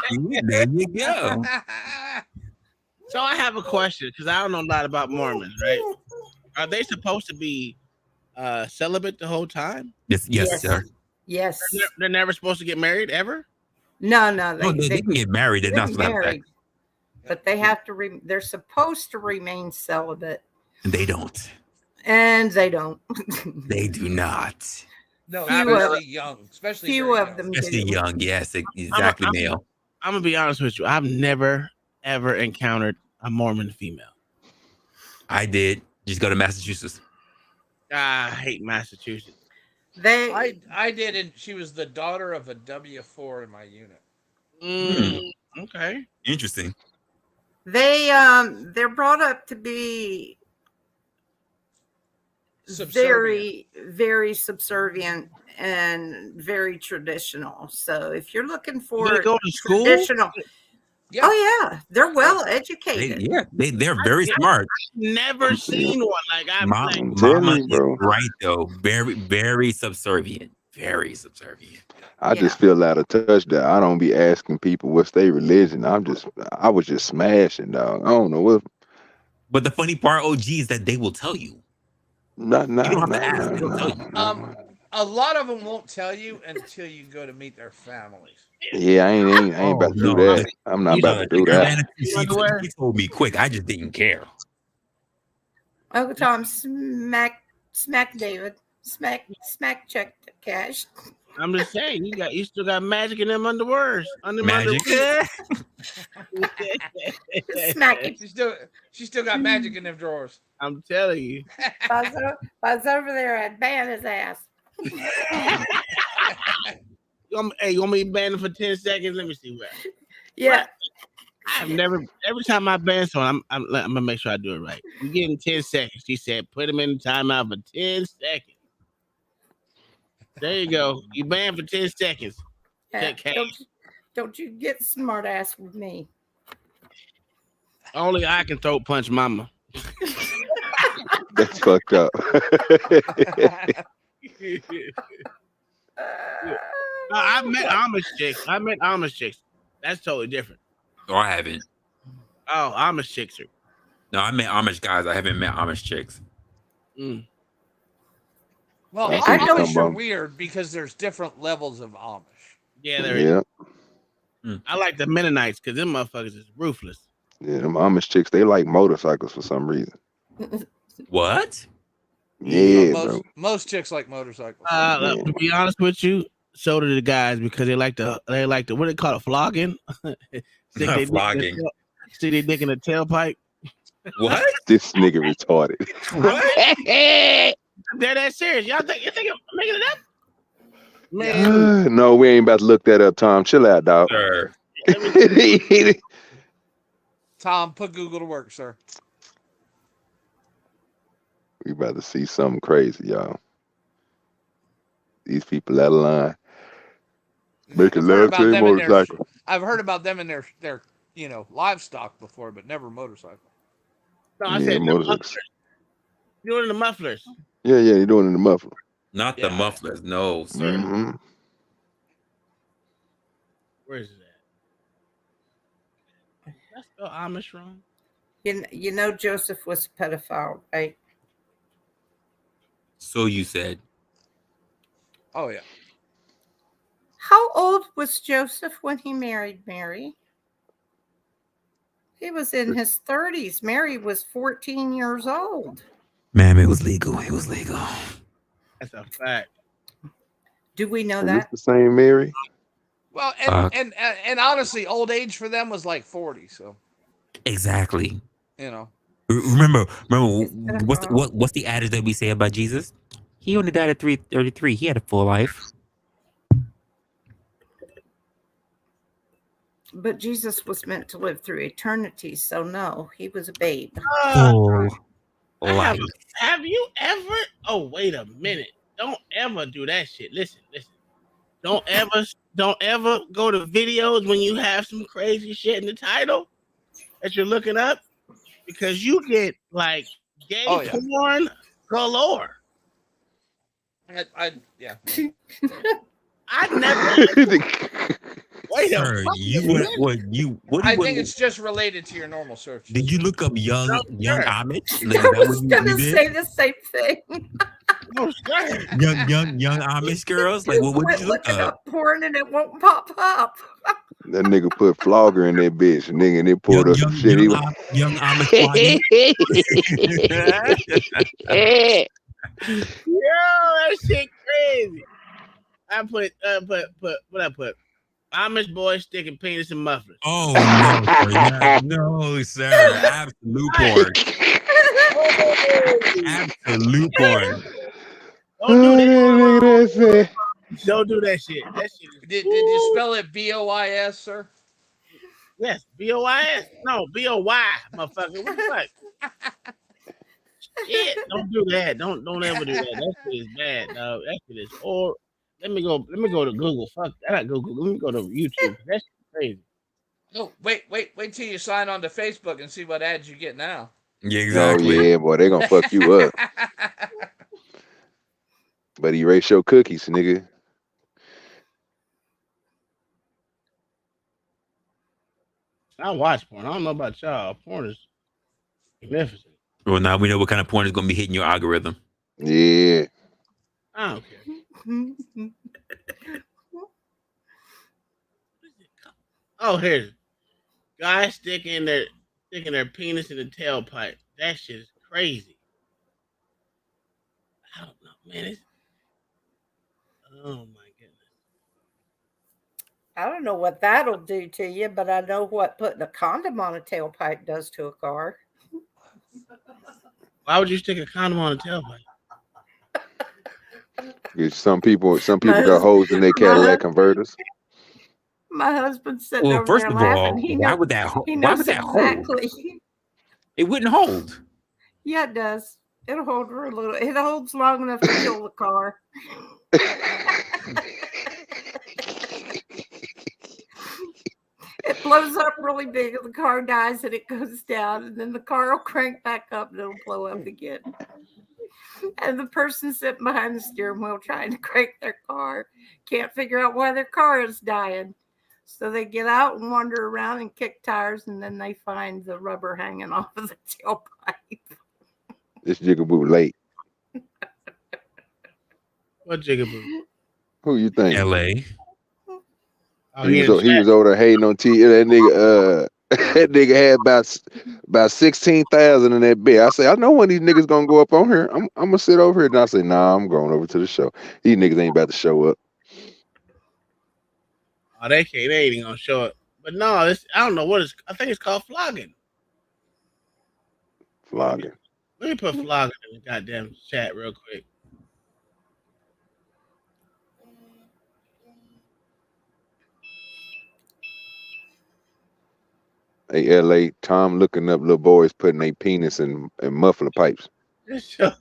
you go. So I have a question because I don't know a lot about Mormons, right? Are they supposed to be celibate the whole time? Yes, sir. Yes. They're never supposed to get married ever? No, They can get married. They're not supposed to have sex. But they have to. They're supposed to remain celibate. And they don't. And they don't. They do not. No, especially young. Few of them Especially do. young. Yes, exactly, male. I'm gonna be honest with you. I've never ever encountered a Mormon female. I did. Just go to Massachusetts. I hate Massachusetts. I did, and she was the daughter of a W4 in my unit. Okay. Interesting. They're brought up to be very, very subservient and very traditional. So if you're looking for they go to school? traditional, oh yeah, they're well educated. They're very smart. Never seen one like Mama is right though. Very, very subservient. Very subservient. I just feel out of touch that I don't be asking people what's their religion. I was just smashing, dog. I don't know what. But the funny part, OG, is that they will tell you. You don't have to ask. They'll tell you. A lot of them won't tell you until you go to meet their families. Yeah, I ain't about to do that. I'm not about to do that. He told me quick. I just didn't care. Uncle Tom smack David. Smack check the cash. I'm just saying, you still got magic in them underwears. Magic. Smack it. She still got magic in them drawers. I'm telling you. Buzz over there and ban his ass. Hey, you want me to ban him for 10 seconds? Let me see what. Yeah. I've never. Every time I ban someone, I'm gonna make sure I do it right. You give him 10 seconds. She said, put him in timeout for 10 seconds. There you go. You banned for 10 seconds. Yeah, don't you get smart ass with me. Only I can throat punch Mama. That's fucked up. I've met Amish chicks. That's totally different. Oh, I haven't. Oh, Amish chicks are. No, I met Amish guys. I haven't met Amish chicks. Well, Amish are weird because there's different levels of Amish. Yeah, there is. I like the Mennonites because them motherfuckers is ruthless. Yeah, them Amish chicks, they like motorcycles for some reason. What? Yeah, bro. Most chicks like motorcycles. To be honest with you, so do the guys because they like the what do they call it, flogging? Flogging. See they dick in the tailpipe. What? This nigga retarded. What? They're that serious. You think I'm making it up? Man. No, we ain't about to look that up, Tom. Chill out, dog. Sure. Tom, put Google to work, sir. We about to see something crazy, y'all. These people out of line. Make a love to a motorcycle. I've heard about them in their livestock before, but never motorcycle. No, I said motorcycles. Doing the mufflers. Yeah, you're doing it in the muffler. Not the mufflers, no, sir. Mm-hmm. Where is that? That's spell Amish wrong. You know Joseph was a pedophile, right? So you said. Oh yeah. How old was Joseph when he married Mary? He was in his 30s. Mary was 14 years old. Ma'am, it was legal. It was legal. That's a fact. Do we know Is that? this the same Mary? Well, and honestly, old age for them was like 40. So exactly. Remember what's the adage that we say about Jesus? He only died at 33. He had a full life. But Jesus was meant to live through eternity, so no, he was a babe. Full life. Have you ever? Oh, wait a minute! Don't ever do that shit. Listen. Don't ever go to videos when you have some crazy shit in the title that you're looking up, because you get like gay porn galore. Yeah. I never. Wait a Sir, minute. I think it's just related to your normal search. Did you look up young Amish? Like, I is that was what gonna you did? say the same thing. No, sir. Young Amish girls? Like, what did you look Looking up? up porn and it won't pop up. That nigga put flogger in that bitch, nigga, and it pulled up some shit. Young Amish body. Yo, that shit crazy. I put what I put. Amish boy sticking penis in mufflers. Oh no, sir. No, sir. Absolute porn. Absolute porn. Don't do that. Nigga, Don't do that shit. That shit is. Did you spell it BOIS, sir? Yes, BOIS. No, BOY, motherfucker. What the fuck? Shit, don't do that. Don't ever do that. That shit is bad, dog. That shit is horrible. Let me go to Google. Fuck, I got Google. Let me go to YouTube. That shit crazy. No, wait till you sign on to Facebook and see what ads you get now. Yeah, exactly. Oh yeah, boy, they gonna fuck you up. But erase your cookies, nigga. I watch porn. I don't know about y'all. Porn is magnificent. Well, now we know what kind of porn is going to be hitting your algorithm. Yeah. I don't care. Oh, here's guys sticking their penis in the tailpipe. That shit is crazy. I don't know, man. Oh my goodness. I don't know what that'll do to you, but I know what putting a condom on a tailpipe does to a car. Why would you stick a condom on a tailpipe? Some people got holes in their Cadillac converters. My husband's sitting Well, over first there of all, laughing. why would that hold? It wouldn't hold. Yeah, it does. It'll hold for a little. It holds long enough to kill the car. It blows up really big and the car dies and it goes down, and then the car will crank back up and it'll blow up again. And the person sitting behind the steering wheel trying to crank their car can't figure out why their car is dying. So they get out and wander around and kick tires, and then they find the rubber hanging off of the tailpipe. This jigaboo late. What jigaboo? Who you think? L.A. Oh, he was over there hating on T. That nigga, that nigga had about 16,000 in that bed. I say, I know when these niggas gonna go up on here. I'm gonna sit over here. And I say, nah, I'm going over to the show. These niggas ain't about to show up. Oh, they ain't even gonna show it. But no, I don't know what it's. I think it's called flogging. Flogging. Let me put flogging in the goddamn chat real quick. Hey, LA, Tom looking up little boys putting their penis in muffler pipes. Shut up.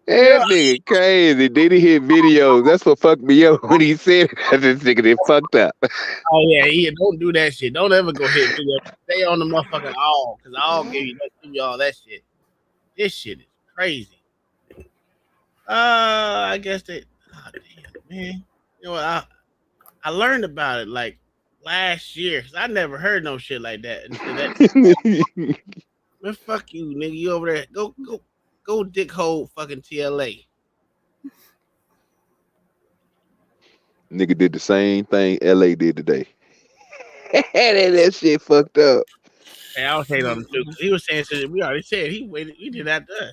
That nigga crazy. Did he hit videos? That's what fucked me up when he said it. I just thinking it fucked up. Oh yeah, don't do that shit. Don't ever go hit video. Stay on the motherfucking all, because I'll give you all that shit. This shit is crazy. I guess that. Oh, damn, man. You know what? I learned about it like last year, because I never heard no shit like that. Man, fuck you, nigga. You over there? Go dick hole fucking TLA. Nigga did the same thing LA did today. That shit fucked up. Hey, I was hating on him too. He was saying shit. We already said he did that to us.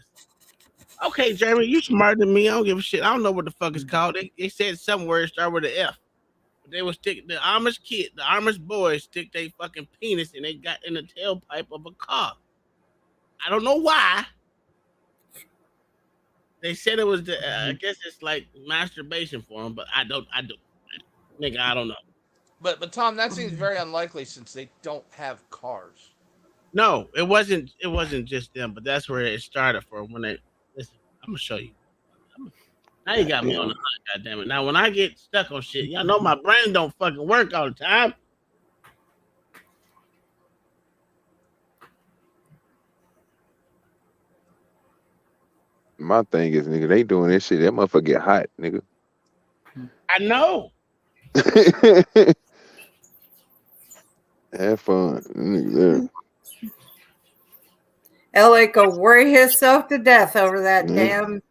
Okay, Jeremy, you smarter than me. I don't give a shit. I don't know what the fuck it's called. They said some words start with an F. But they would stick the Amish boys stick their fucking penis and they got in the tailpipe of a car. I don't know why. They said it was the. I guess it's like masturbation for them, but I don't. Nigga, I don't know. But Tom, that seems very unlikely since they don't have cars. No, it wasn't. It wasn't just them, but that's where it started for when they. Listen, I'm gonna show you. Now you got me on the hunt, goddammit. Now when I get stuck on shit, y'all know my brain don't fucking work all the time. My thing is, nigga, they doing this shit. That motherfucker get hot, nigga. I know. Have fun, nigga. LA could worry himself to death over that damn.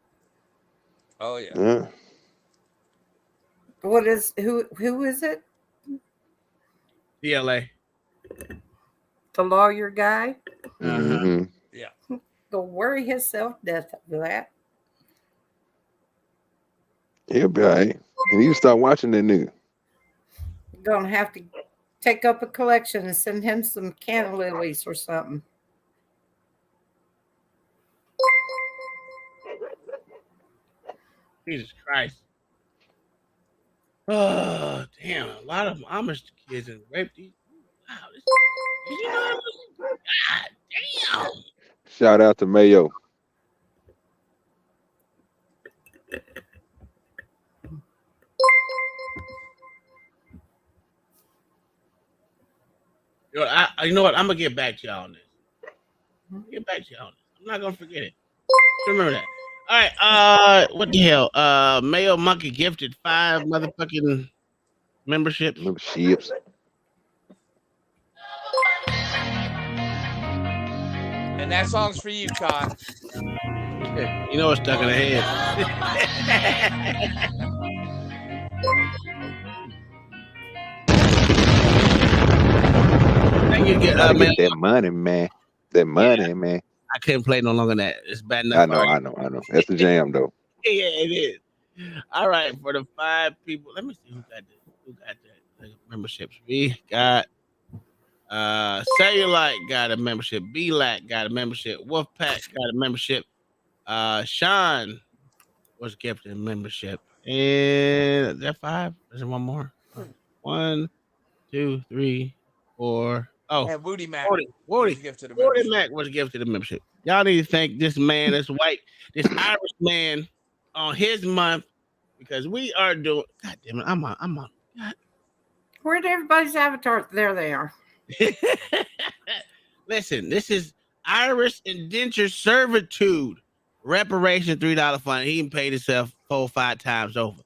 Oh yeah. Yeah. What is who is it? DLA. The lawyer guy. Mm-hmm. Yeah. Go worry himself to death over that. He'll be all right. And you start watching that nigga. Gonna have to take up a collection and send him some canna lilies or something. Jesus Christ. Oh, damn. A lot of Amish kids and rape these. Wow. You know, God damn. Shout out to Mayo. You know what? I'm gonna get back to y'all on this. Get back to y'all on this. I'm not gonna forget it. Remember that. All right. What the hell? Mayo Monkey gifted 5 motherfucking memberships. And that song's for you, Con. You know it's stuck in the head. You get, Gotta man, get that money, man. That money, man. I couldn't play no longer than that. It's bad enough. I know. That's the jam, though. Yeah, it is. All right, for the 5 people, let me see who got this. Who got that memberships? We got Cellulite got a membership. BLAC got a membership. Wolfpack got a membership. Sean was gifted a membership. And is that 5? Is there one more? 1, 2, 3, 4. Oh, and Woody Mac. Woody Mac was gifted a membership. Y'all need to thank this man, this Irish man on his month because we are doing. God damn it, I'm on. God. Where'd everybody's avatars? There they are. Listen, this is Irish indenture servitude reparation $3 fund. He even paid himself 4 or 5 times over.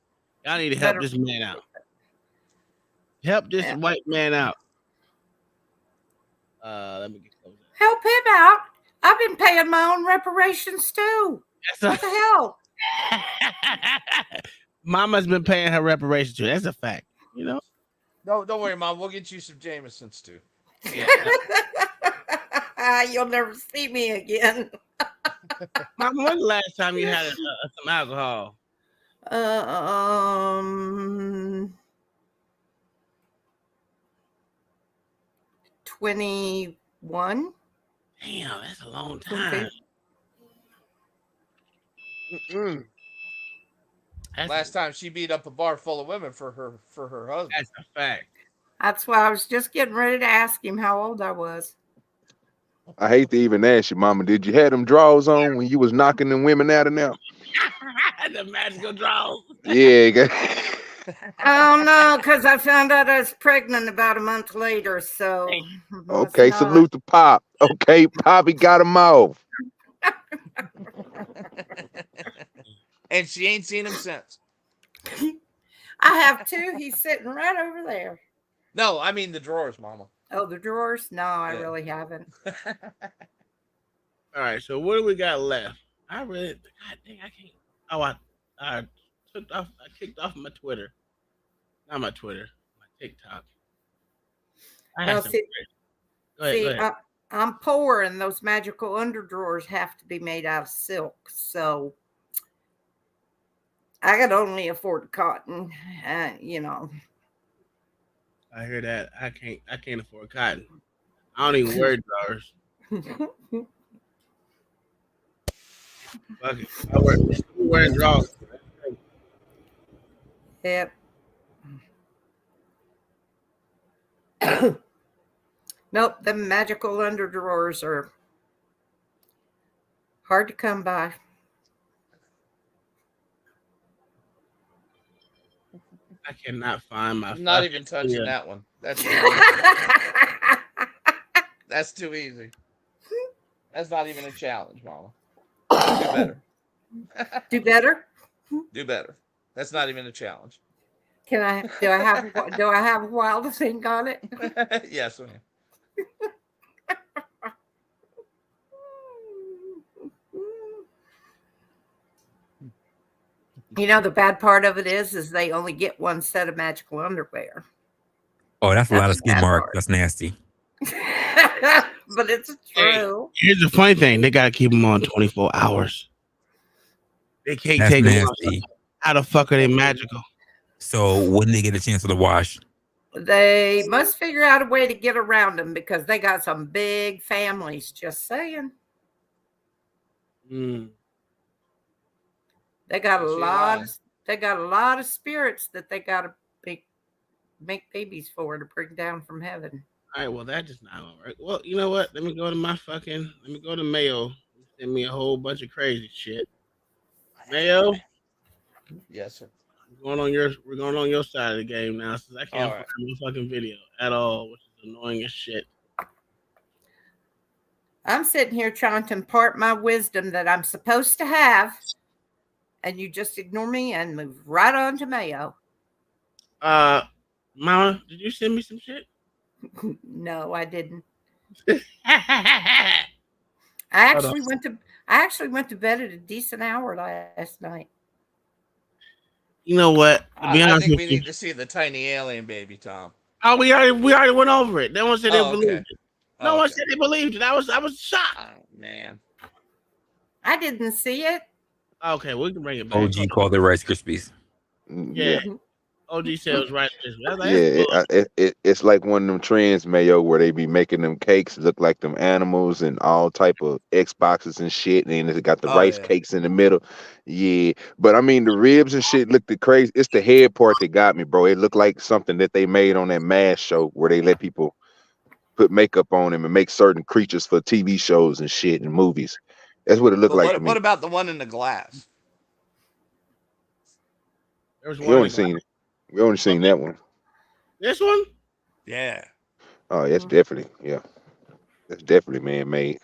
Y'all need to help this man out. Help this white man out. Let me get close. Help him out. I've been paying my own reparations too. What the hell? Mama's been paying her reparations too. That's a fact. You know. No, don't worry, Mom. We'll get you some Jamesons too. Yeah. You'll never see me again. Mama, when the last time you had some alcohol? 21. Damn, that's a long time. Last time she beat up a bar full of women for her husband. That's a fact. That's why I was just getting ready to ask him how old I was. I hate to even ask you, Mama, did you have them drawers on when you was knocking them women out and out? The magical draws. Yeah. Oh no, because I found out I was pregnant about a month later. So Okay, salute to Pop. Okay, Poppy got him off. And she ain't seen him since. I have 2. He's sitting right over there. No, I mean the drawers, Mama. Oh, the drawers? No, I really haven't. All right, so what do we got left? God dang, I can't. Oh, I kicked off my Twitter. Not my Twitter, my TikTok. Go ahead. I'm poor, and those magical underdrawers have to be made out of silk. So I could only afford cotton, you know. I hear that. I can't afford cotton. I don't even wear drawers. Fuck it. I wear wearing drawers. Yep. Nope, the magical underdrawers are hard to come by. I cannot find my. I'm not even fucking touching video. that one. That's too easy. That's too easy. That's not even a challenge, Mama. Do better. Do better? Do better. That's not even a challenge. Do I have a while to think on it? Yes, ma'am. You know, the bad part of it is they only get one set of magical underwear. Oh, that's a lot of the skid bad mark. part. That's nasty. But it's true. Here's the funny thing: they gotta keep them on 24 hours. They can't That's take them off. nasty. How the fuck are they magical? So when they get a chance to wash, They must figure out a way to get around them because they got some big families. Just saying. Mm. They got a She lot. lied. They got a lot of spirits that they got to make babies for to bring down from heaven. All right, well that just not gonna work. Well, you know what? Let me go to Mayo. Send me a whole bunch of crazy shit. Mayo, Yes, sir. we're going on your side of the game now, since I can't All find right. no fucking video at all, which is annoying as shit. I'm sitting here trying to impart my wisdom that I'm supposed to have, and you just ignore me and move right on to Mayo. Mama, did you send me some shit? No, I didn't. Hold I on. actually went to bed at a decent hour last night. You know what? To be I honest think we with you, need to see the tiny alien baby, Tom. oh, we already went over it. No one said they Oh, believed okay. it. No one said they believed it. I was shocked. Oh, man. I didn't see it. Okay, we can bring it back. OG called it Rice Krispies. Yeah. OG said it was right. I was like, Yeah, it's like one of them trends, Mayo, where they be making them cakes look like them animals and all type of Xboxes and shit, and then it's got the Oh, rice yeah. cakes in the middle. Yeah, but I mean the ribs and shit looked crazy. It's the head part that got me, bro. It looked like something that they made on that MASH show where they let people put makeup on them and make certain creatures for TV shows and shit and movies. That's what it looked But like to me. what about the one in the glass? there was We one. only seen that one. This one? Yeah. Oh, that's definitely that's definitely man made.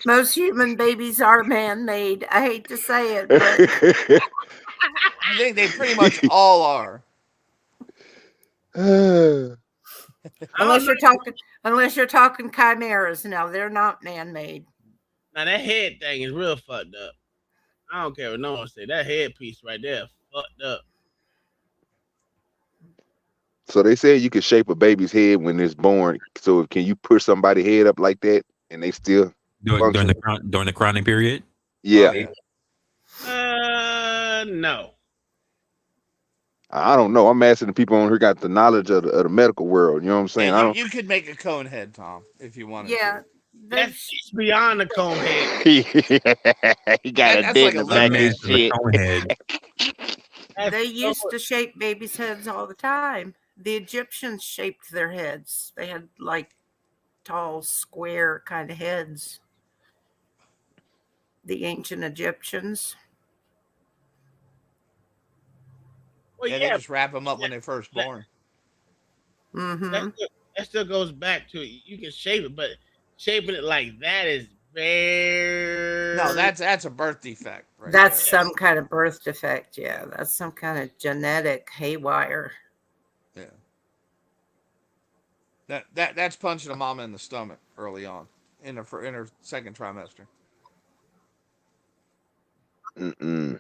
Most human babies are man-made. I hate to say it, but I think they pretty much all are. unless you're talking chimeras, no, they're not man-made. Now that head thing is real fucked up. I don't care what no one say. That headpiece right there fucked up. So they said you could shape a baby's head when it's born. So can you push somebody's head up like that and they still during function? the crowning period. Yeah. No. I don't know. I'm asking the people on here got the knowledge of the medical world. You know what I'm saying? Yeah, you could make a cone head, Tom, if you wanted to. That's just beyond the cone head. He got a That's dent like in a the back of limb his shit. They used to shape babies' heads all the time. The Egyptians shaped their heads. They had like tall, square kind of heads. The ancient Egyptians. Well, They just wrap them up when they're first born. Mm-hmm. That still goes back to it. You can shape it, but shaping it like that is very No, that's a birth defect. Right That's there. some kind of birth defect. Yeah, that's some kind of genetic haywire. Yeah. That's punching a mama in the stomach early on in her second trimester. Mm-mm.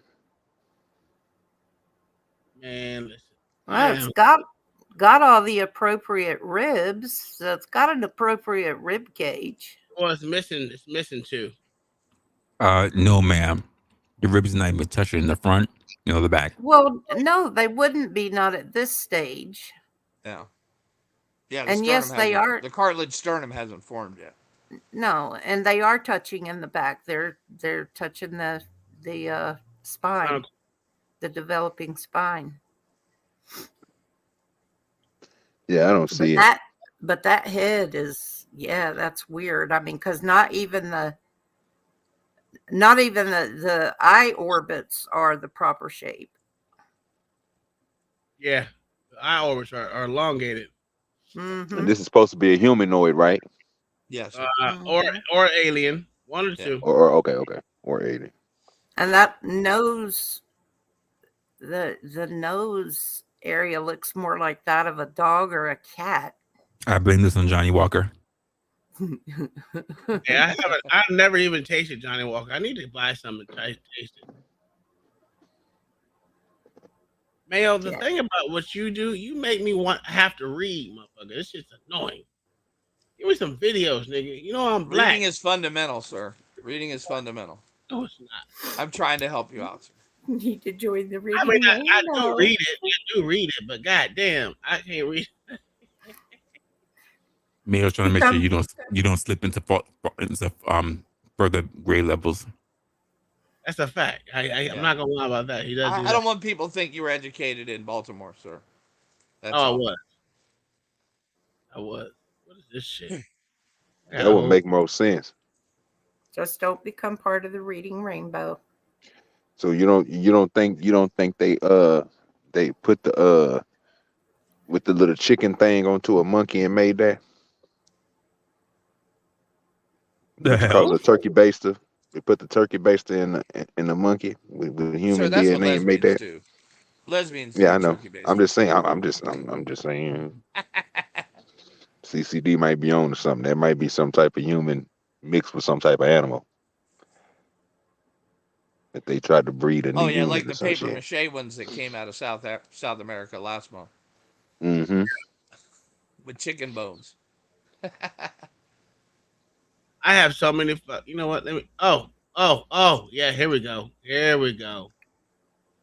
Man, listen. Well, it's got all the appropriate ribs, so it's got an appropriate rib cage. Well, it's missing too. No, ma'am. The ribs not even touching the front, the back. Well, no, they wouldn't be, not at this stage. Yeah. Yeah. And yes, they are. The cartilage sternum hasn't formed yet. No, and they are touching in the back. They're touching the spine, the developing spine. Yeah, I don't But see it. that head is, yeah, that's weird. I mean, because not even the eye orbits are the proper shape. Yeah, the eye orbits are elongated. And this is supposed to be a humanoid, right? Yes. Or alien, one or two. Or okay, or alien. And that nose, the nose area looks more like that of a dog or a cat. I blame this on Johnny Walker. Yeah, I've never even tasted Johnny Walker. I need to buy some and taste it. Mayo, the thing about what you do, you make me have to read, motherfucker. This shit's annoying. Give me some videos, nigga. You know I'm black. Reading is fundamental, sir. Reading is fundamental. No, it's not. I'm trying to help you out, sir. Need to join the reading. I mean, I do read it. I do read it, but goddamn, I can't read it. Mayo's trying to make sure you don't slip into further grade levels. That's a fact. I'm not gonna lie about that. He does. I don't want people to think you were educated in Baltimore, sir. That's I was. What is this shit? That would make more sense. Just don't become part of the reading rainbow. So you don't think they put the with the little chicken thing onto a monkey and made that? The hell? Called a turkey baster. They put the turkey baster in the monkey with human DNA and made that. Do. Lesbians. Yeah, I know. I'm just saying. I'm just saying. CCD might be on to something. That might be some type of human mixed with some type of animal that they tried to breed a new human. Like the paper mache ones that came out of South America last month. Mm-hmm. With chicken bones. I have so many. You know what? Let me. Oh. Yeah. Here we go.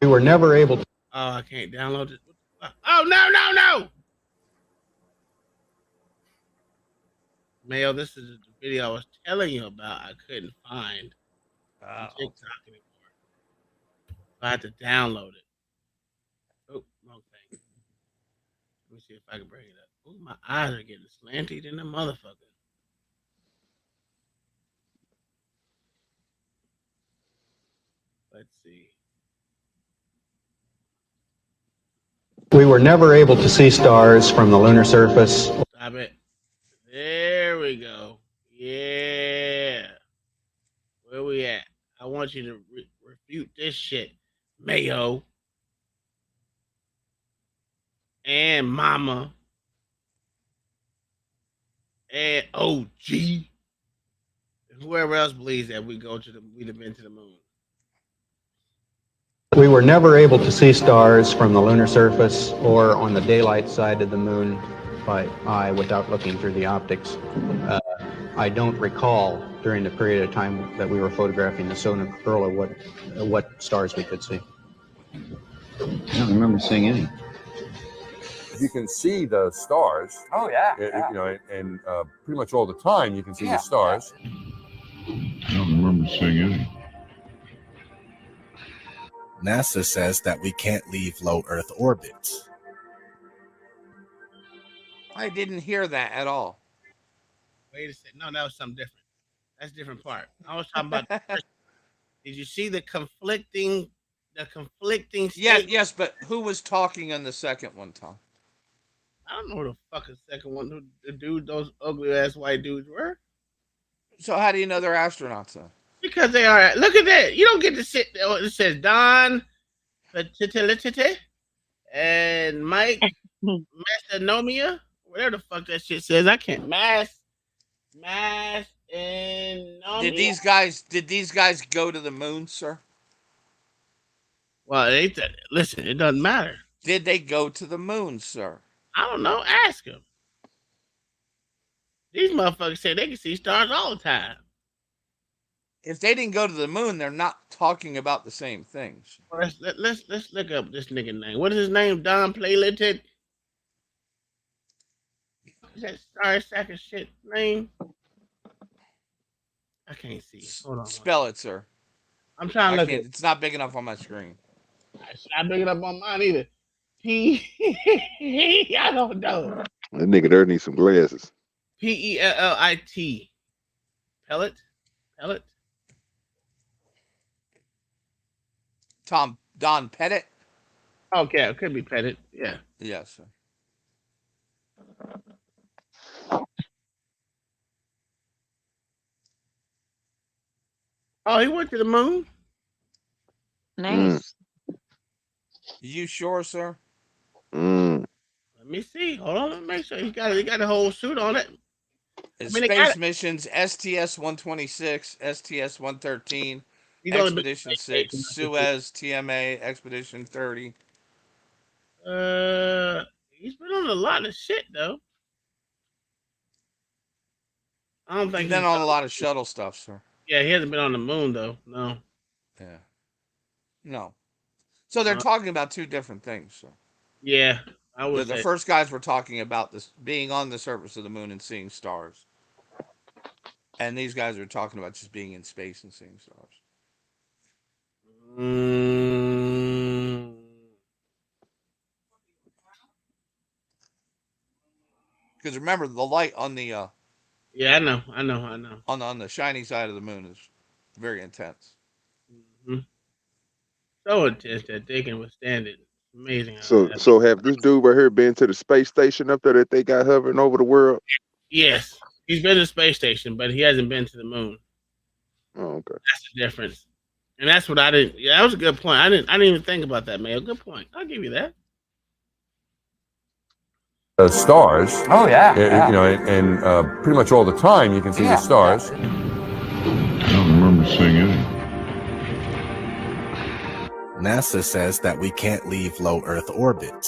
We were never able to. Oh, I can't download it. Oh no! Mayo, this is the video I was telling you about. I couldn't find on TikTok anymore. I had to download it. Oh, wrong thing. Let me see if I can bring it up. Oh, my eyes are getting slanty than a motherfucker. Let's see. We were never able to see stars from the lunar surface. Stop it. There we go. Yeah. Where we at? I want you to refute this shit, Mayo. And Mama. And OG. And whoever else believes that we'd have been to the moon. We were never able to see stars from the lunar surface or on the daylight side of the moon by eye without looking through the optics. I don't recall during the period of time that we were photographing the solar what stars we could see. I don't remember seeing any. You can see the stars. Oh yeah. You know, and pretty much all the time you can see the stars. I don't remember seeing any. NASA says that we can't leave low Earth orbits. I didn't hear that at all. Wait a second. No, that was something different. That's a different part. I was talking about. Did you see the conflicting? Yes, but who was talking on the second one, Tom? I don't know who the fuck the second one. The dude, those ugly ass white dudes were. So how do you know they're astronauts, though? Because they are. Look at that. You don't get to sit there. It says Don and Mike Mastonomia. Whatever the fuck that shit says. I can't. Mass and Did these guys go to the moon, sir? Well, listen, it doesn't matter. Did they go to the moon, sir? I don't know. Ask them. These motherfuckers say they can see stars all the time. If they didn't go to the moon, they're not talking about the same things. Well, let's look up this nigga name. What is his name? Don Playlited? Is that star sack of shit name? I can't see. Hold on. Spell it, sir. I'm trying to look at. It's not big enough on my screen. It's not big enough on mine either. I don't know. That nigga there needs some glasses. Pellit. Pellet. Don Pettit. Okay, it could be Pettit. Yeah. Yes, sir. Oh, he went to the moon. Nice. You sure, sir? Let me see. Hold on, let me make sure he got a whole suit on it. Space missions: STS-126, STS-113, Expedition 6, Suez, TMA, Expedition 30. He's been on a lot of shit though. I don't think He's been on a lot of shuttle stuff, sir. Yeah, he hasn't been on the moon though. No. Yeah. No. So they're talking about two different things, sir. Yeah, I would The say. first guys were talking about this being on the surface of the moon and seeing stars. And these guys are talking about just being in space and seeing stars. Because remember, the light on the yeah, I know. on the shiny side of the moon is very intense. Mm-hmm. So intense that they can withstand it. Amazing. So have this dude right here been to the space station up there that they got hovering over the world? Yes, he's been to the space station, but he hasn't been to the moon. Oh, okay. That's the difference, and that's what I didn't. Yeah, that was a good point. I didn't even think about that, Mayo. Good point. I'll give you that. Stars. Oh yeah. You know, and pretty much all the time you can see the stars. I don't remember seeing any. NASA says that we can't leave low Earth orbit.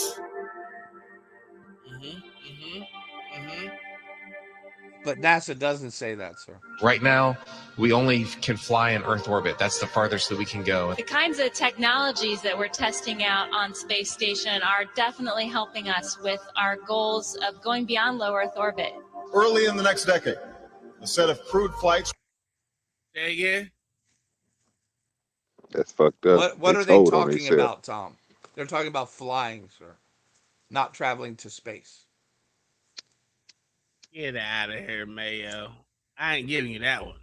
But NASA doesn't say that, sir. Right now, we only can fly in Earth orbit. That's the farthest that we can go. The kinds of technologies that we're testing out on space station are definitely helping us with our goals of going beyond low Earth orbit. Early in the next decade, a set of crewed flights. Say again. That's fucked up. What are they talking about, Tom? They're talking about flying, sir, not traveling to space. Get out of here, Mayo. I ain't giving you that one.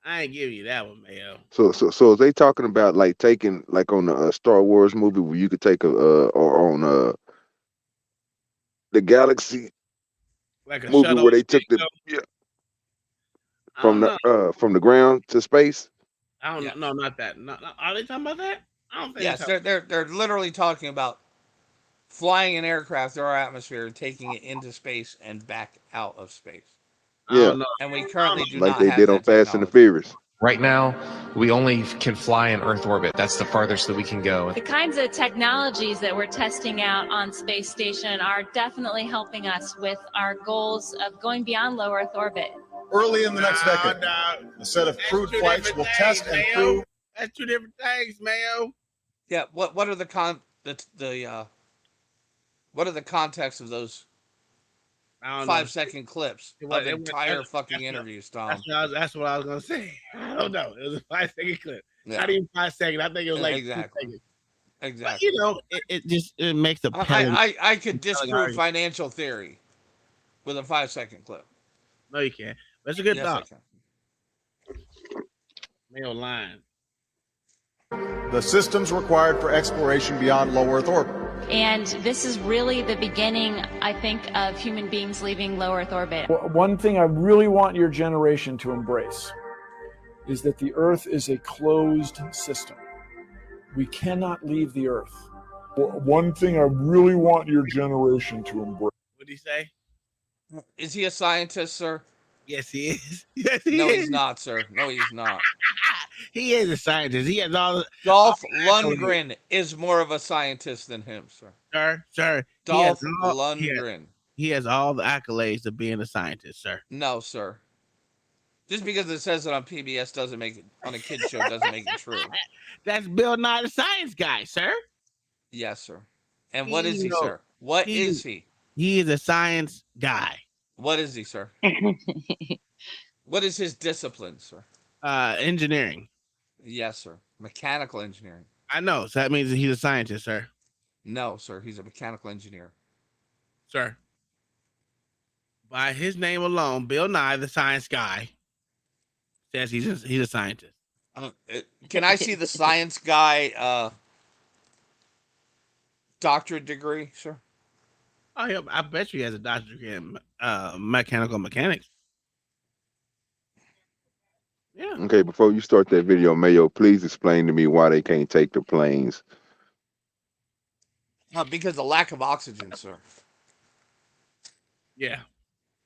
Mayo. So is they talking about like taking like on the Star Wars movie where you could take or on the Galaxy like a movie shuttle where they took the from the ground to space? I don't know. No, not that. No, are they talking about that? I don't think. Yes, they're literally talking about flying an aircraft through our atmosphere, taking it into space and back out of space. Yeah, and we currently do like not they have did that on Fast and the technology. Furious. Right now, we only can fly in Earth orbit. That's the farthest that we can go. The kinds of technologies that we're testing out on space station are definitely helping us with our goals of going beyond low Earth orbit. Early in the next decade, a set of crewed flights will test and prove. That's two different things, Mayo. Yeah. What are the what are the context of those 5-second clips of entire fucking interviews, Tom? That's what I was gonna say. I don't know. It was a 5-second clip. Yeah. Not even 5 seconds. I think it was like exactly. 2 seconds. Exactly. But, it makes a. I could disprove financial theory with a 5-second clip. No, you can't. That's a good yes, thought. Mayo line. The systems required for exploration beyond low Earth orbit. And this is really the beginning, I think, of human beings leaving low Earth orbit. One thing I really want your generation to embrace is that the Earth is a closed system. We cannot leave the Earth. One thing I really want your generation to embrace. What did he say? Is he a scientist, sir? Yes, he is. Yes, he no, is. he's not, sir. No, he's not. He is a scientist. He has all. Dolph Lundgren is more of a scientist than him, sir. Sir. Dolph Lundgren. He has all the accolades of being a scientist, sir. No, sir. Just because it says it on PBS doesn't make it on a kid show doesn't make it true. That's Bill Nye the Science Guy, sir. Yes, sir. And what is he, sir? What is he? He is a science guy. What is he, sir? What is his discipline, sir? Engineering. Yes, sir. Mechanical engineering. I know. So that means that he's a scientist, sir. No, sir. He's a mechanical engineer. Sir. By his name alone, Bill Nye, the science guy, says he's a scientist. Can I see the science guy doctorate degree, sir? Oh, yeah, I bet you he has a doctorate degree in mechanical mechanics. Yeah. Okay, before you start that video, Mayo, please explain to me why they can't take the planes. Because of lack of oxygen, sir. Yeah.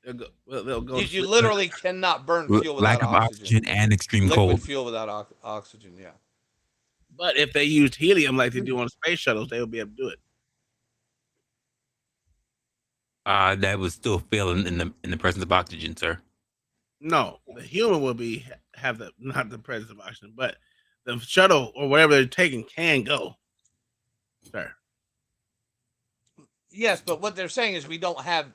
They'll go You literally cannot burn fuel without Lack of oxygen and extreme Liquid cold. fuel without oxygen, yeah. But if they used helium like they do on space shuttles, they would be able to do it. That would still fail in the presence of oxygen, sir. No, the human will have not the presence of oxygen, but the shuttle or whatever they're taking can go, sir. Yes, but what they're saying is we don't have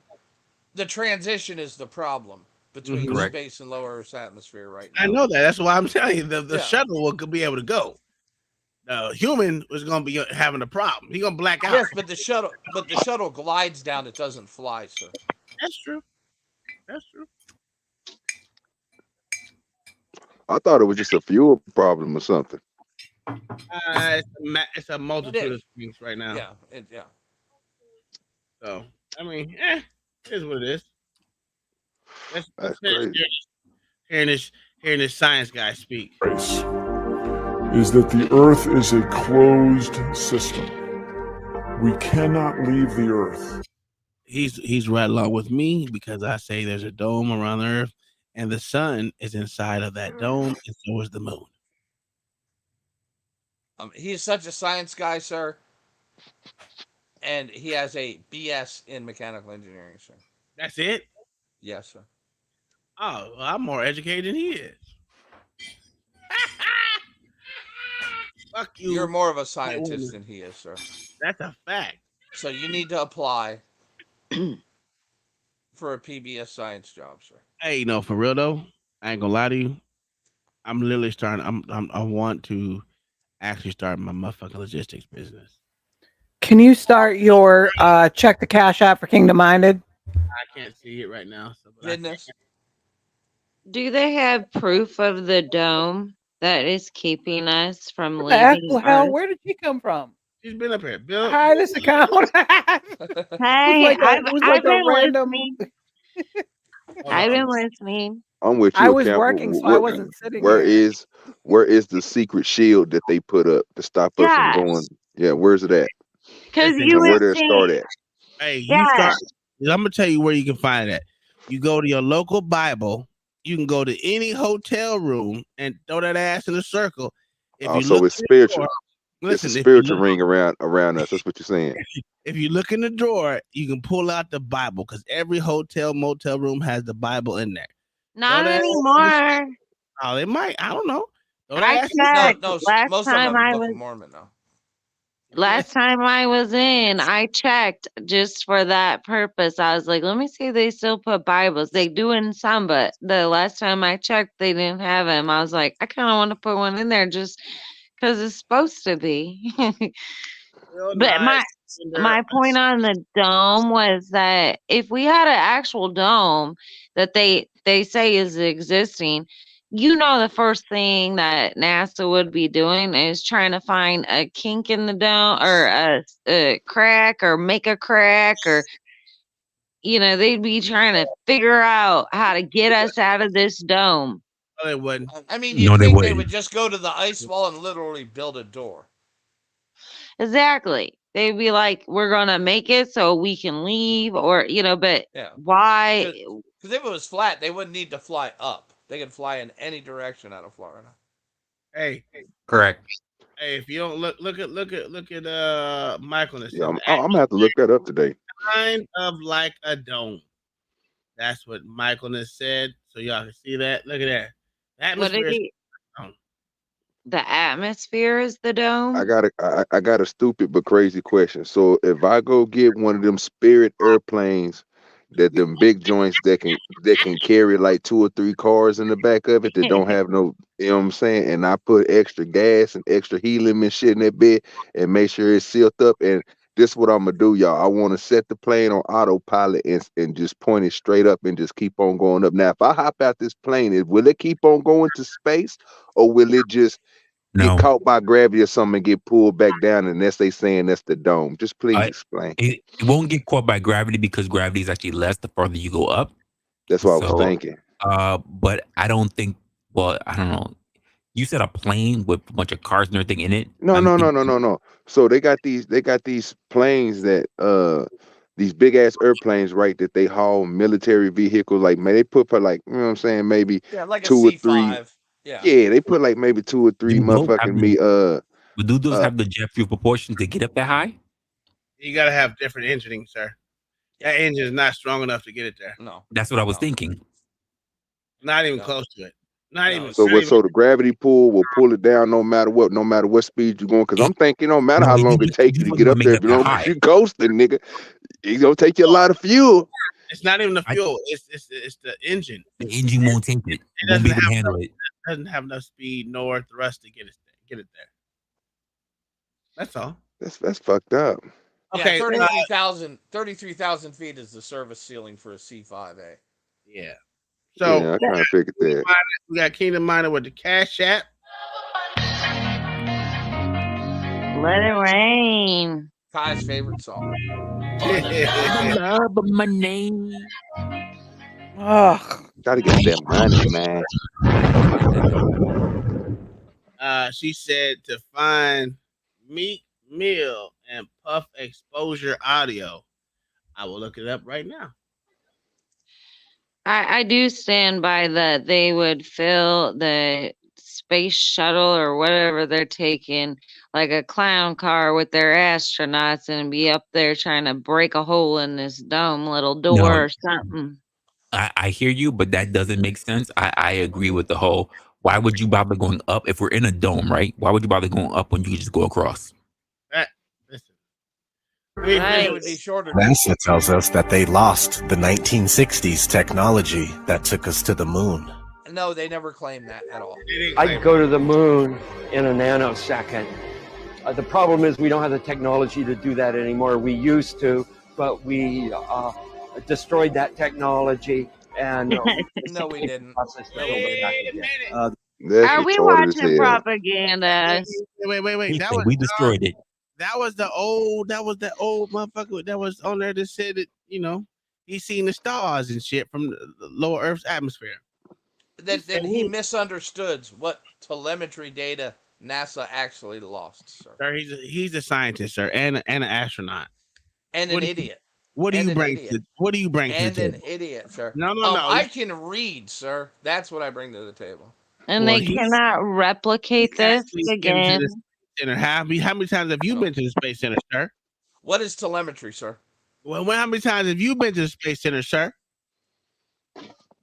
the transition is the problem between Correct. space and lower Earth's atmosphere right now. I know that. That's why I'm telling you the shuttle will be able to go. The human was going to be having a problem. He's going to black out. Yes, but the shuttle glides down. It doesn't fly, sir. That's true. That's true. I thought it was just a fuel problem or something. It's a multitude of things right now. Yeah. So I mean, it is what it is. Let's hearing this science guy speak. Is that the Earth is a closed system. We cannot leave the Earth. He's right along with me because I say there's a dome around the Earth, and the sun is inside of that dome, and so is the moon. He's such a science guy, sir, and he has a BS in mechanical engineering, sir. That's it? Yes, sir. Oh, well, I'm more educated than he is. Fuck you. You're more of a scientist than he is, sir. That's a fact. So you need to apply for a PBS science job, sir. Hey, for real though, I ain't gonna lie to you. I'm literally starting. I want to actually start my motherfucking logistics business. Can you start your check the cash app for Kingdom Minded? I can't see it right now. Goodness. Do they have proof of the dome that is keeping us from What the leaving actual hell? Earth? Where did she come from? She's been up here. Bill. Hi, this account. Hey, I've been listening. I've been listening. I'm with you. I was Campbell. working, so I wasn't sitting Where here. where is the secret shield that they put up to stop us from going? Yeah, where's it at? Because And you where would did it start think, at? Hey, you yeah. start. I'm gonna tell you where you can find it. You go to your local Bible. You can go to any hotel room and throw that ass in a circle. If you So look it's in the spiritual. drawer, listen, It's a if you spiritual look- ring around us. That's what you're saying. If you look in the drawer, you can pull out the Bible because every hotel motel room has the Bible in there. Not Throw that ass in the anymore. circle. Oh, they might. I don't know. Throw that I ass in the checked. circle. Last Most of time them have I the Book was of Mormon now. last time I was in, I checked just for that purpose. I was like, let me see if they still put Bibles. They do in some, but the last time I checked, they didn't have them. I was like, I kind of want to put one in there just because it's supposed to be. Real But nice. my point on the dome was that if we had an actual dome that they say is existing, the first thing that NASA would be doing is trying to find a kink in the dome or a crack or make a crack or they'd be trying to figure out how to get us out of this dome. No, they wouldn't. I mean, No, you'd they think they wouldn't. would just go to the ice wall and literally build a door. Exactly. They'd be like, we're gonna make it so we can leave, or but Yeah. why? Because if it was flat, they wouldn't need to fly up. They could fly in any direction out of Florida. Hey, Correct. hey, if you don't look at Michael and Yeah, says I'm gonna have to look that up today. kind of like a dome. That's what Michael has said. So y'all can see that. Look at that. The What did atmosphere is he? The atmosphere is the dome. I got a stupid but crazy question. So if I go get one of them Spirit airplanes that them big joints that can carry like 2 or 3 cars in the back of it that don't have no, you know what I'm saying? And I put extra gas and extra helium and shit in that bed and make sure it's sealed up. And this is what I'm gonna do, y'all. I want to set the plane on autopilot and just point it straight up and just keep on going up. Now, if I hop out this plane, will it keep on going to space, or will it just get caught by gravity or something and get pulled back down? And that's they saying that's the dome. Just please explain. It won't get caught by gravity because gravity is actually less the farther you go up. That's what I was thinking. But I don't think. Well, I don't know. You said a plane with a bunch of cars and everything in it. No. So they got these planes that these big ass airplanes, right? That they haul military vehicles. Like, man, they put for like, you know what I'm saying, maybe like a 2 or C5. 3. Yeah, they put like maybe 2 or 3 motherfucking me. But do those have the jet fuel proportion to get up that high? You gotta have different engineering, sir. That engine is not strong enough to get it there. No, that's what I was thinking. Not even close to it. Not even. So the gravity pull will pull it down no matter what speed you're going. Because I'm thinking, no matter how long it takes you to get up there, if you don't, you coasting, nigga, it's gonna take you a lot of fuel. It's not even the fuel. It's the engine. The engine won't take it. It Won't be able to handle it. Doesn't have enough speed nor thrust to get it there. That's all. That's fucked up. Okay, 33,000 feet is the service ceiling for a C5A. Yeah. So yeah, I kind of figured that. We got Kingdom Miner with the Cash App. Let it rain. Kai's favorite song. Love of my name. Gotta get that money, man. She said to find Meek Mill and Puff Exposure audio. I will look it up right now. I do stand by that they would fill the space shuttle or whatever they're taking like a clown car with their astronauts and be up there trying to break a hole in this dome little door or something. I hear you, but that doesn't make sense. I agree with the whole, why would you bother going up if we're in a dome, right? Why would you bother going up when you can just go across? It would be shorter. NASA tells us that they lost the 1960s technology that took us to the moon. No, they never claimed that at all. I'd go to the moon in a nanosecond. The problem is we don't have the technology to do that anymore. We used to, but we destroyed that technology. And no, we didn't. Are we watching propaganda? Wait. We destroyed it. That was the old motherfucker that was on there that said that, you know, he's seen the stars and shit from the lower Earth's atmosphere. Then he misunderstood what telemetry data NASA actually lost, sir. Sir, he's a scientist, sir, and an astronaut. And an idiot. What do you bring to the table? An idiot, sir. No. I can read, sir. That's what I bring to the table. And they cannot replicate this again. Center. How many times have you been to the Space Center, sir? What is telemetry, sir? Well, how many times have you been to the Space Center, sir?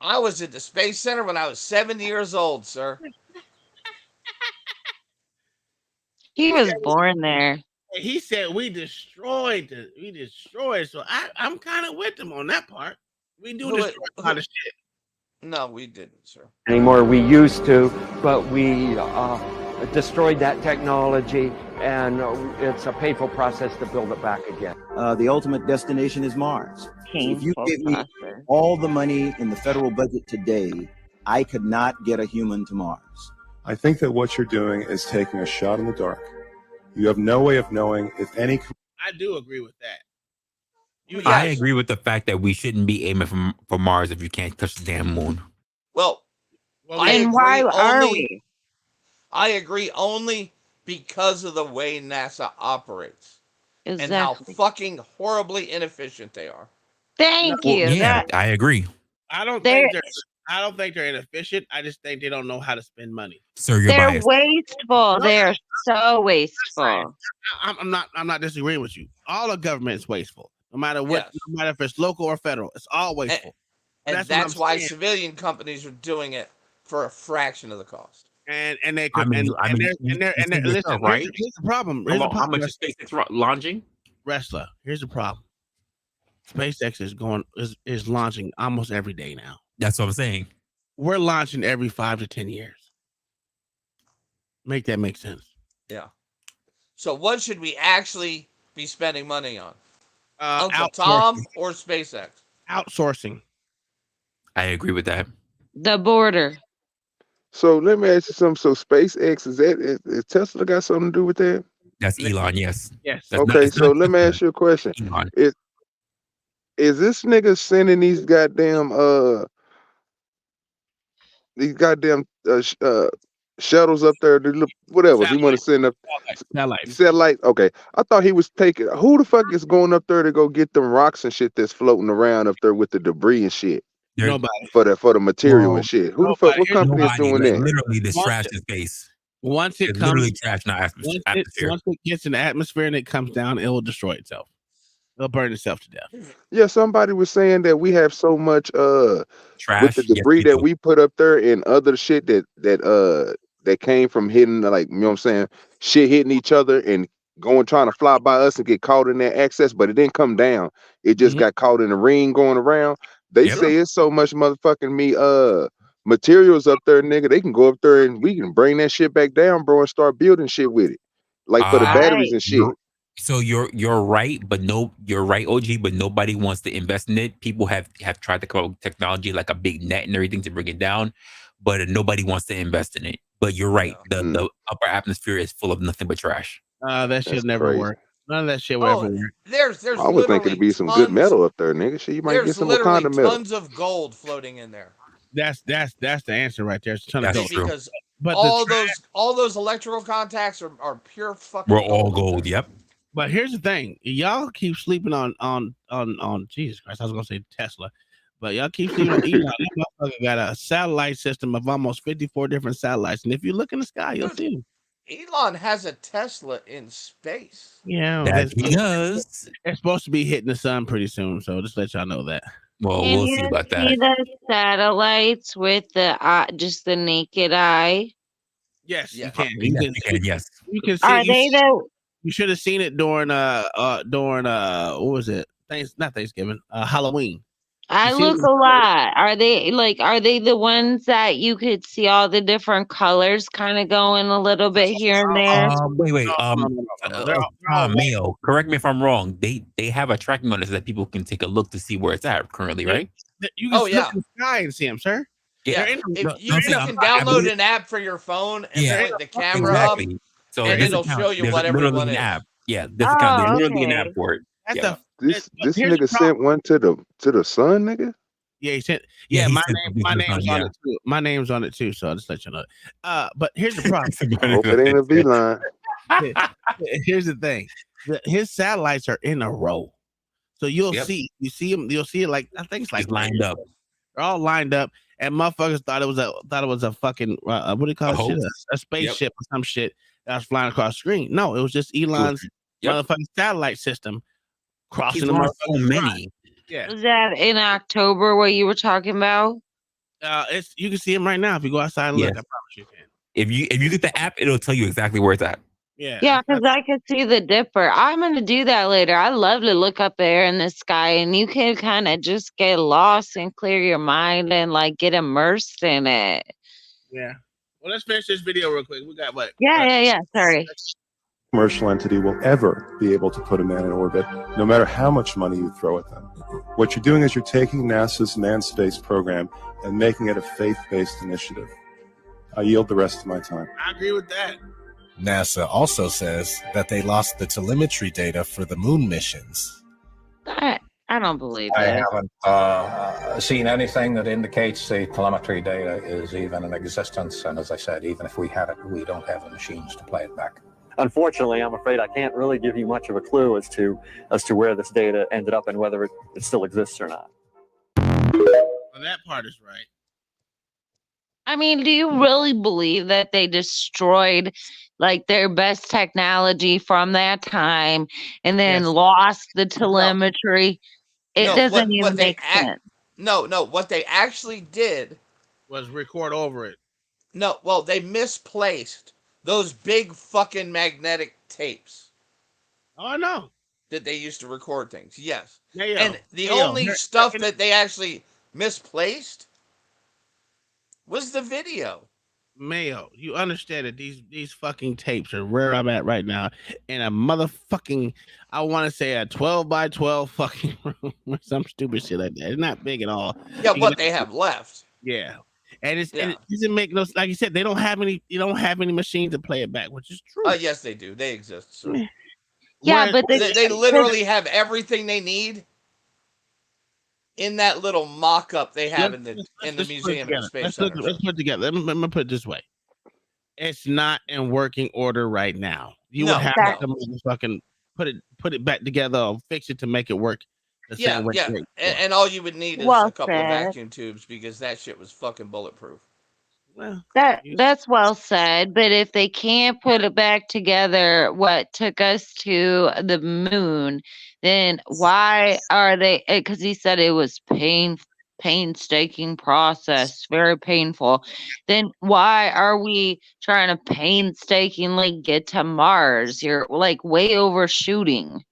I was at the Space Center when I was 70 years old, sir. He was born there. He said we destroyed. So I'm kind of with him on that part. We do destroy a lot of shit. No, we didn't, sir. Anymore. We used to, but we destroyed that technology, and it's a painful process to build it back again. The ultimate destination is Mars. If you Painful give me process. all the money in the federal budget today, I could not get a human to Mars. I think that what you're doing is taking a shot in the dark. You have no way of knowing if any. I do agree with that. I agree with the fact that we shouldn't be aiming for Mars if you can't touch the damn moon. Well, and why are we? I agree only because of the way NASA operates and how fucking horribly inefficient they are. Thank you. Yeah, I agree. I don't think they're inefficient. I just think they don't know how to spend money. Sir, you're They're biased. wasteful. They're so wasteful. I'm not disagreeing with you. All of government is wasteful, no matter what, no matter if it's local or federal. It's all wasteful. And that's why civilian companies are doing it for a fraction of the cost. And they could, listen, here's the problem. How much is SpaceX launching? Wrestler, here's the problem. SpaceX is launching almost every day now. That's what I'm saying. We're launching every 5 to 10 years. Make that make sense. Yeah. So what should we actually be spending money on? Uncle Outsourcing. Tom or SpaceX? Outsourcing. I agree with that. The border. So let me ask you something. So SpaceX, is Tesla got something to do with that? That's Elon. Yes. Yes. That's Okay, it's so let me ask you a question. Elon. Is this nigga sending these goddamn shuttles up there to look whatever he want to send up satellite? Okay, I thought he was taking. Who the fuck is going up there to go get them rocks and shit that's floating around up there with the debris and shit? Nobody. For the material and shit. Who the fuck? What company is doing like, that? Literally, this trash in space. Once it It's comes, literally trash in our atmosphere. once it gets in the atmosphere and it comes down, it will destroy itself. It'll burn itself to death. Yeah, somebody was saying that we have so much trash with the debris that we put up there and other shit that came from hitting, like, you know what I'm saying, shit hitting each other and trying to fly by us and get caught in that access, but it didn't come down. It just got caught in the ring going around. They say it's so much motherfucking materials up there, nigga. They can go up there and we can bring that shit back down, bro, and start building shit with it, like for the batteries and shit. So you're right, but you're right, OG. But nobody wants to invest in it. People have tried to come up with technology like a big net and everything to bring it down, but nobody wants to invest in it. But you're right. The upper atmosphere is full of nothing but trash. That should never work. None of that shit will ever work. There's I was thinking it'd be some good metal up there, nigga. Shit, you might get some Wakanda metal. Tons of gold floating in there. That's the answer right there. It's a ton of gold. Because but all those electrical contacts are pure fucking. We're all gold. Yep. But here's the thing: y'all keep sleeping on Jesus Christ. I was gonna say Tesla, but y'all keep sleeping on Elon. That motherfucker got a satellite system of almost 54 different satellites, and if you look in the sky, you'll see them. Elon has a Tesla in space. Yeah, that he does. It's supposed to be hitting the sun pretty soon, so just let y'all know that. Well, Can we'll you see about that. see the satellites with the just the naked eye? Yes, yeah. you can. Yes, you can see. Are they the? You should have seen it during what was it? Not Thanksgiving, Halloween. I look a lot. Are they the ones that you could see all the different colors kind of going a little bit here and there? Wait. No. Mayo, correct me if I'm wrong. They have a tracking on it so that people can take a look to see where it's at currently, right? You can look in the sky and see them, sir. Yeah. You can download an app for your phone and put the camera up, so and it'll show you what everyone is. App. Yeah, this account. There's literally an app for it. This nigga sent one to the sun, nigga. Yeah, he sent. Yeah, my name's on it too. My name's on it too. So I'll just let you know. But here's the problem. Hope it ain't a V-line. Here's the thing. His satellites are in a row, so you'll see them. You'll see it like I think it's like lined up. They're all lined up, and motherfuckers thought it was a fucking what do you call it? A spaceship or some shit that was flying across the screen. No, it was just Elon's motherfucking satellite system crossing the motherfucking many. Yeah. Was that in October what you were talking about? You can see him right now if you go outside and look. I promise you can. If you get the app, it'll tell you exactly where it's at. Yeah, because I could see the dipper. I'm gonna do that later. I love to look up there in the sky, and you can kind of just get lost and clear your mind and like get immersed in it. Yeah. Well, let's finish this video real quick. We got what? Yeah. Sorry. Commercial entity will ever be able to put a man in orbit, no matter how much money you throw at them. What you're doing is you're taking NASA's manned space program and making it a faith-based initiative. I yield the rest of my time. I agree with that. NASA also says that they lost the telemetry data for the moon missions. I don't believe I it. haven't seen anything that indicates the telemetry data is even in existence. And as I said, even if we had it, we don't have the machines to play it back. Unfortunately, I'm afraid I can't really give you much of a clue as to where this data ended up and whether it still exists or not. Well, that part is right. I mean, do you really believe that they destroyed like their best technology from that time and then lost the telemetry? It doesn't even make sense. No, what they actually did was record over it. No, well, they misplaced those big fucking magnetic tapes. Oh, I know. that they used to record things. Yes. Mayo, And the Mayo, only here- stuff that they actually misplaced was the video. Mayo, you understand that these fucking tapes are where I'm at right now in a motherfucking, I want to say a 12 by 12 fucking room or some stupid shit like that. It's not big at all. Yeah, You what know, they have left. yeah. And it Yeah. doesn't make no, like you said, they don't have any machines to play it back, which is true. Yes, they do. They exist, sir. Yeah, but They literally have everything they need in that little mock-up they have in the let's put it museum together. and space Let's center. put it together. Let me put it this way. It's not in working order right now. You would have to motherfucking put it back together or fix it to make it work the same way. Yeah. And all you would need is Well a couple of said. vacuum tubes because that shit was fucking bulletproof. Well, That's well said, but if they can't put it back together, what took us to the moon, then why are they? Because he said it was painstaking process, very painful. Then why are we trying to painstakingly get to Mars? You're like way overshooting.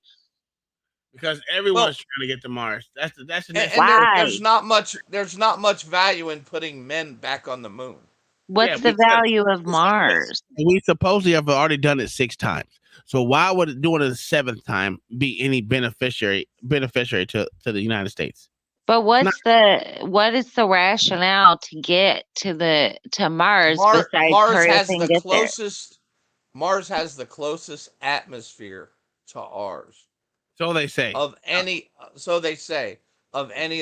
Because everyone's trying to get to Mars. That's the next. There's not much value in putting men back on the moon. What's the value of Mars? We supposedly have already done it 6 times. So why would doing it a 7th time be any beneficiary to the United States? But what is the rationale to get to Mars besides hurry up and get there? Mars has the closest atmosphere to ours. So they say. Of any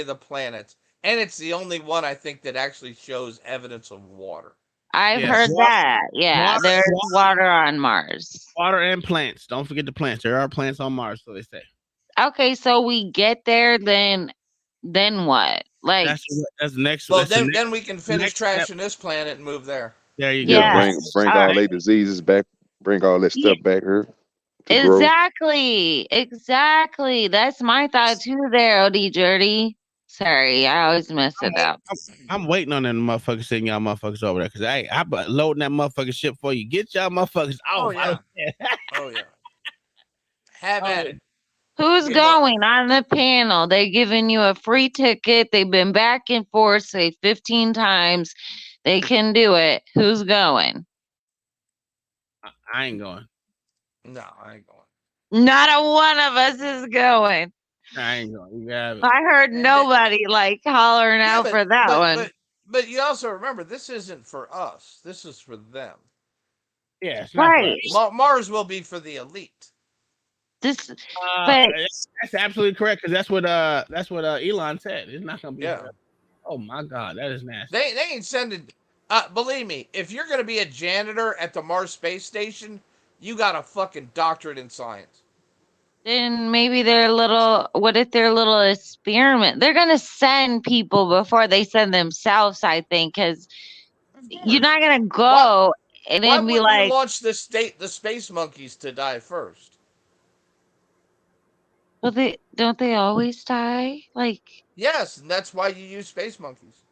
of the planets. And it's the only one I think that actually shows evidence of water. I've heard that. Yeah, there's water on Mars. Water and plants. Don't forget the plants. There are plants on Mars, so they say. Okay, so we get there, then what? Like that's the next. Well, then we can finish trashing this planet and move there. There you go. Yeah, bring all their diseases back. Bring all that stuff back here. Exactly. That's my thought too. There, OD Dirty. Sorry, I always mess it up. I'm waiting on them motherfuckers sending y'all motherfuckers over there because I'm loading that motherfucking ship for you. Get y'all motherfuckers off. Oh yeah. Have at it. Who's going on the panel? They're giving you a free ticket. They've been back and forth, say 15 times. They can do it. Who's going? I ain't going. No, I ain't going. Not a one of us is going. I ain't going. You got it. I heard nobody like hollering out for that one. But you also remember, this isn't for us. This is for them. Yeah, it's not right. Mars will be for the elite. But that's absolutely correct because that's what Elon said. It's not gonna be. Yeah. Oh my God, that is nasty. They ain't sending. Believe me, if you're gonna be a janitor at the Mars space station, you got a fucking doctorate in science. Then maybe what if they're a little experiment? They're going to send people before they send themselves, I think, because you're not going to go and then be like. You launch the space monkeys to die first? Well, don't they always die? Like. Yes, and that's why you use space monkeys.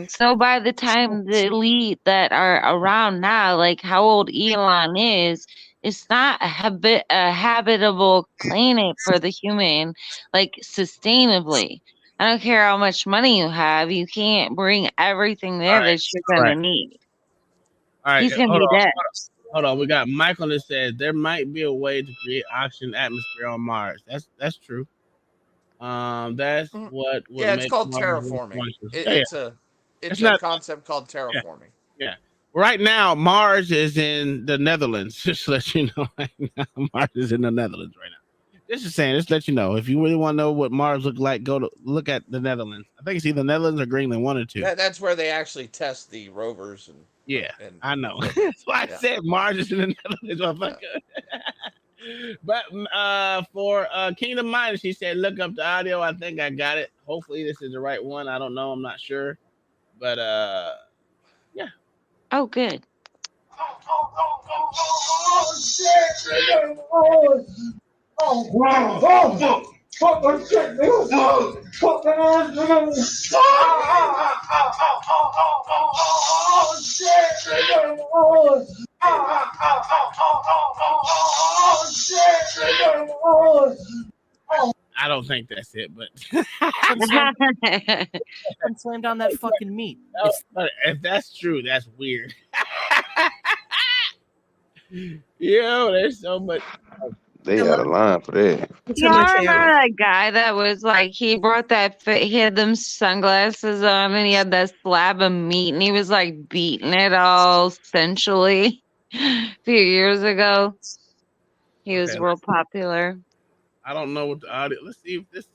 So by the time the elite that are around now, like how old Elon is, it's not a habitable planet for the human, like sustainably. I don't care how much money you have, you can't bring everything there that you're gonna need. All right, he's gonna be dead. Hold on, we got Michael that says there might be a way to create oxygen atmosphere on Mars. That's true. That's what. It's called terraforming. It's a concept called terraforming. Yeah. Right now, Mars is in the Netherlands. Just to let you know, right now, Mars is in the Netherlands right now. Just saying, just to let you know. If you really want to know what Mars looks like, go to look at the Netherlands. I think it's either Netherlands or Greenland, one or two. That's where they actually test the rovers and. Yeah, I know. That's why I said Mars is in the Netherlands, motherfucker. But for Kingdom Mind, she said, look up the audio. I think I got it. Hopefully this is the right one. I don't know. I'm not sure. But yeah. Oh, good. don't think that's it, but I'm slammed on that fucking meat. if that's true, that's weird. Yo, there's so much. They had a line for that. Y'all remember that guy that was like, he brought that, he had them sunglasses on and he had that slab of meat and he was like beating it all sensually a few years ago. He was Okay. real popular. I don't know what the audio. Let's see if this.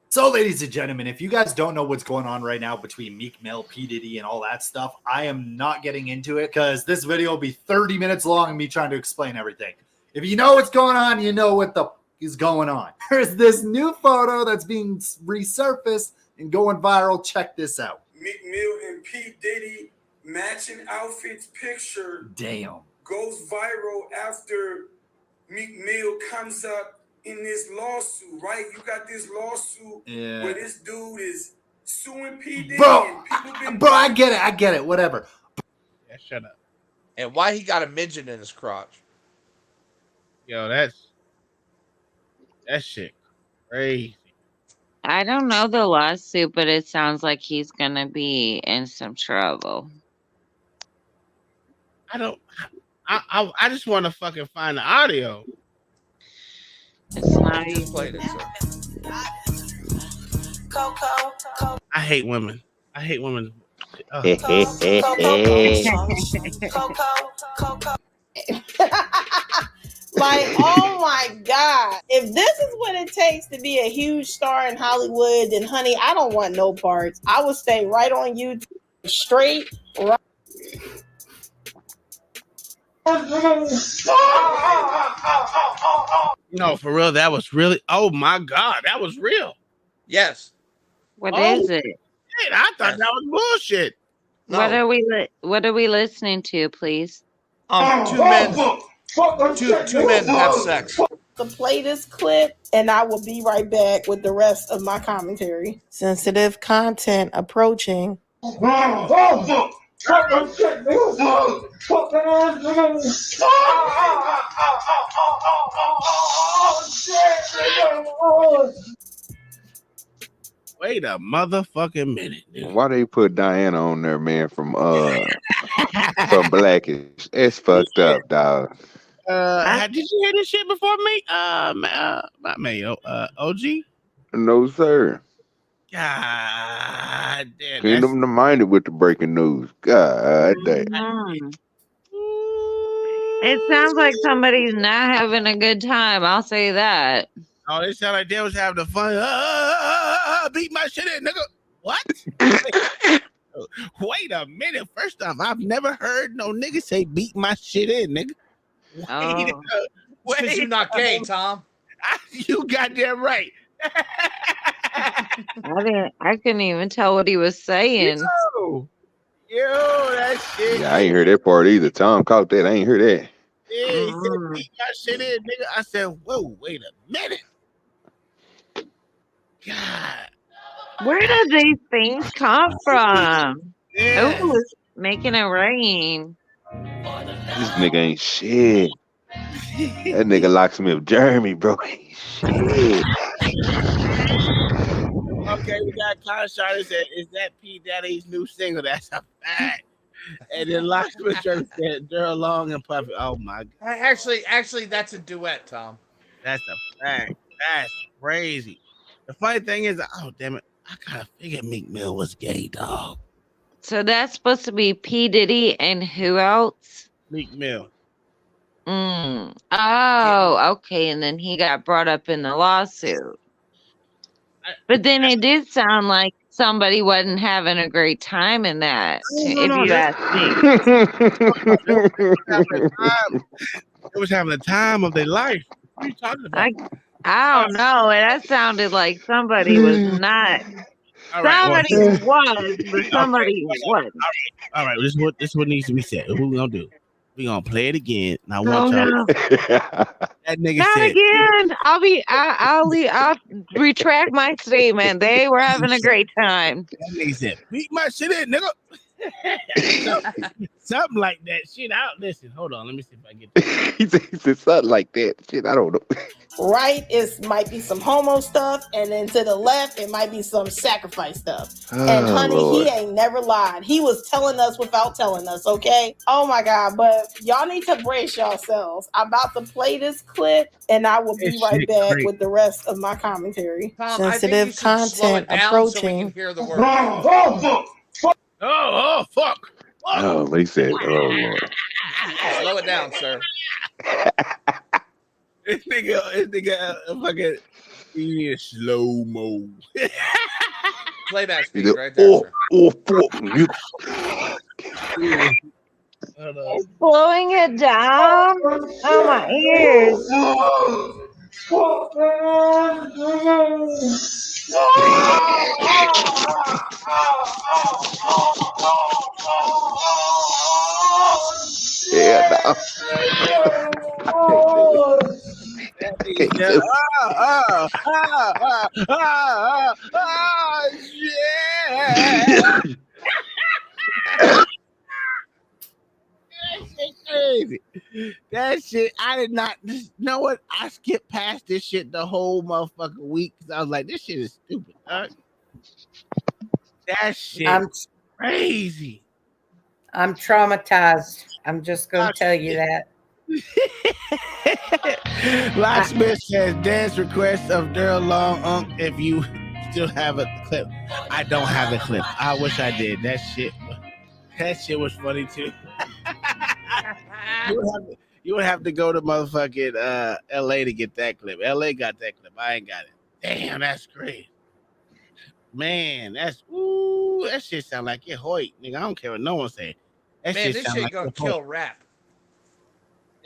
So, ladies and gentlemen, if you guys don't know what's going on right now between Meek Mill, P. Diddy, and all that stuff, I am not getting into it because this video will be 30 minutes long and me trying to explain everything. If you know what's going on, you know what the is going on. There's this new photo that's being resurfaced and going viral. Check this out. Meek Mill and P. Diddy matching outfits picture Damn. goes viral after Meek Mill comes up in this lawsuit, right? You got this lawsuit where this dude is suing P. Diddy. Bro, I get it. Whatever. Yeah, shut up. And why he got a midget in his crotch? Yo, that shit crazy. I don't know the lawsuit, but it sounds like he's gonna be in some trouble. I just want to fucking find the audio. It's not You just played it, sir. I hate women. I hate women. Like, oh my God. If this is what it takes to be a huge star in Hollywood, then honey, I don't want no parts. I will stay right on YouTube, straight right. No, for real, that was really. Oh my God, that was real. Yes. What is it? Shit, I thought that was bullshit. No. What are we listening to, please? Two men have sex. To play this clip, and I will be right back with the rest of my commentary. Sensitive content approaching. Wait a motherfucking minute, dude. Why they put Diana on there, man, from Blackish? It's fucked up, dog. Did you hear this shit before me? Not Mayo. OG? No, sir. God damn. Kingdom the minded with the breaking news. God damn. It sounds like somebody's not having a good time. I'll say that. Oh, they sound like they was having fun. Beat my shit in, nigga. What? Wait a minute. First off, I've never heard no nigga say beat my shit in, nigga. Because you're not gay, Tom. You goddamn right. I couldn't even tell what he was saying. Yo, that shit. Yeah, I ain't heard that part either. Tom caught that. I ain't heard that. Yeah, he said beat my shit in, nigga. I said, whoa, wait a minute. God. Where did these things come from? Yeah. Who was making it rain? This nigga ain't shit. That nigga Locksmith Jeremy, bro. Ain't shit. Okay, we got Conshot. Is that P. Daddy's new single? That's a fact. And then Locksmith Jeremy said, "They're long and puffy." Oh my God. Actually, that's a duet, Tom. That's a fact. That's crazy. The funny thing is, oh damn it, I kind of figured Meek Mill was gay, dog. So that's supposed to be P. Diddy and who else? Meek Mill. Oh, okay. And then he got brought up in the lawsuit. But then it did sound like somebody wasn't having a great time in that, if you ask me. It was having the time of their life. What are you talking about? I don't know. That sounded like somebody was not. All right, Somebody was, but somebody wasn't. All right. This is what needs to be said. What we gonna do? We gonna play it again. And I want y'all. No. That nigga Not said. again. I'll retract my statement. They were having a great time. That nigga said, "Beat my shit in, nigga." Something like that. Shit, out. Listen, hold on. Let me see if I get that. He said something like that. Shit, I don't know. Right, it might be some homo stuff, and then to the left, it might be some sacrifice stuff. And Oh, honey, Lord. he ain't never lied. He was telling us without telling us, okay? Oh my God, but y'all need to brace yourselves. I'm about to play this clip, and I will be This right shit back crazy. with the rest of my commentary. Tom, I think you should slow it down so we can hear the words. Oh, fuck. Oh, but he said, oh, Lord. Slow it down, sir. This nigga, fucking, he need a slow mo. Playback He speed said, right there, sir. fuck. It's blowing it down. Oh, my ears. Yeah, no. That I nigga can't said, do yeah. That shit crazy. That shit, I did not. You know what? I skipped past this shit the whole motherfucking week because I was like, this shit is stupid. That shit I'm crazy. I'm traumatized. I'm just gonna tell you that. Locksmith says dance request of Daryl Long Unk if you still have a clip. I don't have a clip. I wish I did. That shit was funny too. You would have to go to motherfucking LA to get that clip. LA got that clip. I ain't got it. Damn, that's great. Man, that shit sound like it Hoyt. Nigga, I don't care what no one say. That Man, shit this sound shit like gonna it kill Hoyt. rap.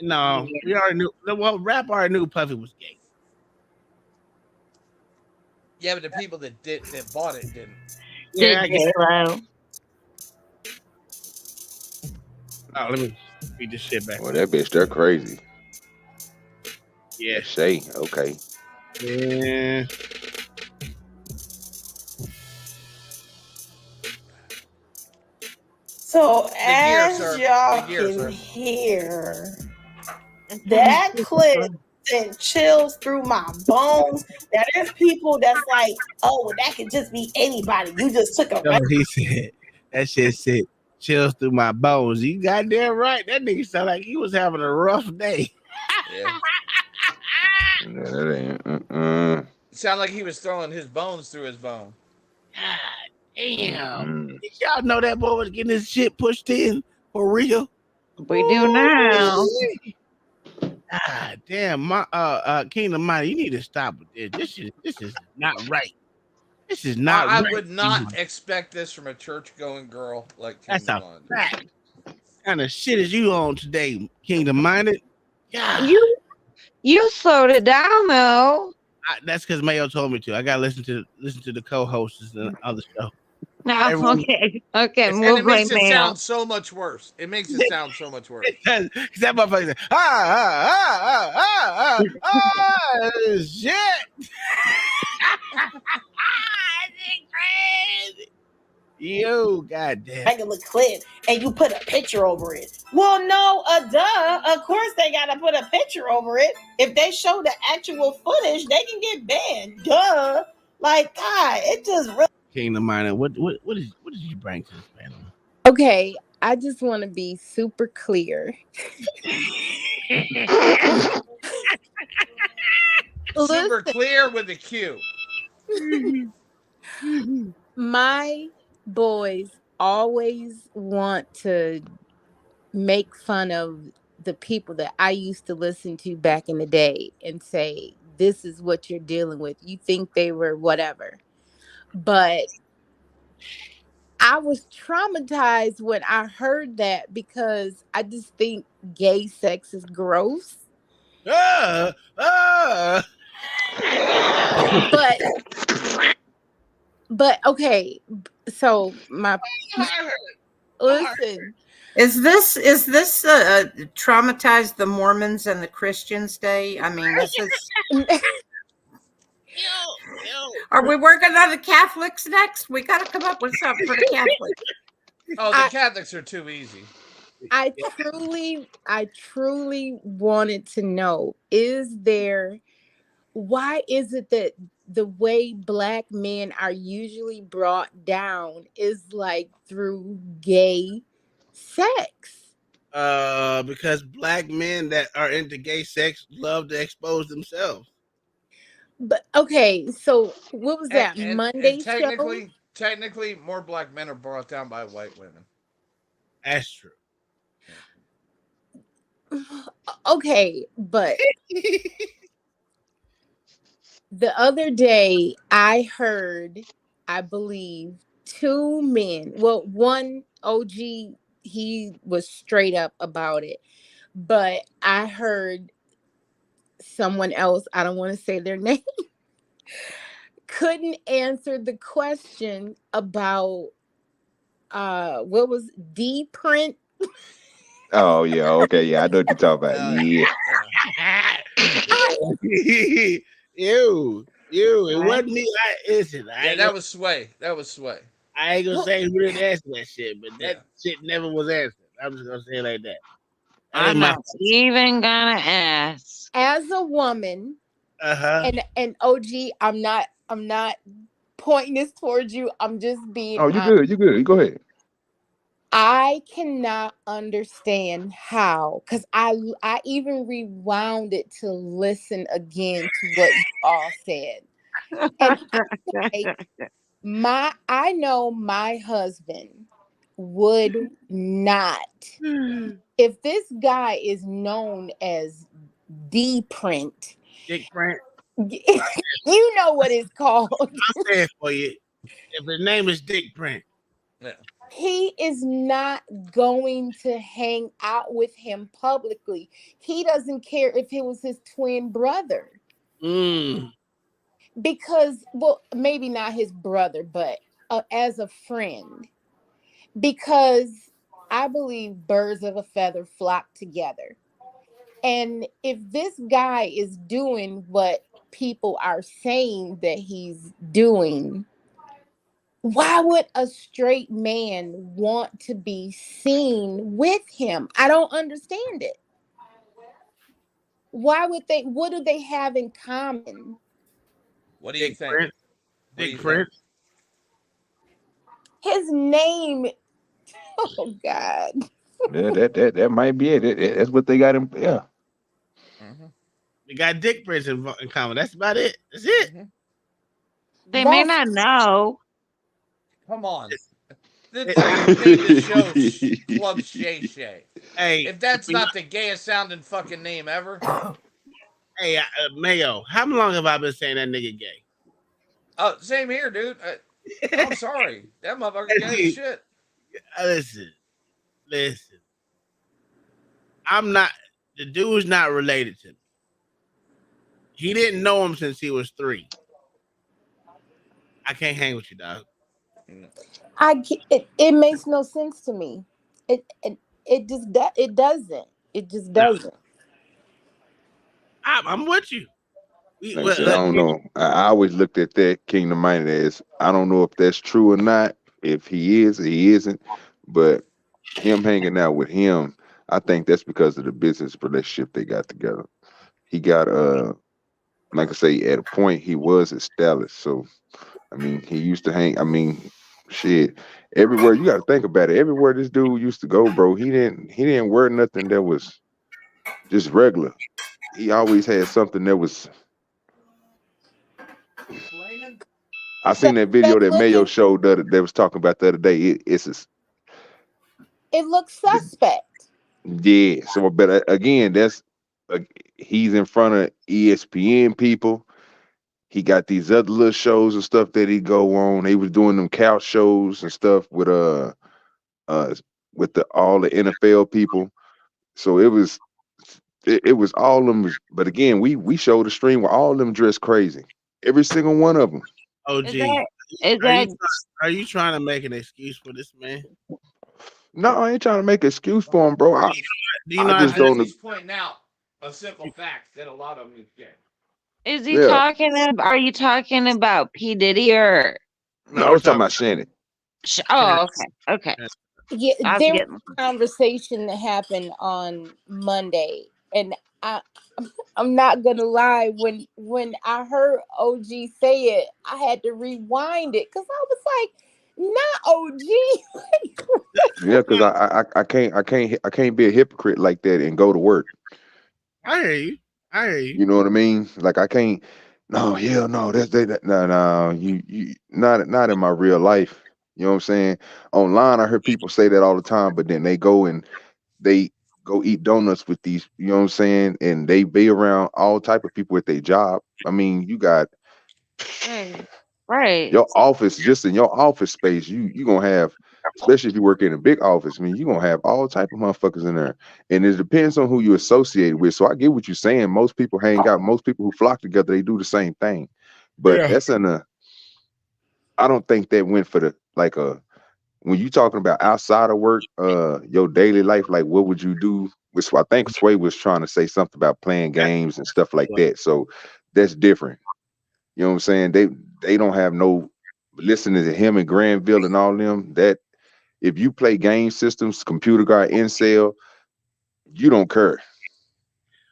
No, we already knew. Well, rap already knew Puffy was gay. Yeah, but the people that bought it didn't. Yeah, I guess. J-Lo. Oh, let me read this shit back. Well, that bitch, they're crazy. Yeah. Shay, okay. Yeah. So as sir. y'all The gear, can sir. hear, that clip sent chills through my bones. Now there's people that's like, oh, well, that could just be anybody. You just took a No, he said that shit said chills through my bones. You goddamn right. That nigga sound like he was having a rough day. Yeah. No, that ain't. It sounded like he was throwing his bones through his bone. Damn. Did y'all know that boy was getting his shit pushed in for real? We do now. God damn, my Kingdom Mind, you need to stop with this. This is not right. This is not I right. would not expect this from a church-going girl like That's Kingdom a Mind. fact. What kind of shit is you on today, Kingdom Minded? Yeah. You slowed it down though. That's because Mayo told me to. I gotta listen to the co-hosts and the other show. No, Everyone- okay, And we'll it makes blame it Mayo. sound so much worse. It makes it sound so much worse. Because that motherfucker said, shit. Crazy. You goddamn. regular clip and you put a picture over it. Well, no, duh. Of course they gotta put a picture over it. If they show the actual footage, they can get banned. Duh. Like, God, it just really. Kingdom Minded, what did you bring to this panel? Okay, I just want to be super clear. Super clear with the Q. My boys always want to make fun of the people that I used to listen to back in the day and say, this is what you're dealing with. You think they were whatever. But I was traumatized when I heard that because I just think gay sex is gross. But okay, so listen. Is this traumatized the Mormons and the Christians Day? I mean, this is. Are we working on the Catholics next? We got to come up with something for the Catholics. Oh, the Catholics are too easy. I truly wanted to know, why is it that the way black men are usually brought down is like through gay sex? Because black men that are into gay sex love to expose themselves. But okay, so what was that Monday show? Technically, more black men are brought down by white women. That's true. Okay, but the other day I heard, I believe, two men. Well, one OG, he was straight up about it, but I heard someone else, I don't want to say their name, couldn't answer the question about what was D print. Oh yeah, okay, yeah, I know what you're talking about. Yeah. It wasn't me. That was Sway. That was Sway. I ain't gonna say who didn't answer that shit, but that shit never was answered. I'm just gonna say it like that. I'm not even gonna ask. As a woman, and OG, I'm not pointing this towards you. I'm just being Oh, you good. You good. You go ahead. I cannot understand how, because I even rewound it to listen again to what you all said. And I know my husband would not, if this guy is known as D print, Dick print. You know what it's called. I'll say it for you. If his name is Dick Print. Yeah. He is not going to hang out with him publicly. He doesn't care if it was his twin brother. Because, well, maybe not his brother, but as a friend. Because I believe birds of a feather flock together. And if this guy is doing what people are saying that he's doing, why would a straight man want to be seen with him? I don't understand it. Why would they? What do they have in common? What do you think? Dick Print. His name. Oh God. Yeah, that might be it. That's what they got in. Yeah. They got dick prints in common. That's about it. That's it. They may not know. Come on. The show Club Shay Shay. Hey, if that's not the gayest sounding fucking name ever. Hey, Mayo, how long have I been saying that nigga gay? Same here, dude. I'm sorry. That motherfucker gay as shit. Listen. I'm not. The dude's not related to me. He didn't know him since he was 3. I can't hang with you, dog. It makes no sense to me. It doesn't. It just doesn't. I'm with you. Like I said, I don't know. I always looked at that Kingdom Minded as, I don't know if that's true or not. If he is or he isn't, but him hanging out with him, I think that's because of the business relationship they got together. He got like I say, at a point he was established. So I mean, he used to hang. I mean, shit. Everywhere you got to think about it. Everywhere this dude used to go, bro, he didn't wear nothing that was just regular. He always had something that was. I seen that video that Mayo showed that was talking about the other day. It looks suspect. Yeah. So, but again, that's he's in front of ESPN people. He got these other little shows and stuff that he go on. He was doing them couch shows and stuff with all the NFL people. So it was all them. But again, we showed a stream where all of them dressed crazy. Every single one of them. OG, are you trying to make an excuse for this man? No, I ain't trying to make an excuse for him, bro. He's pointing out a simple fact that a lot of them is gay. Is he talking about? Are you talking about P Diddy or? No, I was talking about Shannon. Oh, okay. Yeah, I was there was getting. a conversation that happened on Monday, and I'm not gonna lie. When I heard OG say it, I had to rewind it because I was like, "Not OG." Yeah, because I can't be a hypocrite like that and go to work. I hear you. I hear you. You know what I mean? Like I can't. No, hell no. No. You not in my real life. You know what I'm saying? Online, I heard people say that all the time, but then they go and they go eat donuts with these. You know what I'm saying? And they be around all type of people at their job. I mean, you got Right. your office, just in your office space, you gonna have, especially if you work in a big office, I mean, you gonna have all type of motherfuckers in there. And it depends on who you associate with. So I get what you're saying. Most people hang out, most people who flock together, they do the same thing. But Yeah. that's I don't think that went for the like when you talking about outside of work, your daily life, like what would you do? Which I think Sway was trying to say something about playing games and stuff like that. So that's different. You know what I'm saying? They don't have no listening to him and Granville and all them. That if you play game systems, computer guy, incel, you don't care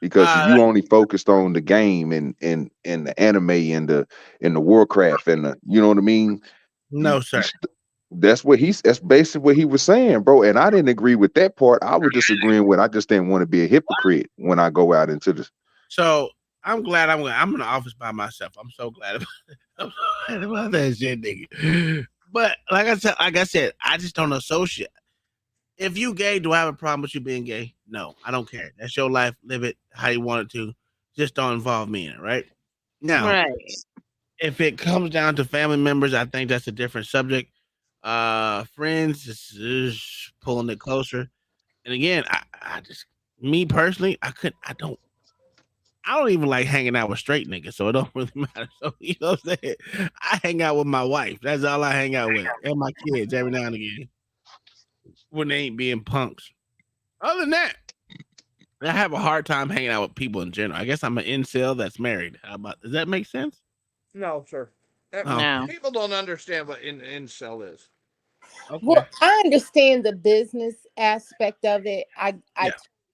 because you only focused on the game and the anime and the Warcraft and the, you know what I mean? No, sir. That's basically what he was saying, bro. And I didn't agree with that part. I was disagreeing with. I just didn't want to be a hypocrite when I go out into the. So I'm glad I'm in the office by myself. I'm so glad about it. I'm so glad about that shit, nigga. But like I said, I just don't associate. If you gay, do I have a problem with you being gay? No, I don't care. That's your life. Live it how you want it to. Just don't involve me in it, right? Now, Right. if it comes down to family members, I think that's a different subject. Friends is pulling it closer. And again, I just, me personally, I don't even like hanging out with straight niggas, so it don't really matter. So you know what I'm saying? I hang out with my wife. That's all I hang out with, and my kids every now and again when they ain't being punks. Other than that, I have a hard time hanging out with people in general. I guess I'm an incel that's married. How about, does that make sense? No, sir. No. People don't understand what incel is. Okay. Well, I understand the business aspect of it. I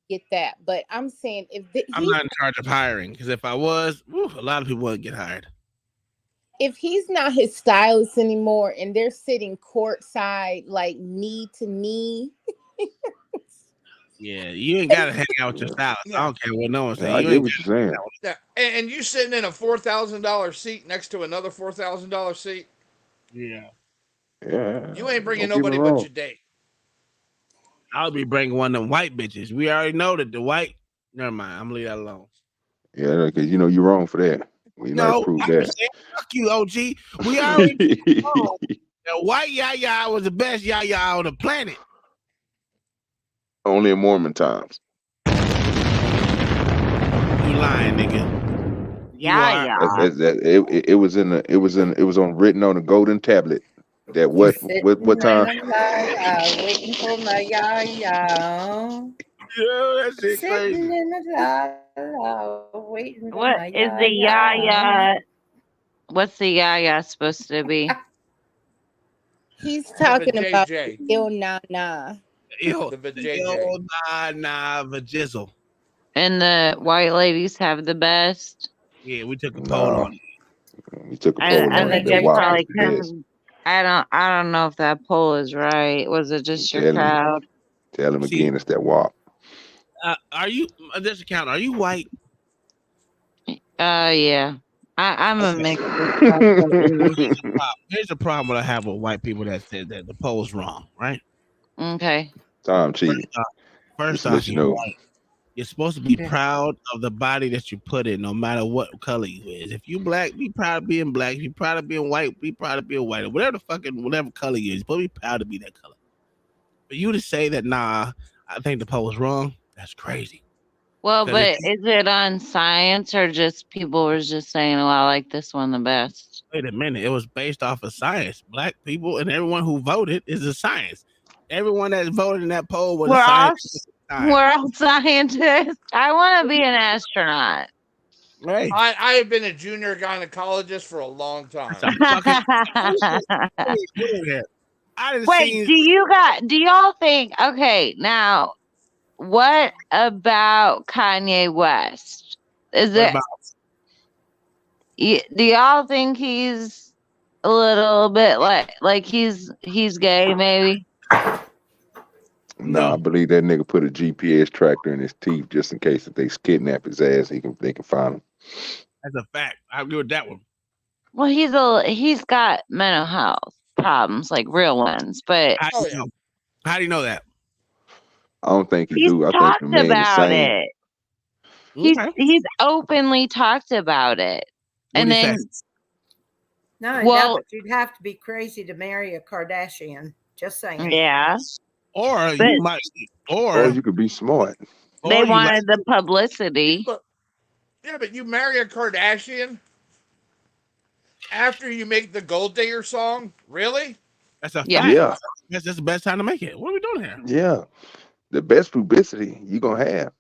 get that, but I'm saying I'm not in charge of hiring because if I was, a lot of people wouldn't get hired. if he's not his stylist anymore and they're sitting courtside like knee to knee. Yeah, you ain't gotta hang out with your stylist. I don't care what no one says. I get what you're saying. Yeah, and you sitting in a $4,000 seat next to another $4,000 seat. Yeah. Yeah. You ain't bringing Don't get me nobody but wrong. your date. I'll be bringing one of them white bitches. We already know that the white. Never mind. I'm gonna leave that alone. Yeah, because you know you're wrong for that. We No, not prove I'm that. saying, fuck you, OG. We already know the white Yaya was the best Yaya on the planet. Only in Mormon times. You lying, nigga. Yeah. It was on written on a golden tablet. That what time? Waiting for my yaya. Yeah, that shit crazy. Sitting in the la, waiting for What my is the yaya? What's the yaya supposed to be? He's talking about JJ. Il Nana. Ew, The vajayjay. nah, vajizzle. And the white ladies have the best. Yeah, we took a poll on it. We took a I poll on think it. it's Wow, probably yes. I don't know if that poll is right. Was it just your crowd? Tell him again, it's that WAP. Are you this account? Are you white? Yeah. I'm a mix. Here's a problem I have with white people that said that the poll's wrong, right? Okay. Time cheating. First Just to let off, you you're know. white. You're supposed to be proud of the body that you put in, no matter what color you is. If you black, be proud of being black. If you proud of being white, be proud of being white. Or whatever color you is, you're supposed to be proud to be that color. For you to say that, nah, I think the poll was wrong, that's crazy. Well, but is it on science or just people were just saying, "Oh, I like this one the best"? Wait a minute, it was based off of science. Black people and everyone who voted is a science. Everyone that voted in that poll was a scientist. We're all scientists. I want to be an astronaut. Right. I have been a junior gynecologist for a long time. I I didn't Wait, see. do y'all think? Okay, now what about Kanye West? Is What it? about? Do y'all think he's a little bit like he's gay? Maybe. Nah, I believe that nigga put a GPS tracker in his teeth just in case if they kidnap his ass, they can find him. That's a fact. I agree with that one. Well, he's got mental health problems, like real ones, but How do you know? How do you know that? I don't think he he's do. I think the talked man is about sane. it. He's openly talked about it, What and do you then say? Not only that, well, but you'd have to be crazy to marry a Kardashian. Just saying. yeah, Or but you might, Or or you could be smart. they or you might. wanted the publicity. Yeah, but you marry a Kardashian after you make the Gold Digger song? Really? That's a Yeah. fact. Yeah, That's the best time to make it. What are we doing here? yeah. The best publicity you gonna have.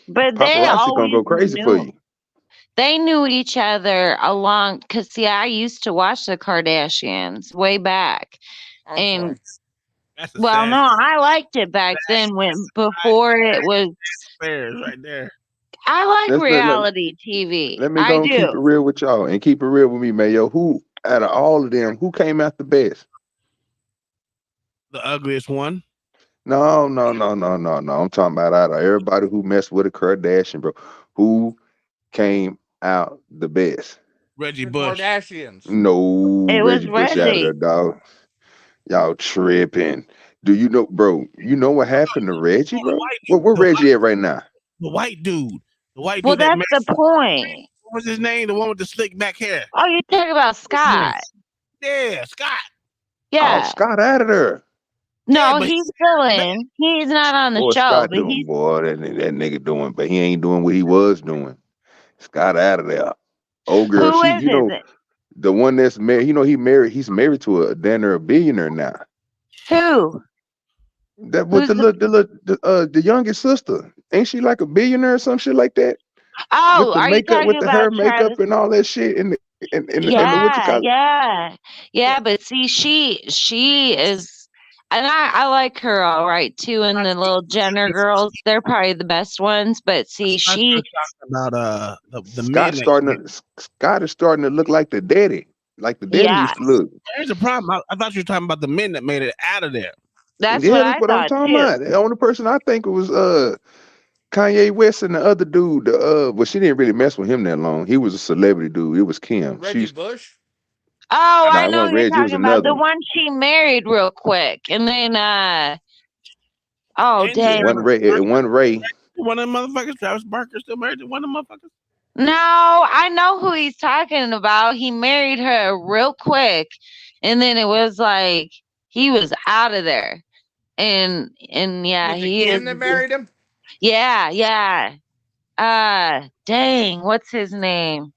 But they Paparazzi gonna always go crazy for knew you. they knew each other along. Cause see, I used to watch the Kardashians way back, and That's a well, sad no, I liked it back then when before it was. affairs right there. I like Let's reality TV. let me I go and keep it do. real with y'all and keep it real with me, man. Yo, who out of all of them, who came out the best? The ugliest one. No. I'm talking about out of everybody who messed with a Kardashian, bro. Who came out the best? Reggie The Bush. Kardashians. No, It was Reggie Bush out of there, Reggie. dog. Y'all tripping. Do you know, bro? You know what happened to Reggie, bro? Where Reggie at right now? The white dude. The white Well, dude that that's the point. what was his name? The one with the slick back hair. Oh, you talking about Scott? Yeah, Scott. Oh, Yeah. Scott out of there. No, but he's still in. He's not on the Boy, show, Scott but doing, he's boy, that nigga doing, but he ain't doing what he was doing. Scott out of there. Old girl, who she, is it? the one that's married, he's married to a billionaire now. Who? That with the youngest sister. Ain't she like a billionaire or some shit like that? Oh, With the are you makeup, talking with the hair about makeup Travis? and all that shit and the what you Yeah, call it? yeah. But see, she is, and I like her all right too. And the little Jenner girls, they're probably the best ones. But see, I'm she, talking about the men. Scott is starting to look like the daddy. Like the daddy yeah, used to look. Here's the problem. I thought you were talking about the men that made it out of there. that's Yeah, what that's I what I'm thought talking too. about. The only person I think was Kanye West and the other dude. But she didn't really mess with him that long. He was a celebrity dude. It was Kim. Reggie Bush? Oh, Nah, I it know wasn't who you're Reggie. It was talking about. another The one. one she married real quick, and then oh And dang. One Ray. One of them motherfuckers, Travis Barker, still married to one of them motherfuckers. No, I know who he's talking about. He married her real quick, and then it was like he was out of there. And yeah, Was it he is. Kim that married him? Yeah. Dang, what's his name?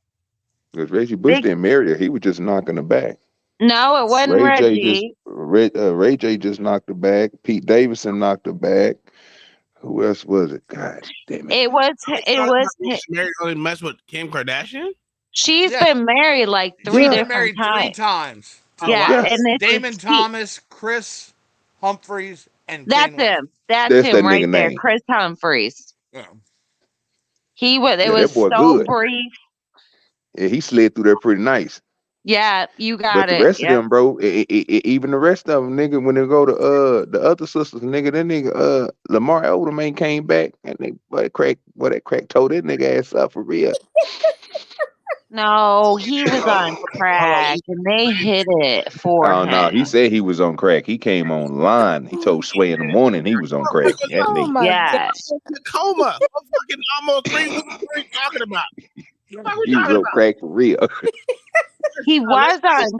Because Reggie Bush didn't marry her. He was just knocking her back. No, it wasn't Reggie. Ray J just knocked her back. Pete Davidson knocked her back. Who else was it? God damn it. It was She's married only mess with Kim Kardashian. She's been married like She's three been different married 3 times. times. To Yeah, and this Damon is Thomas, Chris Humphreys, and that's Kane West. him. That's That's that him right nigga there, name. Chris Humphreys. Yeah. He was. It Yeah, was that boy so good. brief. Yeah, he slid through there pretty nice. Yeah, you got But the it. rest of Yeah. them, bro, even the rest of them, nigga, when they go to the other sisters, nigga, that nigga Lamar Odom ain't came back, and that crack told that nigga ass up for real. No, he was on crack, and they hit it for Oh him. no, he said he was on crack. He came online. He told Sway in the morning he was on crack. That nigga. Yeah. In a coma for fucking almost 3 weeks. What are you talking about? What are we He was talking on about? crack for real. He was on.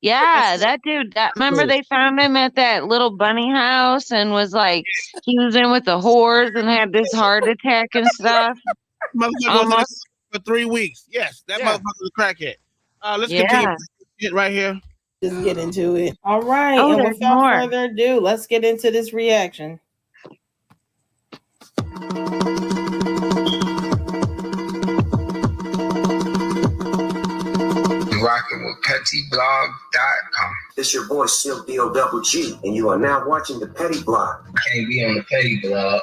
Yeah, that dude. Remember they found him at that little bunny house and was like, he was in with the whores and had this heart attack and stuff. Motherfucker was in Almost. for 3 weeks. Yes, that motherfucker's a crackhead. Let's Yeah. continue shit right here. Just get into it. All right. Oh, and there's without more. further ado, let's get into this reaction. Rocking with PettyBlog.com. It's your boy Silk D-O-double-G, and you are now watching the Petty Blog. Can't be on the Petty Blog.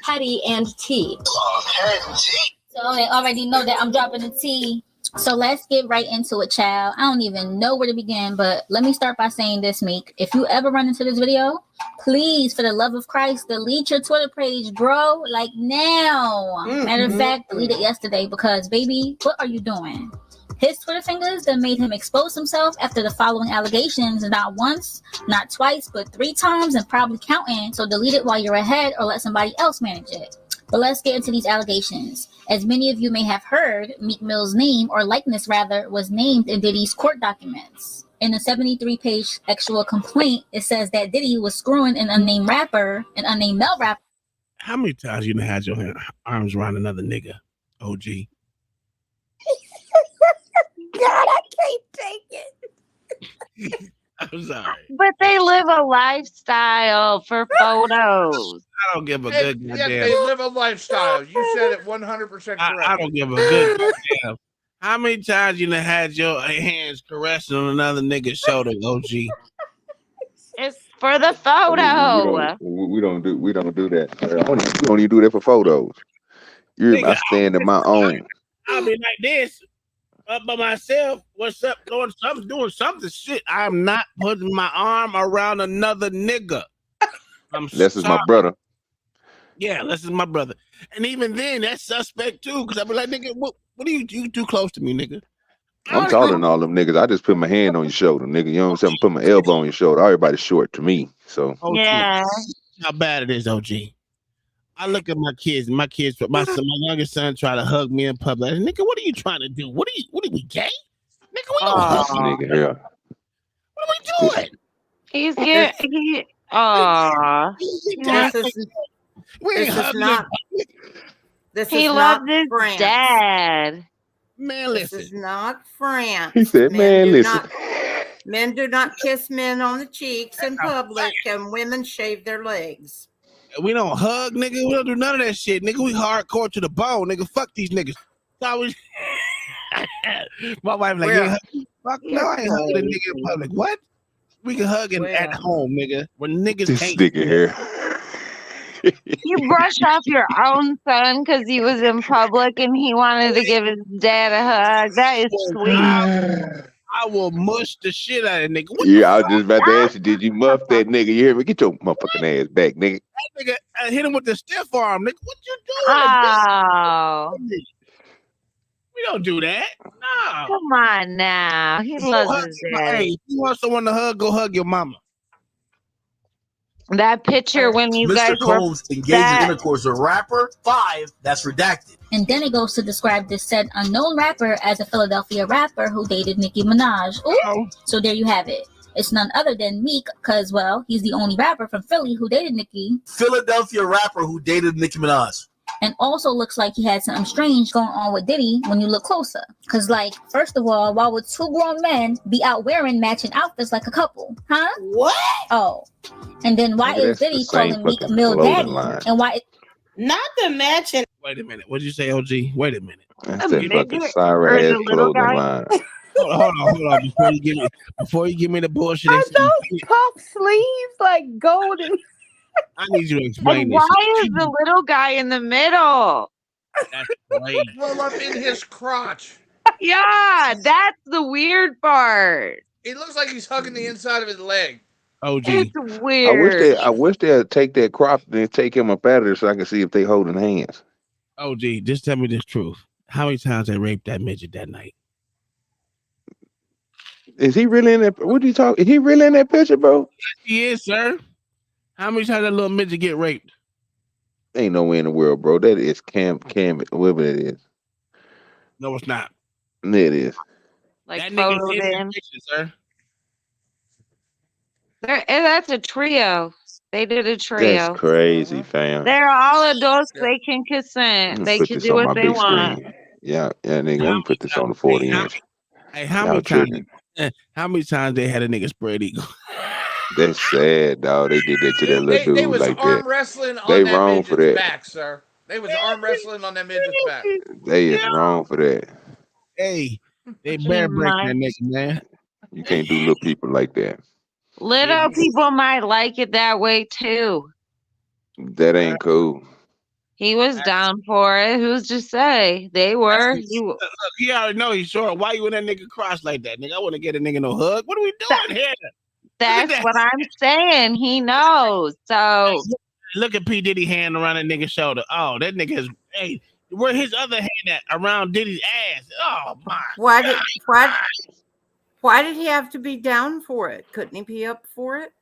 Patty and tea. So they already know that I'm dropping the tea. So let's get right into it, child. I don't even know where to begin, but let me start by saying this, Meek. If you ever run into this video, please, for the love of Christ, delete your Twitter page, bro. Like now. Matter of fact, delete it yesterday because, baby, what are you doing? His Twitter fingers that made him expose himself after the following allegations, not once, not twice, but 3 times and probably counting. So delete it while you're ahead or let somebody else manage it. But let's get into these allegations. As many of you may have heard, Meek Mill's name, or likeness rather, was named in Diddy's court documents. In a 73-page actual complaint, it says that Diddy was screwing an unnamed male rapper. How many times you done had your arms around another nigga, OG? God, I can't take it. I'm sorry. But they live a lifestyle for photos. I don't give a good goddamn. They live a lifestyle. You said it 100% correct. I don't give a good goddamn. How many times you done had your hands caressing on another nigga's shoulder, OG? It's for the photo. We don't do that. We don't even do that for photos. I stand in my own. I'll be like this. Up by myself, what's up? Doing something shit. I'm not putting my arm around another nigga. This is my brother. Yeah, this is my brother. And even then, that's suspect too. Because I be like, nigga, what are you too close to me, nigga? I'm taller than all them niggas. I just put my hand on your shoulder, nigga. You know what I'm saying? Put my elbow on your shoulder. Everybody's short to me. So yeah, how bad it is, OG. I look at my kids, my youngest son try to hug me in public. Nigga, what are you trying to do? What are we gay? Nigga, we don't hug. Nigga, yeah. What are we doing? He's getting This he is loved not his France. dad. Man, listen. This is not France. He said, man, listen. Men do not kiss men on the cheeks in public, and women shave their legs. We don't hug, nigga. We don't do none of that shit, nigga. We hardcore to the bone, nigga. Fuck these niggas. My wife like, yeah, fuck no, I ain't hugging a nigga in public. What? We can hug him at home, nigga. When niggas this can't. Nigga here. You brushed off your own son because he was in public and he wanted to give his dad a hug. That is sweet. I will mush the shit out of nigga. Yeah, I was just about to ask you, did you muff that nigga? You hear me? Get your motherfucking ass back, nigga. That nigga, I hit him with the stiff arm, nigga. What you doing? Oh. We don't do that. No. Come on now. He loves his dad. Hey, if you want someone to hug, go hug your mama. That picture when you guys were engaged in intercourse with a rapper, 5, that's redacted. And then it goes to describe this said unknown rapper as a Philadelphia rapper who dated Nicki Minaj. Ooh. So there you have it. It's none other than Meek, because, well, he's the only rapper from Philly who dated Nicki. Philadelphia rapper who dated Nicki Minaj. And also looks like he had something strange going on with Diddy when you look closer. Because, like, first of all, why would 2 grown men be out wearing matching outfits like a couple? Huh? What? Oh. And then why is Diddy calling Meek Mill Daddy? Line. And why... Not the matching... Wait a minute. What'd you say, OG? Wait a minute. That's that fucking sorry ass clothing line. Hold on. Before you give me the bullshit. Are those puff sleeves like golden? I need you to explain and this. why is the little guy in the middle? That's great. Well, up in his crotch. Yeah, that's the weird part. It looks like he's hugging the inside of his leg. OG. It's weird. I wish they'd take that crop and take him up out of there so I can see if they holding hands. OG, just tell me the truth. How many times they raped that midget that night? Is he really in that? What are you talking? Is he really in that picture, bro? He is, sir. How many times that little midget get raped? Ain't no way in the world, bro. That is Cam, whatever it is. No, it's not. It is. Like that photo nigga's in them. the picture, sir. And that's a trio. They did a trio. That's crazy, fam. They're all adults. They can consent. They can do what they want. Yeah, nigga. Let me put this on the 40-inch. Hey, how many times they had a nigga spread eagle? That's sad, dog. They did that to that little They dude was like arm that. wrestling on They that wrong for midget's that. back, sir. They was arm wrestling on that midget's back. They is wrong for that. Hey, They better break might. that nigga, man. You can't do little people like that. Little people might like it that way too. That ain't cool. He was down for it. Who's to say? They were. Look, he already know he's short. Why you in that nigga cross like that, nigga? I want to get a nigga no hug. What are we doing here? That's what I'm saying. He knows. So look at P. Diddy hand around that nigga's shoulder. Oh, that nigga is. Hey, where his other hand at? Around Diddy's ass. Oh my. Why did he have to be down for it? Couldn't he be up for it?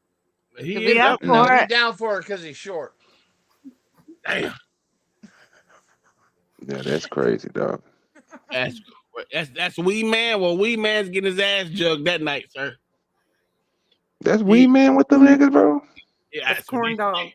He is up No, for he's it. down for it because he's short. Damn. Yeah, that's crazy, dog. That's Wee Man. Well, Wee Man's getting his ass jugged that night, sir. That's Wee Man with the niggas, bro. Yeah, That's corn dog.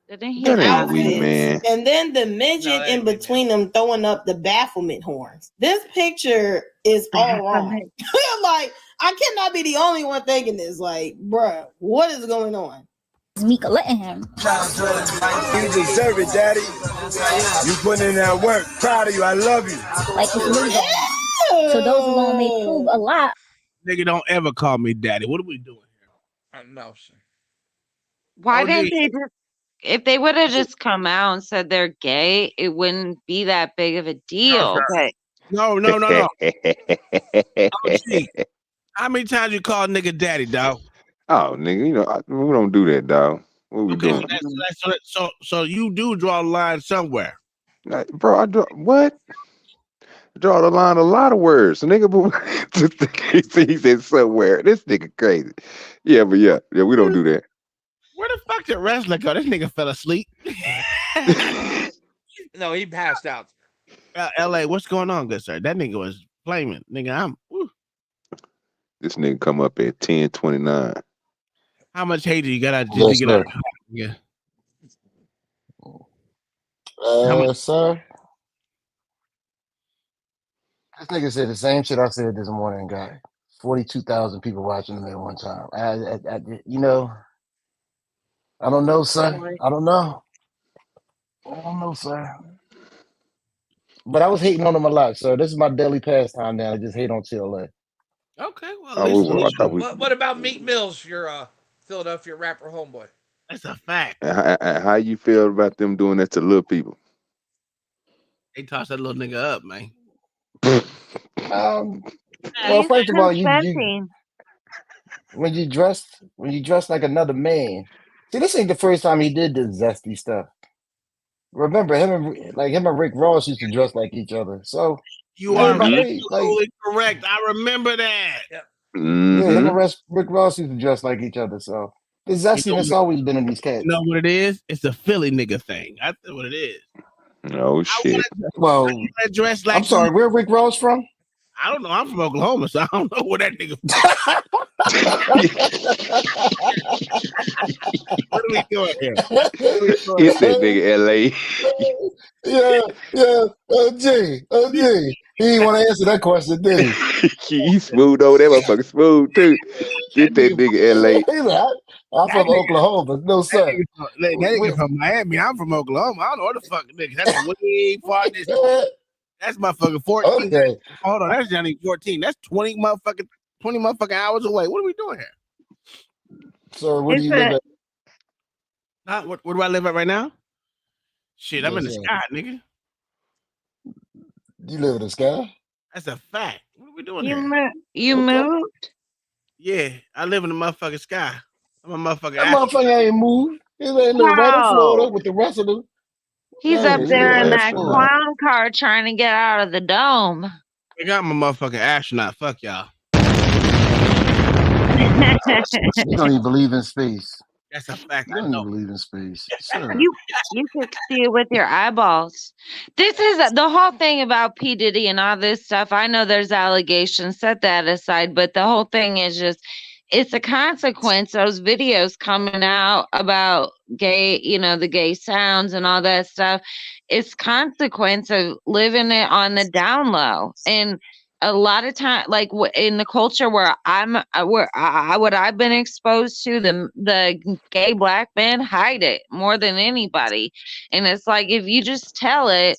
Didn't he That ain't have Wee Man. And then the midget in between them throwing up the bafflement horns. This picture is all wrong. I'm like, I cannot be the only one thinking this. Like, bruh, what is going on? Mika letting him. You deserve it, Daddy. You putting in that work. Proud of you. I love you. Like it's really that. So those alone may prove a lot. Nigga, don't ever call me daddy. What are we doing here? No, sir. Why OG. didn't they just? If they would have just come out and said they're gay, it wouldn't be that big of a deal. But No. OG, how many times you call nigga daddy, dog? Oh, nigga, you know, we don't do that, dog. What we doing? So you do draw the line somewhere. Bro, I draw what? Draw the line a lot of words. So nigga, he said somewhere. This nigga crazy. Yeah, but yeah, we don't do that. Where the fuck did wrestler go? This nigga fell asleep. No, he passed out. LA, what's going on, good sir? That nigga was flaming. Nigga, This nigga come up at 10:29. how much hate do you got out? Yes, Get sir. out? Yeah. Sir. This nigga said the same shit I said this morning, guy. 42,000 people watching him at one time. You know, I don't know, sir. I don't know, sir. But I was hating on him a lot, sir. This is my daily pastime now. I just hate on TLA. Okay, well, What about Meek Mills, your Philadelphia rapper homeboy? That's a fact. How you feel about them doing that to little people? They tossed that little nigga up, man. Well, first of all, you when you dress like another man. See, this ain't the first time he did this zesty stuff. Remember him and Rick Ross used to dress like each other. So You are absolutely correct. I remember that. Yeah, him and Rick Ross used to dress like each other. So the zestiness always been in these cats. You know what it is? It's a Philly nigga thing. That's what it is. Oh shit. Well, dress like I'm sorry, where Rick Ross from? I don't know. I'm from Oklahoma, so I don't know where that nigga. What are we doing here? It's that nigga LA. Yeah. OG. He didn't want to answer that question, did he? He smooth over that motherfucker smooth too. Get that nigga LA. I'm from Oklahoma. No, sir. That nigga from Miami. I'm from Oklahoma. I don't know what the fuck nigga. That's way far distance. That's motherfucking 14. Okay. Hold on, that's not even 14. That's 20 motherfucking hours away. What are we doing here? So where do you live at? Where do I live at right now? Shit, I'm in the sky, nigga. You live in the sky? That's a fact. What are we doing here? You moved? Yeah, I live in the motherfucking sky. I'm a motherfucking That motherfucker ain't moved. He ain't living right in Florida with the rest of them. He's up there in that clown car trying to get out of the dome. I got my motherfucking astronaut. Fuck y'all. You don't even believe in space. That's a fact. You don't even believe in space. Sure. You could see it with your eyeballs. This is the whole thing about P. Diddy and all this stuff. I know there's allegations, set that aside, but the whole thing is just, it's a consequence. Those videos coming out about gay, the gay sounds and all that stuff. It's consequence of living it on the down low. And a lot of time, like in the culture where what I've been exposed to, the gay black men hide it more than anybody. And it's like, if you just tell it,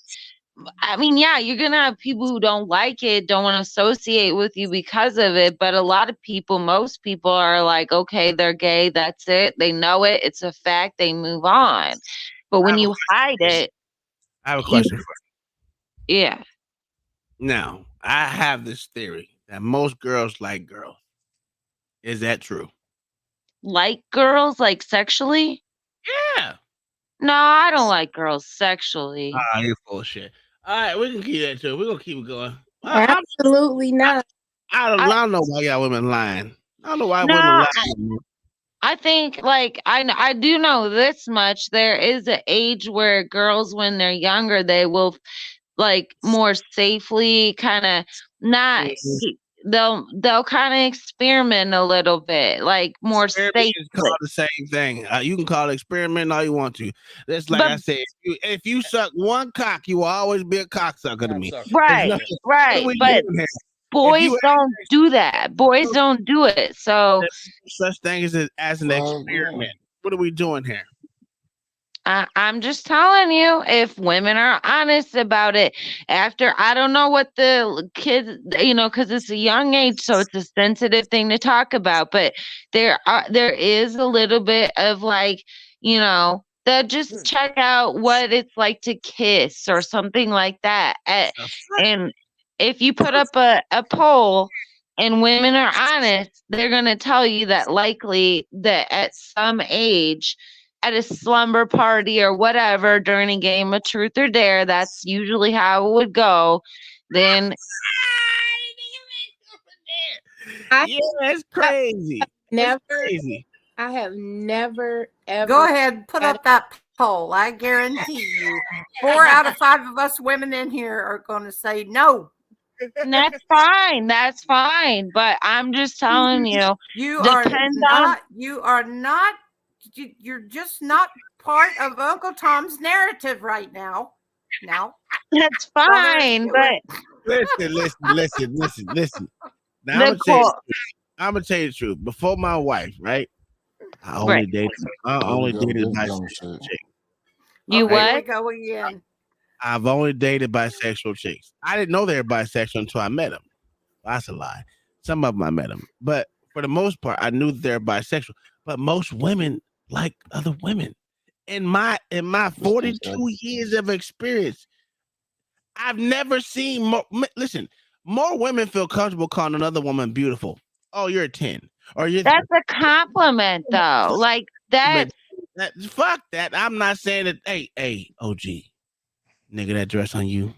I mean, yeah, you're gonna have people who don't like it, don't want to associate with you because of it. But a lot of people, most people are like, okay, they're gay, that's it. They know it, it's a fact, they move on. But when you hide it, I have a question for you. Yeah. Now, I have this theory that most girls like girls. Is that true? Like girls, like sexually? Yeah. No, I don't like girls sexually. Ah, you're full of shit. All right, we can keep that too. We're gonna keep it going. Absolutely not. I don't know why y'all women lying. I don't know why No, women lying. I think like I do know this much. There is an age where girls, when they're younger, they will like more safely kind of not. They'll kind of experiment a little bit, like more Experiment safely. is called the same thing. You can call it experiment all you want to. That's like But- I said. If you suck one cock, you will always be a cocksucker to me. Right, There's right. what we But doing here? boys don't do that. Boys don't do it. So There's no such thing as an experiment. What are we doing here? I'm just telling you, if women are honest about it, after I don't know what the kids, because it's a young age, so it's a sensitive thing to talk about. But there is a little bit of like, they'll just check out what it's like to kiss or something like that. And if you put up a poll and women are honest, they're gonna tell you that likely that at some age, at a slumber party or whatever during a game of truth or dare, that's usually how it would go. Then Yeah, it's crazy. Never. Crazy. I have never ever. Go ahead, put up that poll. I guarantee you, 4 out of 5 of us women in here are going to say no. That's fine. That's fine. But I'm just telling you, You're just not part of Uncle Tom's narrative right now. No, that's fine. But listen. Now I'm gonna tell you the truth. Before my wife, right? I only dated bisexual chicks. You what? Here we go again. I've only dated bisexual chicks. I didn't know they were bisexual until I met them. That's a lie. Some of them I met them, but for the most part, I knew they're bisexual. But most women like other women. In my 42 years of experience, I've never seen more. Listen, more women feel comfortable calling another woman beautiful. Oh, you're a 10, or you're. That's a compliment, though. Like that. Fuck that. I'm not saying that. Hey, OG, nigga, that dress on you,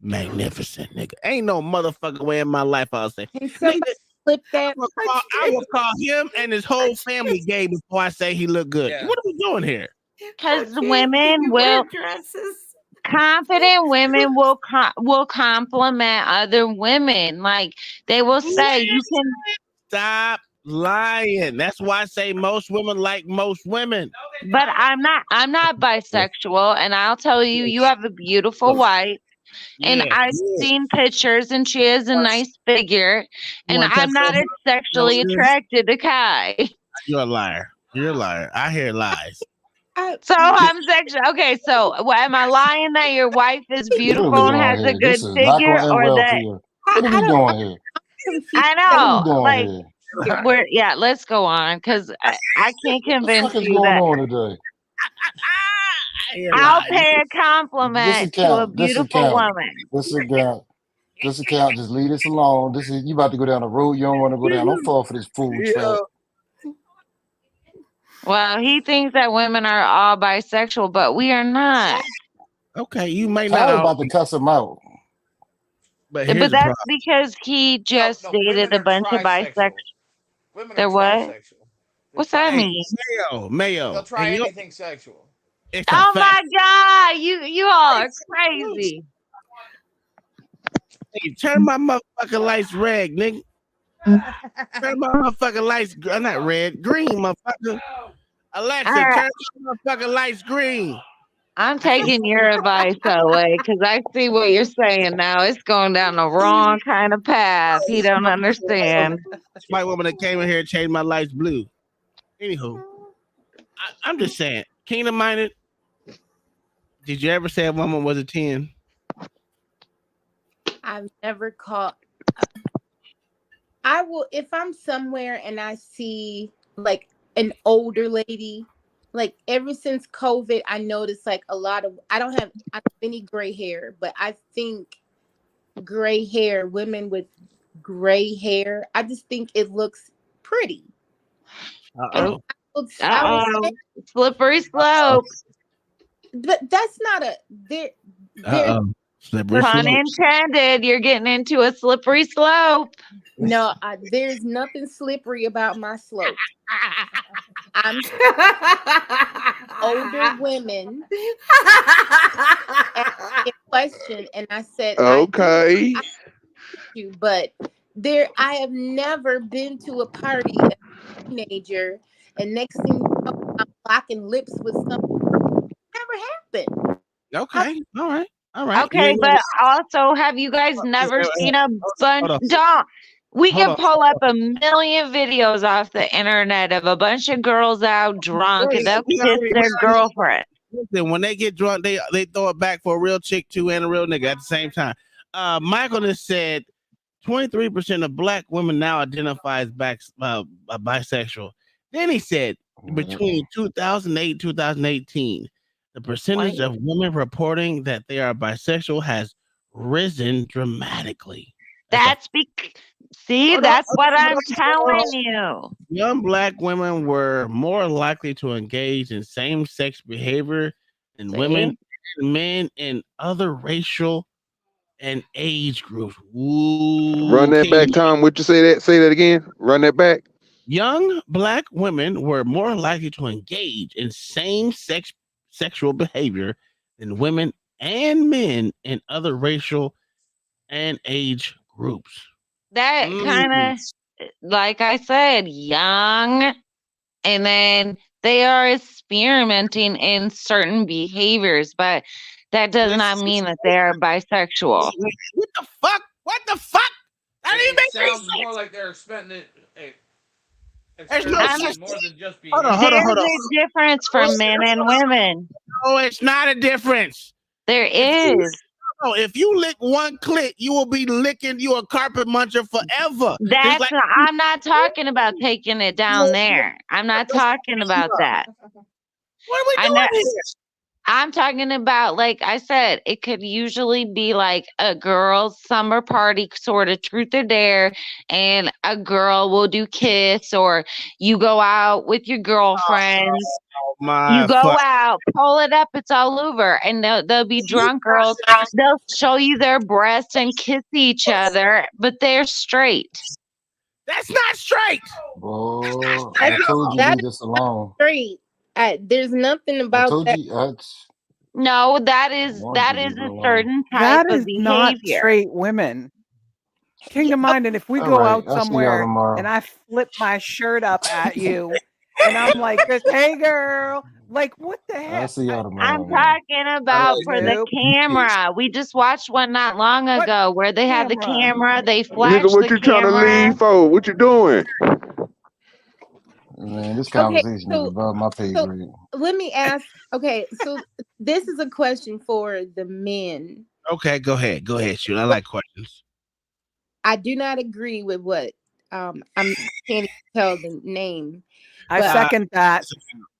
magnificent, nigga. Ain't no motherfucker way in my life I'll say. Flip that. I will call him and his whole family gay before I say he look good. Yeah. What are we doing here? Because women will. Confident women will compliment other women. Like they will say, "You can stop lying." That's why I say most women like most women. But I'm not bisexual, and I'll tell you, you have a beautiful wife. And I've seen pictures, and she has a nice figure. And I'm not as sexually attracted to Kai. You're a liar. You're a liar. I hear lies. So I'm sexual. Okay, so am I lying that your wife is beautiful and has a good figure, or that? What are we doing here? I know. Like, let's go on because I can't convince What is you going that. on today? I'll pay a compliment to a beautiful woman. This account, just leave this alone. You about to go down the road you don't want to go down. Don't fall for this food trap. Well, he thinks that women are all bisexual, but we are not. Okay, you may not. I'm not. about to cuss him out. But that's because he just dated a bunch of bisexual. They're what? What's that mean? Mayo. They'll try anything sexual. Oh my God, you all are crazy. Hey, turn my motherfucking lights red, nigga. Turn my motherfucking lights not red, green, motherfucker. Alexa, turn my motherfucking lights green. I'm taking your advice away because I see what you're saying now. It's going down the wrong kind of path. He don't understand. White woman that came in here and changed my lights blue. Anywho, I'm just saying, kingdom minded, Did you ever say a woman was a 10? I've never called. I will if I'm somewhere and I see like an older lady. Like ever since COVID, I noticed like a lot of I don't have any gray hair, but I think gray hair, women with gray hair, I just think it looks pretty. And I would say, Slippery slope. but that's not a there. Slippery Pun slope. intended. You're getting into a slippery slope. No, there's nothing slippery about my slope. I'm older women asked me a question, and I said, okay. but I have never been to a party as a teenager, and next thing you know, I'm locking lips with someone. Never happened. Okay, all right. Okay, but also, have you guys never seen a bunch? We can pull up a million videos off the internet of a bunch of girls out drunk and they'll kiss their girlfriend. Listen, when they get drunk, they throw it back for a real chick too and a real nigga at the same time. Michael just said 23% of black women now identify as bisexual. Then he said between 2008 and 2018, the percentage of women reporting that they are bisexual has risen dramatically. That's that's what I'm telling you. Young black women were more likely to engage in same-sex behavior than women and men in other racial and age groups. Ooh, Run that back, Tom. Would you say that? Say that again. Run that back. Young black women were more likely to engage in same-sex sexual behavior than women and men in other racial and age groups. That kind of, like I said, young, and then they are experimenting in certain behaviors, but that does not mean that they are bisexual. What the fuck? What the fuck? That It sounds more like they're experimenting more than just being. Hold on. There's a difference for men and women. No, it's not a difference. There is. No, if you lick one clit, you will be licking you a carpet muncher forever. I'm not talking about taking it down there. I'm not talking about that. What are we doing here? I'm talking about, like I said, it could usually be like a girl's summer party, sort of truth or dare, and a girl will do kiss, or you go out with your girlfriends. You go out, pull it up, it's all over, and they'll be drunk girls. They'll show you their breasts and kiss each other, but they're straight. That's not straight. Oh, I told you leave this alone. Straight. There's nothing about that. No, that is a certain type That of is behavior. not straight women. Kingdom Minded, if we go out somewhere and I flip my shirt up at you and I'm like, hey girl, like what the heck? I'll see y'all tomorrow. I'm talking about for the camera. We just watched one not long ago where they had the camera, they flashed Nigga, what you trying to leave for? What you doing? Man, this conversation is above my pay grade. Let me ask. Okay, so this is a question for the men. Okay, go ahead, shoot. I like questions. I do not agree with what I can't even tell the name. I second that.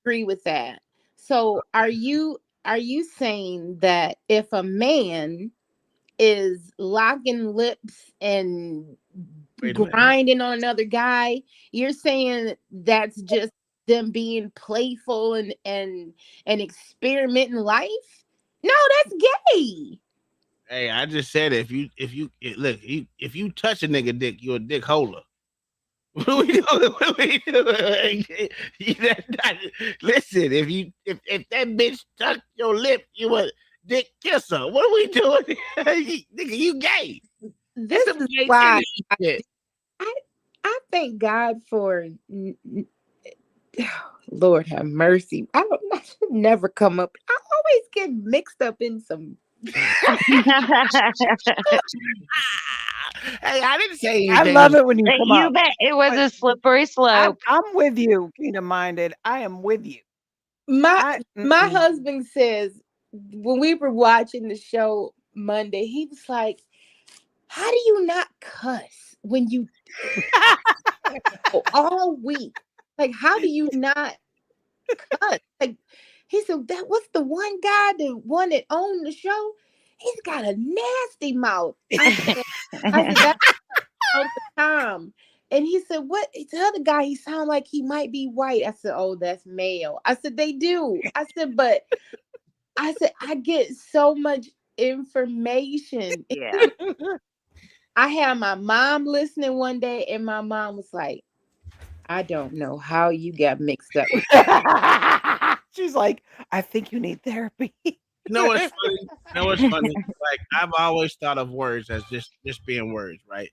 Agree with that. So are you saying that if a man is locking lips and grinding on another guy, you're saying that's just them being playful and experimenting life? No, that's gay. Hey, I just said if you touch a nigga dick, you're a dick holder. What are we doing? Listen, if that bitch touch your lip, you a dick kisser. What are we doing? Nigga, you gay. This is why I thank God for Lord have mercy. I should never come up. I always get mixed up in some. Hey, I didn't say anything. I love it when you come up. Bet it was a slippery slope. I'm with you, Kingdom Minded. I am with you. My husband says when we were watching the show Monday, he was like, how do you not cuss when you all week? Like, how do you not cuss? Like, he said, that what's the one guy, the one that owned the show? He's got a nasty mouth. I said that's Uncle Tom. And he said, what? The other guy, he sounded like he might be white. I said, oh, that's male. I said, they do. I said, I get so much information. Yeah. I had my mom listening one day, and my mom was like, I don't know how you got mixed up. She's like, I think you need therapy. You know what's funny? Like, I've always thought of words as just being words, right?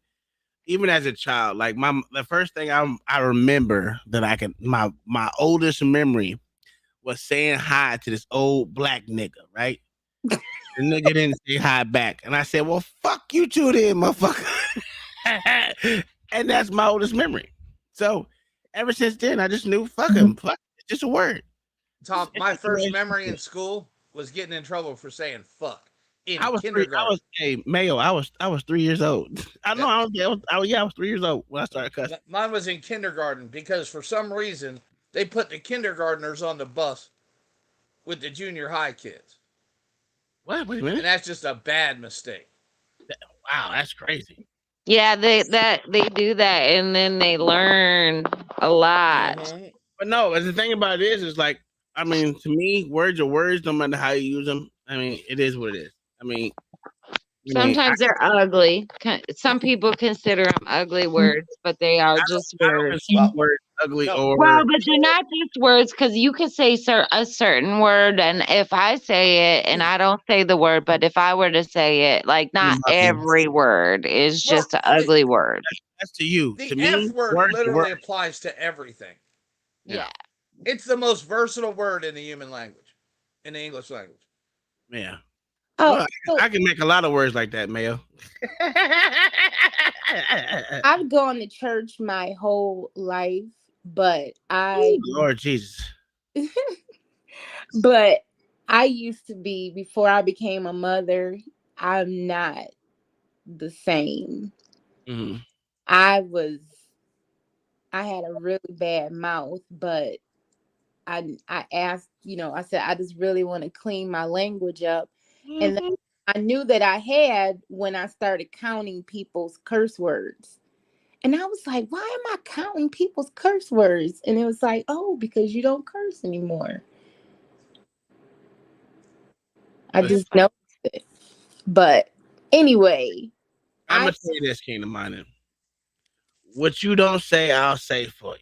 Even as a child, like the first thing I remember that I can my oldest memory was saying hi to this old black nigga, right? The nigga didn't say hi back, and I said, "Well, fuck you too, then, motherfucker." And that's my oldest memory. So ever since then, I just knew, fuck him, fuck, it's just a word. Tom, my first memory in school was getting in trouble for saying "fuck" in kindergarten. Mayo. I was 3 years old. I know. I was 3 years old when I started cussing. Mine was in kindergarten because for some reason they put the kindergartners on the bus with the junior high kids. What? Wait a minute. And that's just a bad mistake. Wow, that's crazy. Yeah, they do that, and then they learn a lot. Mm-hmm. But no, the thing about it is like, I mean, to me, words are words, no matter how you use them. I mean, it is what it is. I mean, sometimes they're ugly. Some people consider them ugly words, but they are just words. Ugly Well, but they're not just words, because you could say a certain word, and if I say it and I don't say the word, but if I were to say it, like, not every word is just an ugly word. That's to you. The To me, F word literally applies to everything. Yeah. It's the most versatile word in the human language, in the English language. Yeah. Oh, well, I can make a lot of words like that, Mayo. I've gone to church my whole life, but Lord Jesus. But I used to be, before I became a mother, I'm not the same. Mm-hmm. I had a really bad mouth, but I asked, I said, I just really want to clean my language up. Mm-hmm. And then I knew that I had when I started counting people's curse words. And I was like, why am I counting people's curse words? And it was like, oh, because you don't curse anymore. I just noticed it. But anyway, I'm going to tell you this, Kingdom Minded. What you don't say, I'll say for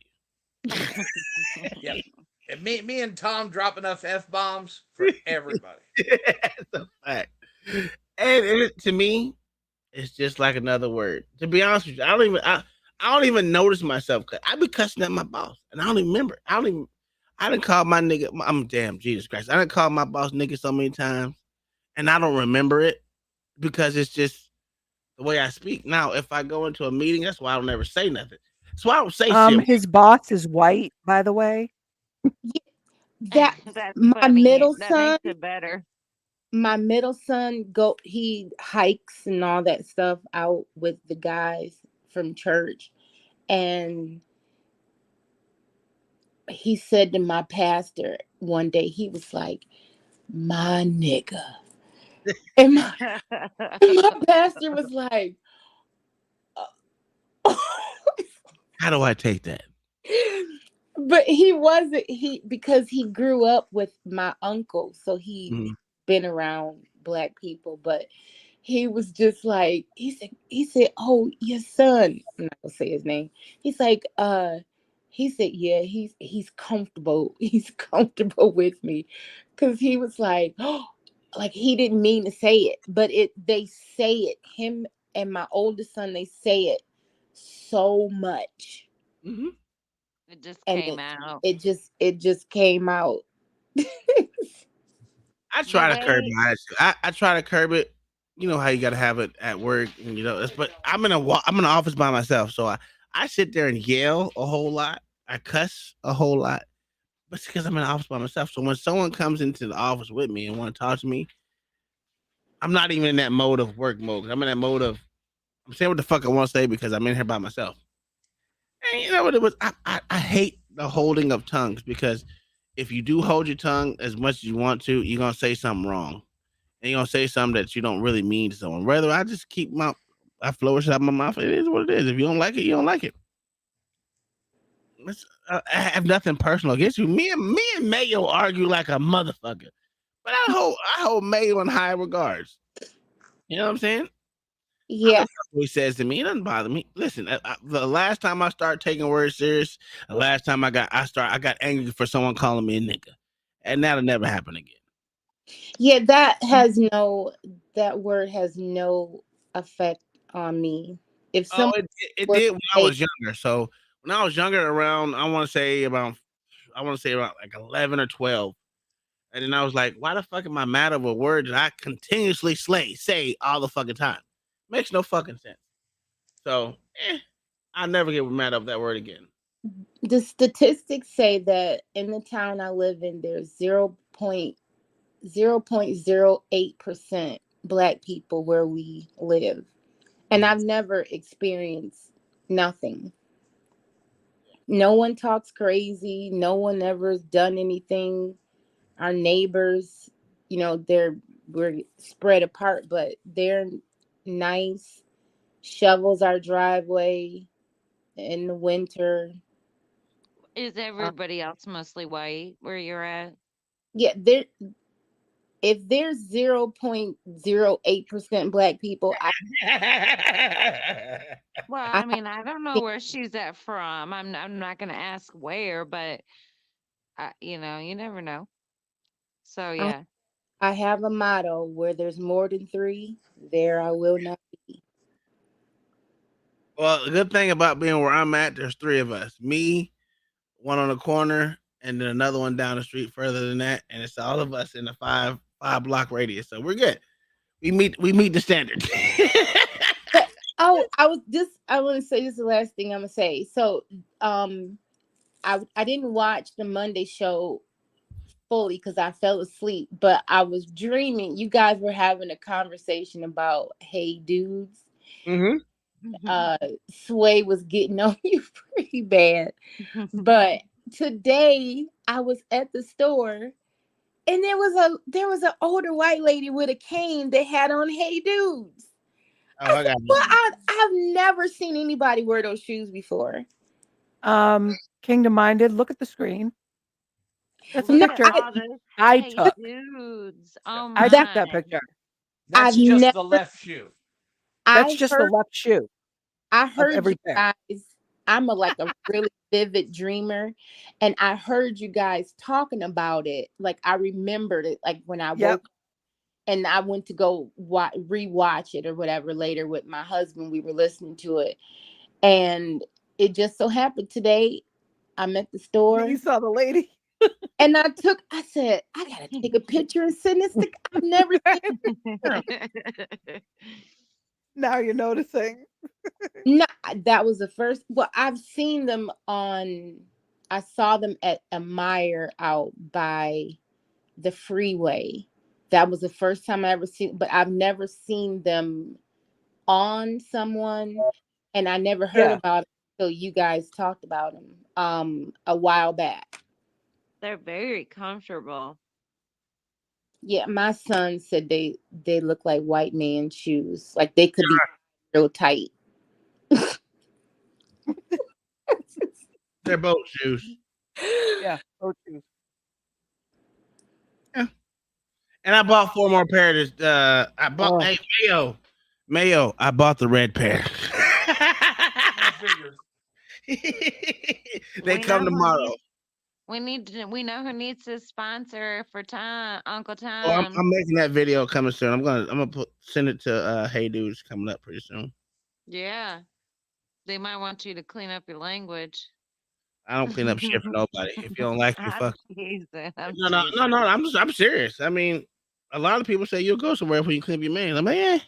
you. Yep. And me and Tom drop enough F-bombs for everybody. That's a fact. And to me, it's just like another word. To be honest with you, I don't even notice myself. I be cussing at my boss, and I don't even remember. I didn't call my nigga. I'm damn Jesus Christ. I didn't call my boss nigga so many times, and I don't remember it because it's just the way I speak. Now, if I go into a meeting, that's why I don't ever say nothing. So I don't say shit. His boss is white, by the way. That's my middle son. That makes it better. My middle son he hikes and all that stuff out with the guys from church, and he said to my pastor one day, he was like, my nigga. And my pastor was like, how do I take that? But because he grew up with my uncle, so he been around black people, but he was just like, he said, oh, your son, I'm not gonna say his name. He's like, he said, yeah, he's comfortable. He's comfortable with me. Cause he was like, oh, like he didn't mean to say it, but they say it. Him and my oldest son, they say it so much. Mm-hmm. It just came out. It just came out. I try to curb my attitude. I try to curb it. You know how you got to have it at work, and but I'm in an office by myself, so I sit there and yell a whole lot. I cuss a whole lot, but it's because I'm in the office by myself. So when someone comes into the office with me and want to talk to me, I'm not even in that mode of work mode. I'm in that mode of I'm saying what the fuck I want to say because I'm in here by myself. And you know what it was? I hate the holding of tongues because if you do hold your tongue as much as you want to, you're gonna say something wrong. And you're gonna say something that you don't really mean to someone. Rather, I just keep I flourish out my mouth. It is what it is. If you don't like it, you don't like it. I have nothing personal against you. Me and Mayo argue like a motherfucker, but I hold Mayo in high regards. You know what I'm saying? Yeah. What he says to me, it doesn't bother me. Listen, the last time I started taking words serious, the last time I got angry for someone calling me a nigga, and that'll never happen again. Yeah, that word has no effect on me. If someone it did when I was younger. So when I was younger, around I want to say about like 11 or 12, and then I was like, why the fuck am I mad over a word that I continuously say all the fucking time? Makes no fucking sense. So I'll never get mad over that word again. The statistics say that in the town I live in, there's 0.08% Black people where we live. And I've never experienced nothing. No one talks crazy. No one ever done anything. Our neighbors, we're spread apart, but they're nice. Shovels our driveway in the winter. Is everybody else mostly white where you're at? Yeah, if there's 0.08% Black people, well, I mean, I don't know where she's at from. I'm not gonna ask where, but you never know. So yeah. I have a motto: where there's more than 3, there I will not be. Well, the good thing about being where I'm at, there's 3 of us. Me, one on the corner, and then another one down the street further than that, and it's all of us in a 5 block radius. So we're good. We meet the standard. I want to say this is the last thing I'm gonna say. So I didn't watch the Monday show fully because I fell asleep, but I was dreaming. You guys were having a conversation about hey dudes. Mm-hmm. Sway was getting on you pretty bad. But today I was at the store and there was an older white lady with a cane that had on hey dudes. I've never seen anybody wear those shoes before. Kingdom Minded, look at the screen. That's a Look picture I took. Dudes. Oh I took that picture. That's just the left shoe. That's just the left shoe. I heard you guys. I'm like a really vivid dreamer, and I heard you guys talking about it. Like I remembered it, like when I woke, and I went to go rewatch it or whatever later with my husband. We were listening to it, and it just so happened today. I'm at the store. You saw the lady. And I said, I gotta take a picture and send this to. I've never seen Now you're noticing. No, that was the first. Well, I've seen them I saw them at a Meijer out by the freeway. That was the first time I ever seen, but I've never seen them on someone, and I never heard about it until you guys talked about them a while back. They're very comfortable. Yeah, my son said they look like white man shoes. Like they could be real tight. They're both shoes. Yeah, both shoes. Yeah. And I bought 4 more pairs. I bought Mayo. I bought the red pair. They come tomorrow. We know who needs to sponsor for Uncle Tom. Oh, I'm making that video coming soon. I'm gonna send it to Hey Dudes coming up pretty soon. Yeah. They might want you to clean up your language. I don't clean up shit for nobody. If you don't like me, fuck. No. I'm serious. I mean, a lot of people say you'll go somewhere when you clean up your man. I'm like,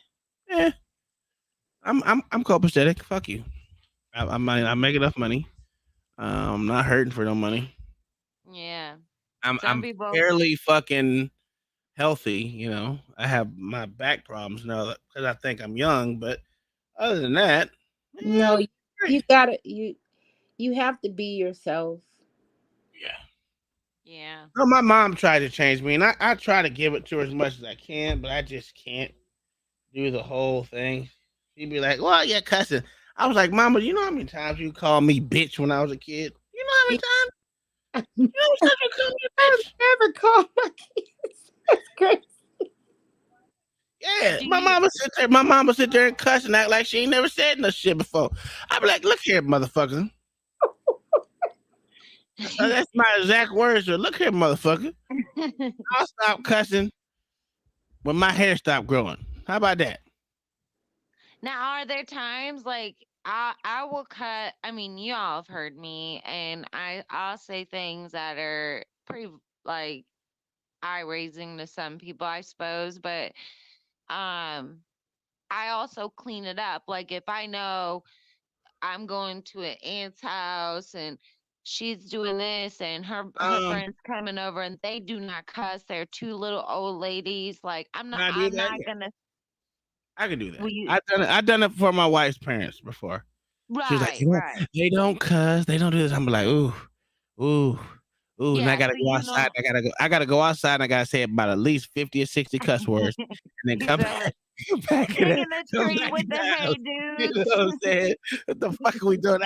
I'm copacetic. Fuck you. I make enough money. I'm not hurting for no money. Yeah. I'm fairly fucking healthy, you know. I have my back problems now because I think I'm young, but other than that, No, you gotta you have to be yourself. Yeah. No, my mom tried to change me, and I try to give it to her as much as I can, but I just can't do the whole thing. She'd be like, "Well, yeah, cussing." I was like, "Mama, you know how many times you called me bitch when I was a kid? You know how many times? You know how many times you called me a bitch? Never call my kids. That's crazy. Yeah, my mama sit there and cuss and act like she ain't never said no shit before. I'd be like, "Look here, motherfucker." That's my exact words. Look here, motherfucker. I'll stop cussing when my hair stopped growing. How about that? Now, are there times like I will cut? I mean, you all have heard me, and I'll say things that are pretty like eye raising to some people, I suppose. But I also clean it up. Like if I know I'm going to an aunt's house and she's doing this and her friends coming over and they do not cuss. They're two little old ladies. Like I'm not gonna. I can do that. I've done it for my wife's parents before. She was like, Right. They don't cuss. They don't do this. I'm like, ooh. Yeah, and I gotta go outside. I gotta go outside and I gotta say about at least 50 or 60 cuss words and then come back. Singing the tree with the hey dude. You know what I'm saying? What the fuck are we doing?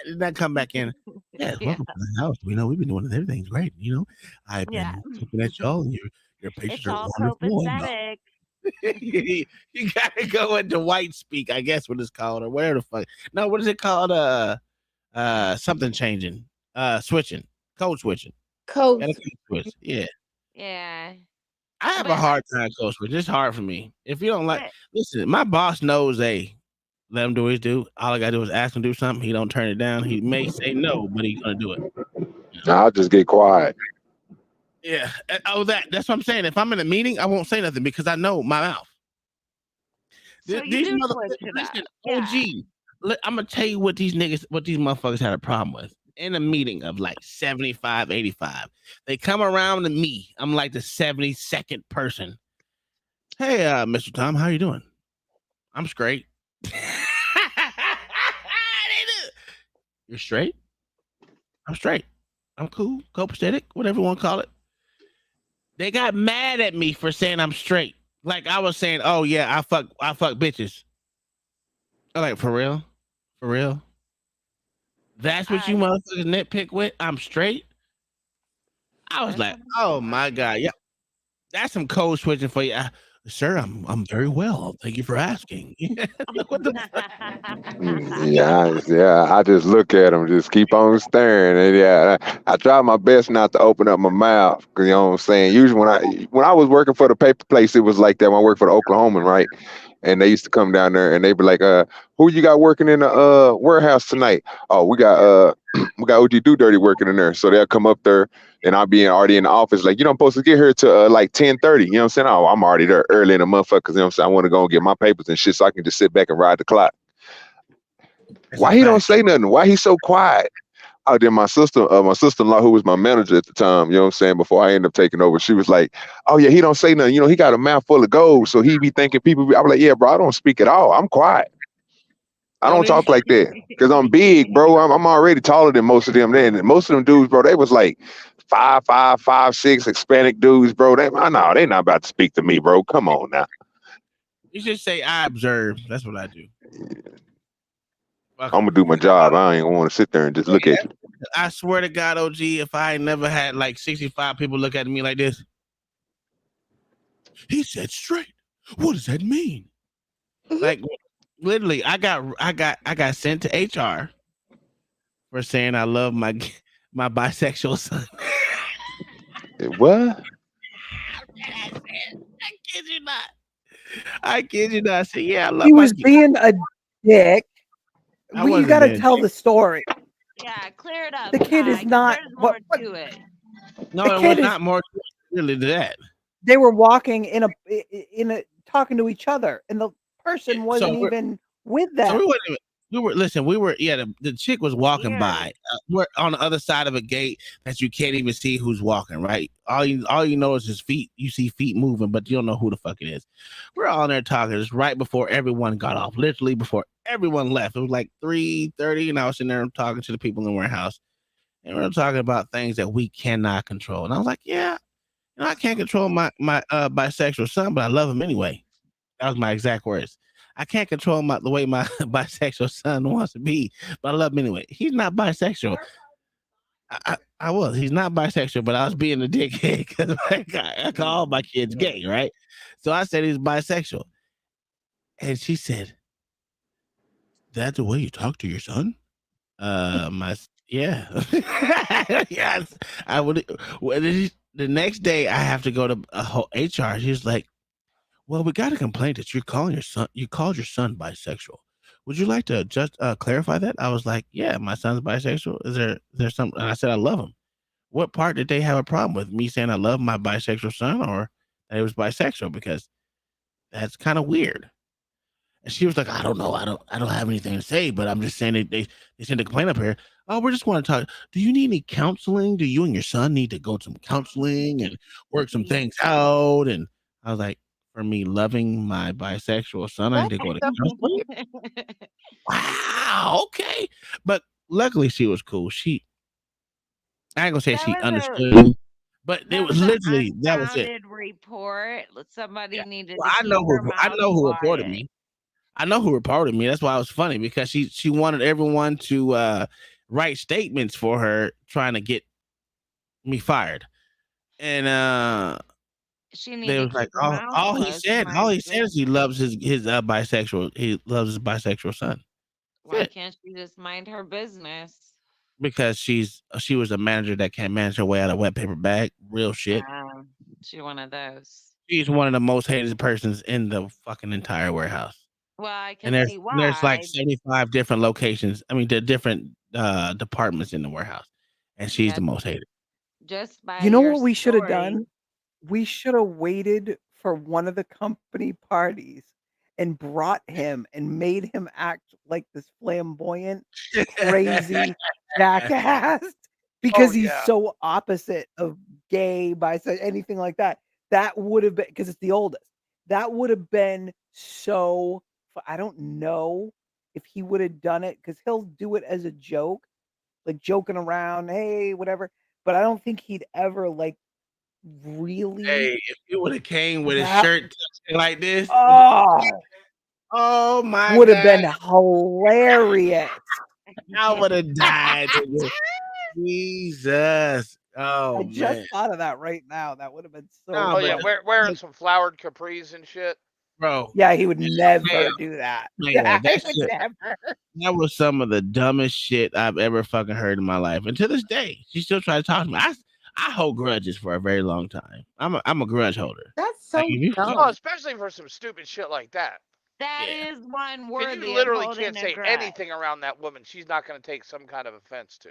And then come back in. Yeah, welcome to the house. We know we've been doing everything's great. You know, I've been looking at y'all and your pictures It's are all wonderful. copacetic. You gotta go into white speak, I guess what it's called, or whatever the fuck. No, what is it called? Something changing. Switching. Code switching. Code switch. Yeah. Yeah. I have a hard time code switching. It's hard for me. If you don't listen, my boss knows let him do what he do. All I gotta do is ask him to do something. He don't turn it down. He may say no, but he's gonna do it. I'll just get quiet. Yeah. That's what I'm saying. If I'm in a meeting, I won't say nothing because I know my mouth. So These motherfuckers, listen, OG. I'm gonna tell you what these motherfuckers had a problem with. In a meeting of like 75, 85, they come around to me. I'm like the 72nd person. Hey, Mr. Tom, how you doing? I'm straight. You're straight? I'm straight. I'm cool, copacetic, whatever you want to call it. They got mad at me for saying I'm straight. Like I was saying, oh yeah, I fuck bitches. I'm like, for real? For real? That's what you motherfuckers nitpick with? I'm straight? I was like, oh my God. Yeah. That's some code switching for you. Sir, I'm very well. Thank you for asking. What the fuck? I just look at them, just keep on staring, and I try my best not to open up my mouth. You know what I'm saying? Usually when I was working for the paper place, it was like that. When I worked for the Oklahoman, right? And they used to come down there and they'd be like, who you got working in the warehouse tonight? Oh, we got OG Do Dirty working in there. So they'll come up there and I'll be already in the office. Like, you don't supposed to get here to like 10:30. You know what I'm saying? Oh, I'm already there early in the motherfucker. You know what I'm saying? I want to go and get my papers and shit so I can just sit back and ride the clock. Why he don't say nothing? Why he so quiet? Oh, then my sister-in-law, who was my manager at the time, you know what I'm saying, before I ended up taking over, she was like, oh yeah, he don't say nothing. You know, he got a mouth full of gold, so he be thinking people I was like, yeah, bro, I don't speak at all. I'm quiet. I don't talk like that because I'm big, bro. I'm already taller than most of them. Then most of them dudes, bro, they was like 5'5", 5'6", Hispanic dudes, bro. They not about to speak to me, bro. Come on now. You should say I observe. That's what I do. I'm gonna do my job. I ain't want to sit there and just look at you. I swear to God, OG, if I never had like 65 people look at me like this, he said straight. What does that mean? Like literally, I got sent to HR for saying I love my bisexual son. What? I kid you not. I said, yeah, I love he was being a dick. You got to tell the story. Yeah, clear it up. The kid is not. There's more to it. No, it was not more really to that. They were walking in a talking to each other, and the person wasn't even with them. So The chick was walking by. We're on the other side of a gate that you can't even see who's walking, right? All you know is his feet. You see feet moving, but you don't know who the fuck it is. We're all in there talking. It's right before everyone got off, literally before everyone left. It was like 3:30, and I was in there talking to the people in the warehouse, and we were talking about things that we cannot control. And I was like, yeah, I can't control my bisexual son, but I love him anyway. That was my exact words. I can't control the way my bisexual son wants to be, but I love him anyway. He's not bisexual. I was. He's not bisexual, but I was being a dickhead because I call my kids gay, right? So I said he's bisexual. And she said, "That's the way you talk to your son?" Yeah. Yes. I would. The next day, I have to go to HR. She's like, "Well, we got a complaint that you called your son bisexual. Would you like to just clarify that?" I was like, "Yeah, my son's bisexual. Is there something?" And I said, "I love him." What part did they have a problem with me saying I love my bisexual son, or that he was bisexual? Because that's kind of weird. And she was like, "I don't know. I don't have anything to say, but I'm just saying they sent a complaint up here. Oh, we just want to talk. Do you need any counseling? Do you and your son need to go to some counseling and work some things out?" And I was like, for me loving my bisexual son, I need to go to counseling. Wow, okay. But luckily she was cool. I ain't gonna say she understood, but it was literally that was it. Report. Somebody needed Well, to keep her mouth who reported quiet. me. I know who reported me. That's why it was funny, because she wanted everyone to write statements for her trying to get me fired. And She they needed was to like, keep her mouth all he closed. said is he loves his bisexual. He loves his bisexual son. Why can't she just mind her business? Because she was a manager that can't manage her way out of a wet paper bag. Real shit. She's one of those. She's one of the most hated persons in the fucking entire warehouse. Well, I And can see why. there's like 75 different locations. I mean, the different departments in the warehouse, and she's the most hated. Just by You know your what we should have story. done? We should have waited for one of the company parties and brought him and made him act like this flamboyant, crazy jackass because he's so opposite of gay, bisexual, anything like that. That would have been, because it's the oldest. That would have been so. I don't know if he would have done it, because he'll do it as a joke, like joking around, hey, whatever. But I don't think he'd ever like really. Hey, if he would have came with his That- shirt like this, Oh my would have been God. hilarious. I would have died. Jesus. Oh, I just man. thought of that right now. That would have been so. Oh yeah, wearing some flowered capris and shit. Bro. Yeah, he would never do that. Yeah, He that would shit. never. That was some of the dumbest shit I've ever fucking heard in my life. And to this day, she still tries to talk to me. I hold grudges for a very long time. I'm a grudge holder. That's so dumb. Oh, especially for some stupid shit like that. That is one worthy. You literally of can't say anything around that woman. She's not going to take some kind of offense to.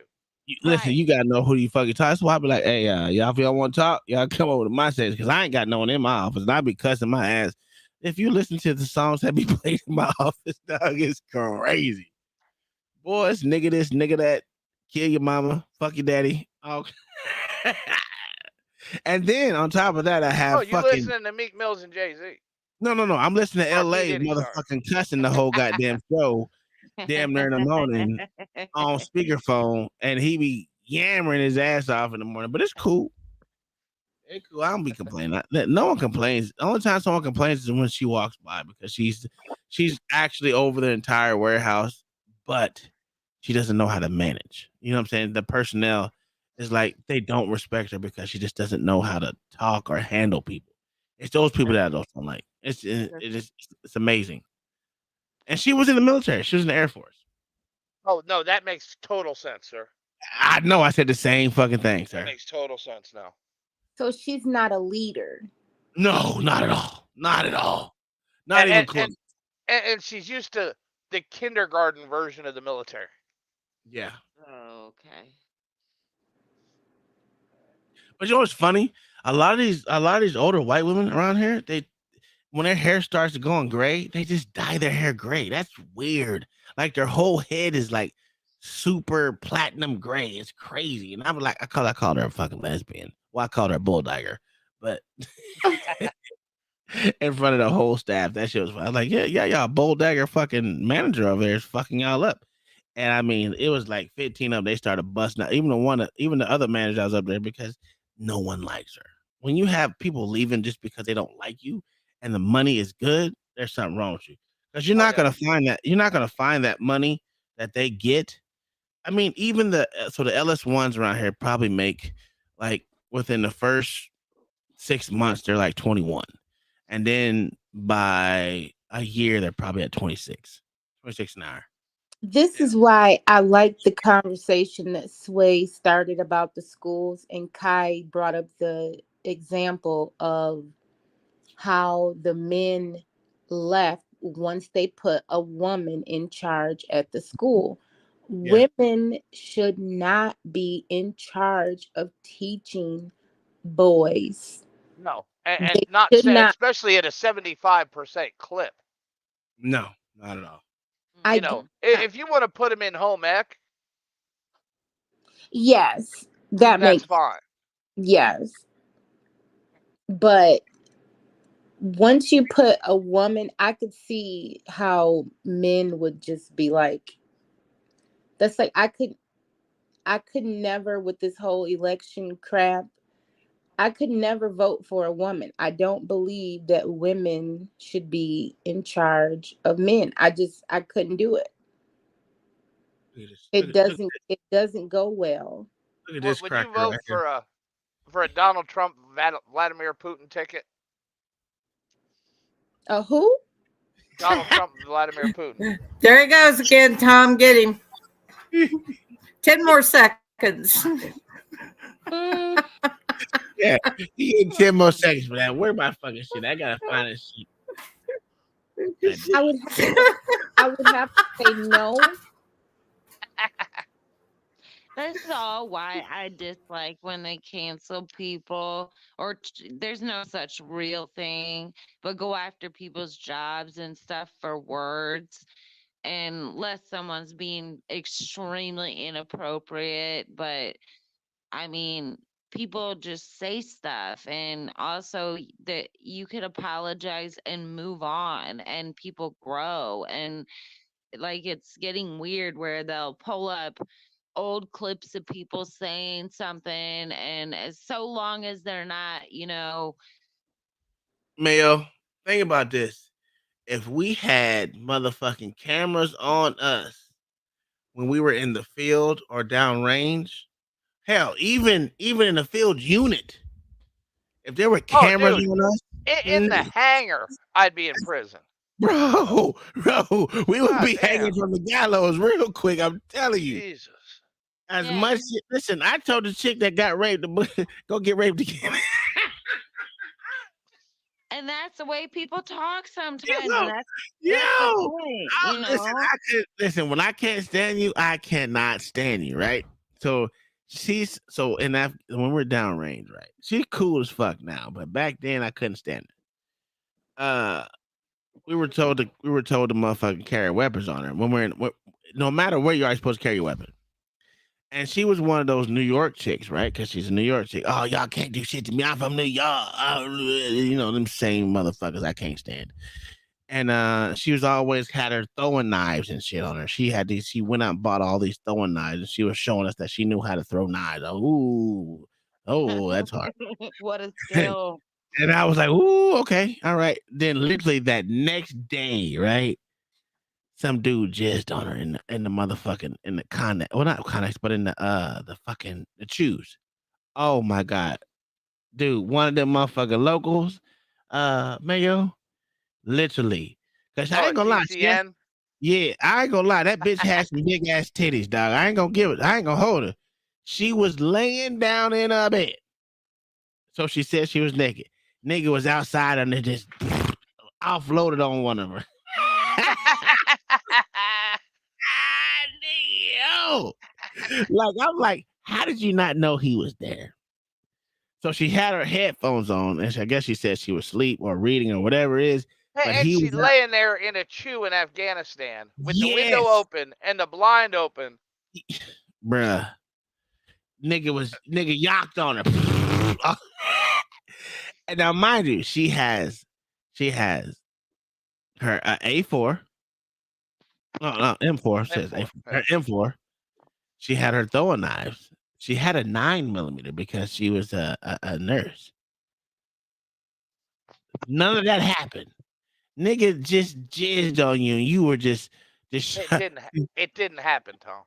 Listen, you gotta know who you fucking talk. So I be like, hey, y'all, if y'all want to talk, y'all come over to my stage, because I ain't got no one in my office, and I be cussing my ass. If you listen to the songs that be played in my office, dog, it's crazy. Boy, it's nigga this, nigga that, kill your mama, fuck your daddy. Oh. And then on top of that, I have you listening to Meek Mills and Jay-Z? No. I'm listening to LA Diddy, motherfucking cussing the whole goddamn show, damn near in the morning on speakerphone, and he be yammering his ass off in the morning. But it's cool. It's cool. I don't be complaining. No one complains. The only time someone complains is when she walks by, because she's actually over the entire warehouse, but she doesn't know how to manage. You know what I'm saying? The personnel is like, they don't respect her because she just doesn't know how to talk or handle people. It's those people that I don't like. It's amazing. And she was in the military. She was in the Air Force. Oh no, that makes total sense, sir. I know. I said the same fucking thing, sir. That makes total sense now. So she's not a leader. No, not at all. Not at all. Not even close. And she's used to the kindergarten version of the military. Yeah. Okay. But you know what's funny? A lot of these older white women around here, when their hair starts going gray, they just dye their hair gray. That's weird. Like their whole head is like super platinum gray. It's crazy. And I was like, I called her a fucking lesbian. Well, I called her a bulldogger, but in front of the whole staff, that shit was fun. I was like, yeah, y'all bulldogger fucking manager over there is fucking y'all up. And I mean, it was like 15 of them. They started busting out. Even the other manager I was up there because no one likes her. When you have people leaving just because they don't like you and the money is good, there's something wrong with you. Because you're not gonna find that. You're not gonna find that money that they get. I mean, even the LS1s around here probably make like within the first 6 months, they're like 21. And then by a year, they're probably at 26 an hour. This is why I like the conversation that Sway started about the schools, and Kai brought up the example of how the men left once they put a woman in charge at the school. Yeah. Women should not be in charge of teaching boys. No, and They not should say, not. especially at a 75% clip. No, not at all. I You know, if you want to put them in home ec, Yes, that that's makes fine. yes. But once you put a woman, I could see how men would just be like, that's like I could never, with this whole election crap, I could never vote for a woman. I don't believe that women should be in charge of men. I couldn't do it. It doesn't go well. Look at this Would you cracker vote right here. for a Donald Trump Vladimir Putin ticket? A who? Donald Trump Vladimir Putin. There he goes again, Tom. Get him. 10 more seconds. Yeah, you get 10 more seconds for that. Where my fucking shit? I gotta find this shit. I would have to say no. That's all why I dislike when they cancel people, or there's no such real thing, but go after people's jobs and stuff for words, unless someone's being extremely inappropriate. But I mean, people just say stuff, and also that you could apologize and move on, and people grow. And like, it's getting weird where they'll pull up old clips of people saying something, and as so long as they're not, Mayo, think about this. If we had motherfucking cameras on us when we were in the field or downrange, hell, even in the field unit, if there were cameras dude, on us, in the hangar, I'd be in prison. bro, we would God be damn. hanging from the gallows real quick. I'm telling you. Jesus. As much, listen, I told the chick that got raped to go get raped again. and that's the way people talk sometimes. And that's Yo, the point, listen, when I can't stand you, I cannot stand you, right? So when we're downrange, right? She's cool as fuck now, but back then I couldn't stand her. We were told to motherfucking carry weapons on her. No matter where you are, you're supposed to carry a weapon. And she was one of those New York chicks, right? Because she's a New York chick. Oh, y'all can't do shit to me. I'm from New York. Them same motherfuckers I can't stand. And she was always had her throwing knives and shit on her. She went out and bought all these throwing knives, and she was showing us that she knew how to throw knives. Oh, that's hard. What a skill. And I was like, ooh, okay, all right. Then literally that next day, right? Some dude jizzed on her in the motherfucking in the Connex. Well, not Connex, but in the chews. Oh my god, dude! One of them motherfucking locals, Mayo, literally. Cause I ain't gonna lie, yeah, I ain't gonna lie. That bitch had some big ass titties, dog. I ain't gonna hold her. She was laying down in her bed, so she said she was naked. Nigga was outside and they just offloaded on one of her. Yo, like I'm like, how did you not know he was there? So she had her headphones on, and I guess she said she was asleep or reading or whatever it is. But And he she's was laying there in a chew in Afghanistan with the window Yes. open and the blind open. bruh. Nigga yacked on her. And now, mind you, she has her A4. No, M4 says M4, A4. Her M4. She had her throwing knives. She had a 9mm because she was a nurse. None of that happened. Nigga just jizzed on you, and you were just It didn't happen, Tom.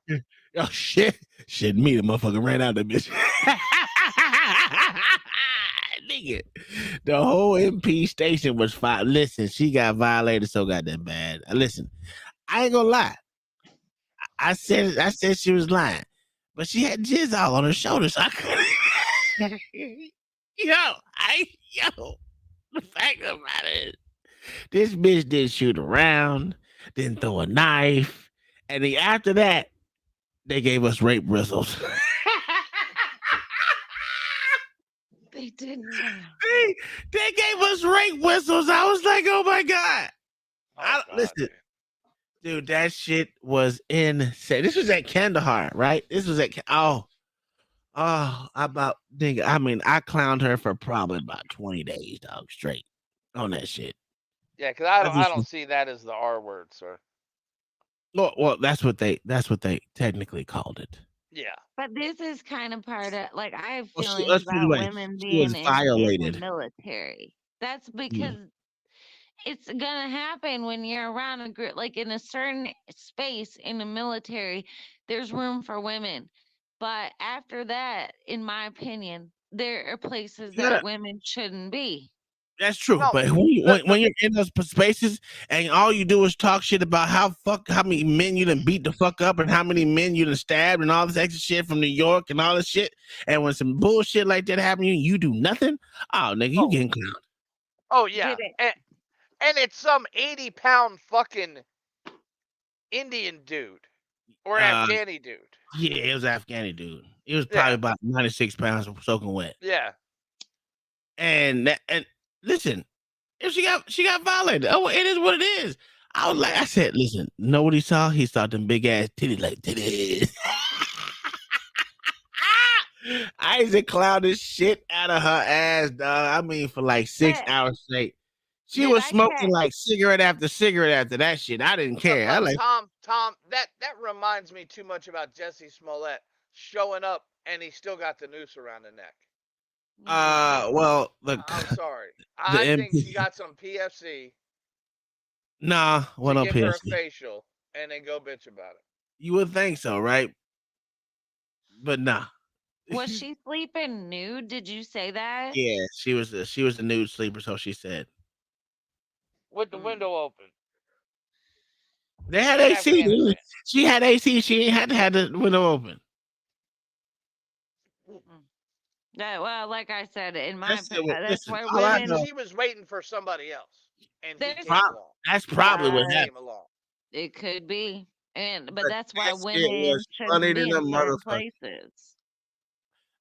Oh shit! Shit, me the motherfucker ran out of the bitch. Nigga, the whole MP station was fine. Listen, she got violated so goddamn bad. Listen, I ain't gonna lie. I said she was lying, but she had jizz all on her shoulders. So I couldn't. The fact of the matter is, this bitch didn't shoot around, didn't throw a knife, and then after that, they gave us rape bristles. They didn't. They gave us rape whistles. I was like, oh my God. Listen, dude, that shit was insane. This was at Kandahar, right? This was at, I clowned her for probably about 20 days, dog, straight on that shit. Yeah, because I don't see that as the R word, sir. Well, that's what they technically called it. Yeah. But this is kind of part of, like, I have Well, feelings about anyway, women she being was in violated. the military. That's because it's gonna happen when you're around a group, like in a certain space in the military. There's room for women, but after that, in my opinion, there are places that women shouldn't be. That's true, but when you're in those spaces and all you do is talk shit about how many men you done beat the fuck up and how many men you done stabbed and all this extra shit from New York and all this shit, and when some bullshit like that happen to you, you do nothing. Oh, nigga, you getting clowned. Oh yeah, and it's some 80-pound fucking Indian dude or Afghani dude. Yeah, it was Afghani dude. It was probably about 96 pounds of soaking wet. Yeah, and listen, if she got violated, oh, it is what it is. I said, listen, know what he saw? He saw them big ass titties, like titties. I used to clown the shit out of her ass, dog. I mean, for like 6 hours straight. She was smoking like cigarette after cigarette after that shit. I didn't care. I like Tom, that reminds me too much about Jesse Smollett showing up and he still got the noose around the neck. well, look. I'm sorry. I think she got some PFC. Nah, what to on give PFC? her a facial and then go bitch about it. You would think so, right? But nah. Was she sleeping nude? Did you say that? Yeah, she was a nude sleeper, so she said. With the window open. They had AC. She had AC. She ain't had to have the window open. Yeah, well, like I said, in my opinion, that's why women. She was waiting for somebody else, and he came along. That's probably what happened. It could be, but that's why that shit women was shouldn't funny be in than a certain motherfucker. places.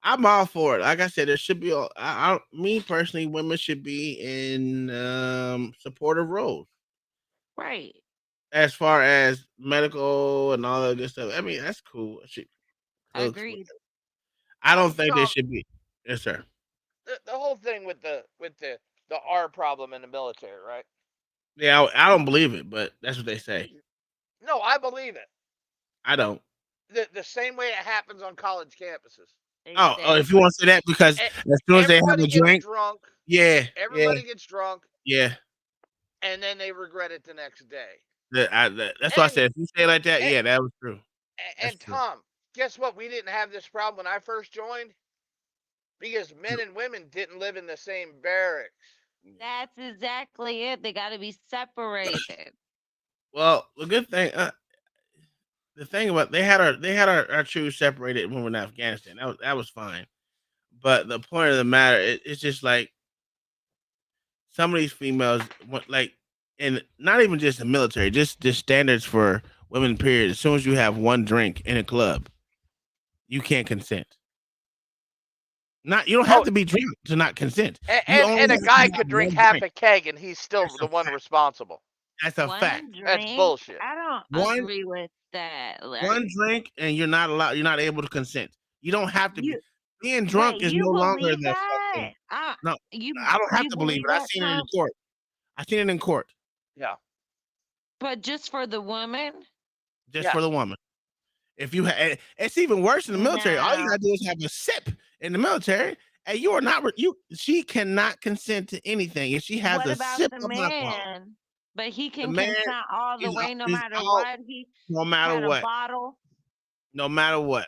I'm all for it. Like I said, there should be. Me personally, women should be in supportive roles. Right. As far as medical and all of this stuff, I mean that's cool. Agreed. I don't think they should be. Yes, sir. The whole thing with the R problem in the military, right? Yeah, I don't believe it, but that's what they say. No, I believe it. I don't. The same way it happens on college campuses. Oh, if you want to say that, because as soon as they have a drink, drunk, everybody gets drunk, and then they regret it the next day. That's why I said if you say it like that, that was true. And Tom, guess what? We didn't have this problem when I first joined because men and women didn't live in the same barracks. That's exactly it. They got to be separated. Well, the good thing, the thing about they had our troops separated when we were in Afghanistan. That was fine. But the point of the matter, it's just like some of these females, like, and not even just the military, just standards for women. Period. As soon as you have one drink in a club, you can't consent. Oh. have to be drunk to not consent. And a guy could drink half a keg and he's still the one responsible. That's a fact. That's bullshit. I don't agree with that. One drink and you're not allowed. You're not able to consent. You don't have to be. Being drunk wait, is you no longer believe the that? fucking. I No, I don't have to believe it. I've seen it in court. I've seen it in court. Yeah. But just for the woman? Just for the woman. If you it's even worse in the military. All you gotta do is have a sip in the military, and you are not. She cannot consent to anything if she has what a about sip the of alcohol. man? But he can man consent all the is way, no is matter all- what. He no matter had a what. bottle. No matter what.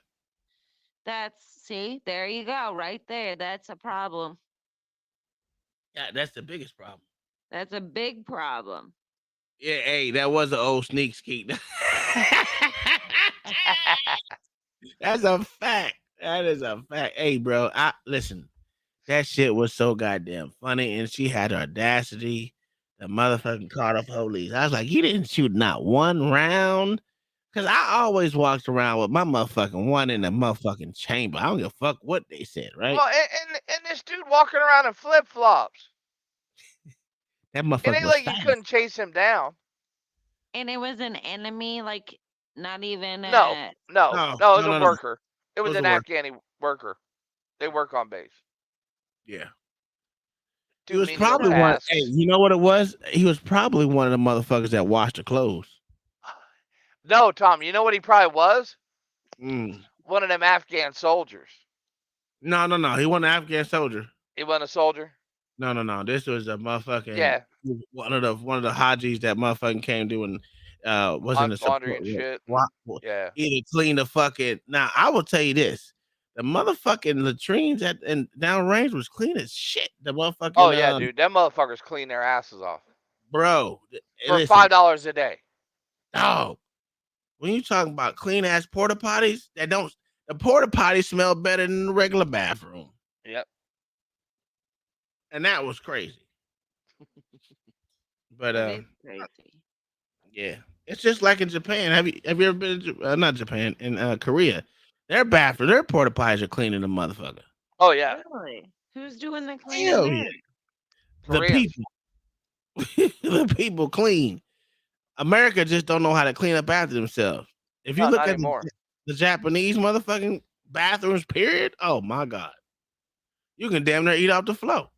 See, there you go, right there. That's a problem. Yeah, that's the biggest problem. That's a big problem. Yeah, hey, that was an old sneak skeet. That's a fact. That is a fact. Hey, bro, listen. That shit was so goddamn funny, and she had the audacity. The motherfucking caught up police. I was like, you didn't shoot not one round. Cause I always walked around with my motherfucking one in the motherfucking chamber. I don't give a fuck what they said, right? Well, and this dude walking around in flip flops. That It motherfucker ain't was like you fast. couldn't chase him down. And it was an enemy, like not even No, a... it was a worker. It was was an a worker. Afghani worker. They work on base. Yeah. Two He was menial probably one. tasks. Hey, you know what it was? He was probably one of the motherfuckers that washed the clothes. No, Tom, you know what he probably was? Mm. One of them Afghan soldiers. No. He wasn't an Afghan soldier. He wasn't a soldier? No. This was a motherfucking one of the Hajis that motherfucking came doing was in the Laundry support. and shit. Yeah. Either clean the fucking. Now I will tell you this: the motherfucking latrines and downrange was clean as shit. The motherfucking. Oh yeah, dude, them motherfuckers clean their asses off Bro, for listen, $5 a day. dog. When you talking about clean ass porta potties, the porta potties smell better than the regular bathroom. Yep. And that was crazy. But It is crazy. yeah, it's just like in Japan. Have you ever been to, not Japan, in Korea? Their bathroom, their porta potties are cleaner than motherfucker. Oh yeah. Really? Who's doing the cleaning Hell there? yeah. The Koreans. people. The people clean. America just don't know how to clean up after themselves. If you No, look not at anymore. the Japanese motherfucking bathrooms, period. Oh my God. You can damn near eat off the floor.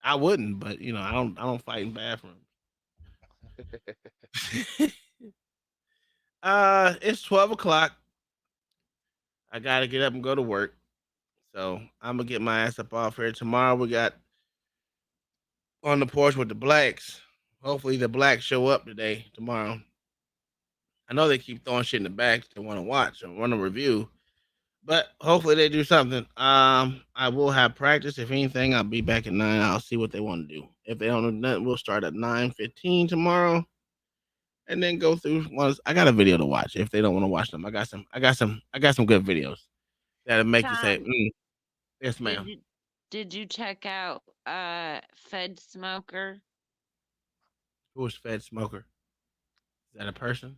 I wouldn't, but you know, I don't fight in bathrooms. It's 12 o'clock. I gotta get up and go to work. So I'm gonna get my ass up off here. Tomorrow we got On the Porch with the Blacks. Hopefully the Blacks show up tomorrow. I know they keep throwing shit in the back they want to watch or want to review, but hopefully they do something. I will have practice. If anything, I'll be back at 9. I'll see what they want to do. If they don't do nothing, we'll start at 9:15 tomorrow, and then go through ones. I got a video to watch. If they don't want to watch them, I got some good videos that'll make you say, "Yes, ma'am." Did you check out Fed Smoker? Who is Fed Smoker? Is that a person?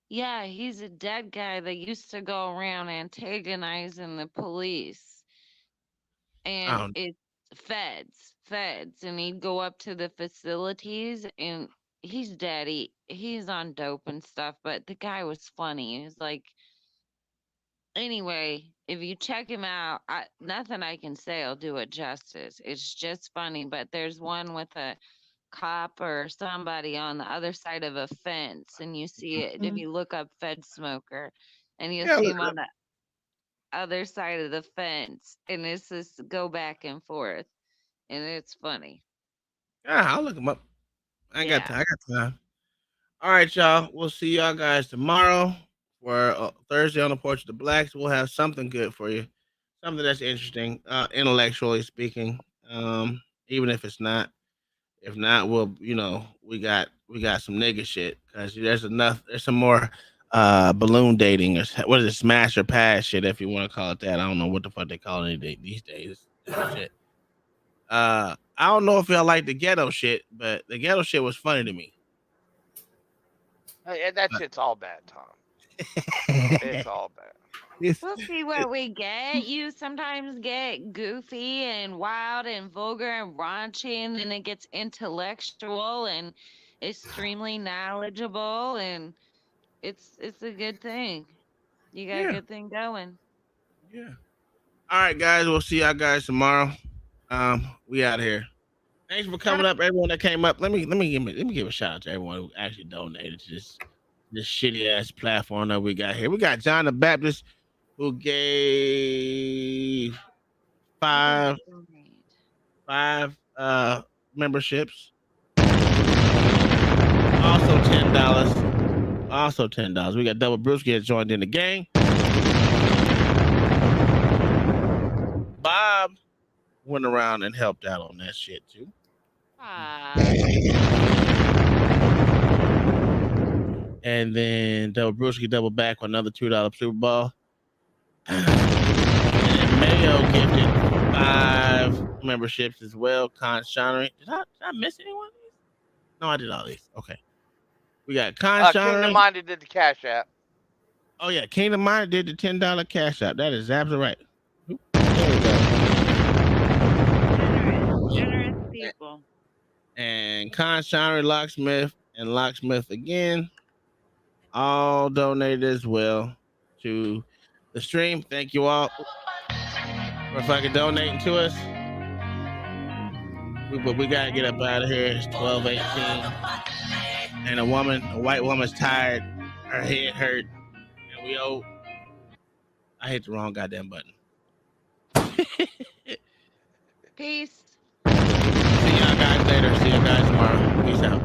Yeah, he's a dead guy that used to go around antagonizing the police. And it's feds. And he'd go up to the facilities and he's dead. He's on dope and stuff, but the guy was funny. He was like, anyway, if you check him out, nothing I can say will do it justice. It's just funny, but there's one with a cop or somebody on the other side of a fence, and you see it if you look up Fed Smoker, and you'll see him on the other side of the fence, and it's just go back and forth, and it's funny. Yeah, I'll look him up. I got time. All right, y'all. We'll see y'all guys tomorrow for Thursday on the Porch of the Blacks. We'll have something good for you, something that's interesting, intellectually speaking. Even if it's not. If not, we'll, we got some nigga shit because there's some more balloon dating or what is it, smash or pass shit, if you want to call it that. I don't know what the fuck they call it these days. Shit. I don't know if y'all like the ghetto shit, but the ghetto shit was funny to me. Hey, that shit's all bad, Tom. It's all bad. We'll see what we get. You sometimes get goofy and wild and vulgar and raunchy, and then it gets intellectual and extremely knowledgeable, and it's a good thing. You got a good thing going. Yeah. All right, guys. We'll see y'all guys tomorrow. We out here. Thanks for coming up, everyone that came up. Let me give a shout out to everyone who actually donated to this shitty ass platform that we got here. We got John the Baptist who gave five memberships. Also $10. We got Double Brewski that joined in the gang. Bob went around and helped out on that shit too. And then Double Brewski double back with another $2 Super Bowl. And Mayo gifted 5 memberships as well. Con Shonery. Did I miss anyone of these? No, I did all these. Okay. We got Con Shonery. Kingdom Minded did the Cash App. Oh yeah, Kingdom Minded did the $10 Cash App. That is absolutely right. There we go. Generous people. And Con Shonery, Locksmith, and Locksmith again. All donated as well to the stream. Thank you all for fucking donating to us. But we gotta get up out of here. It's 12:18, and a white woman's tired. Her head hurt, and we owe. I hit the wrong goddamn button. Peace. See y'all guys later. See you guys tomorrow. Peace out.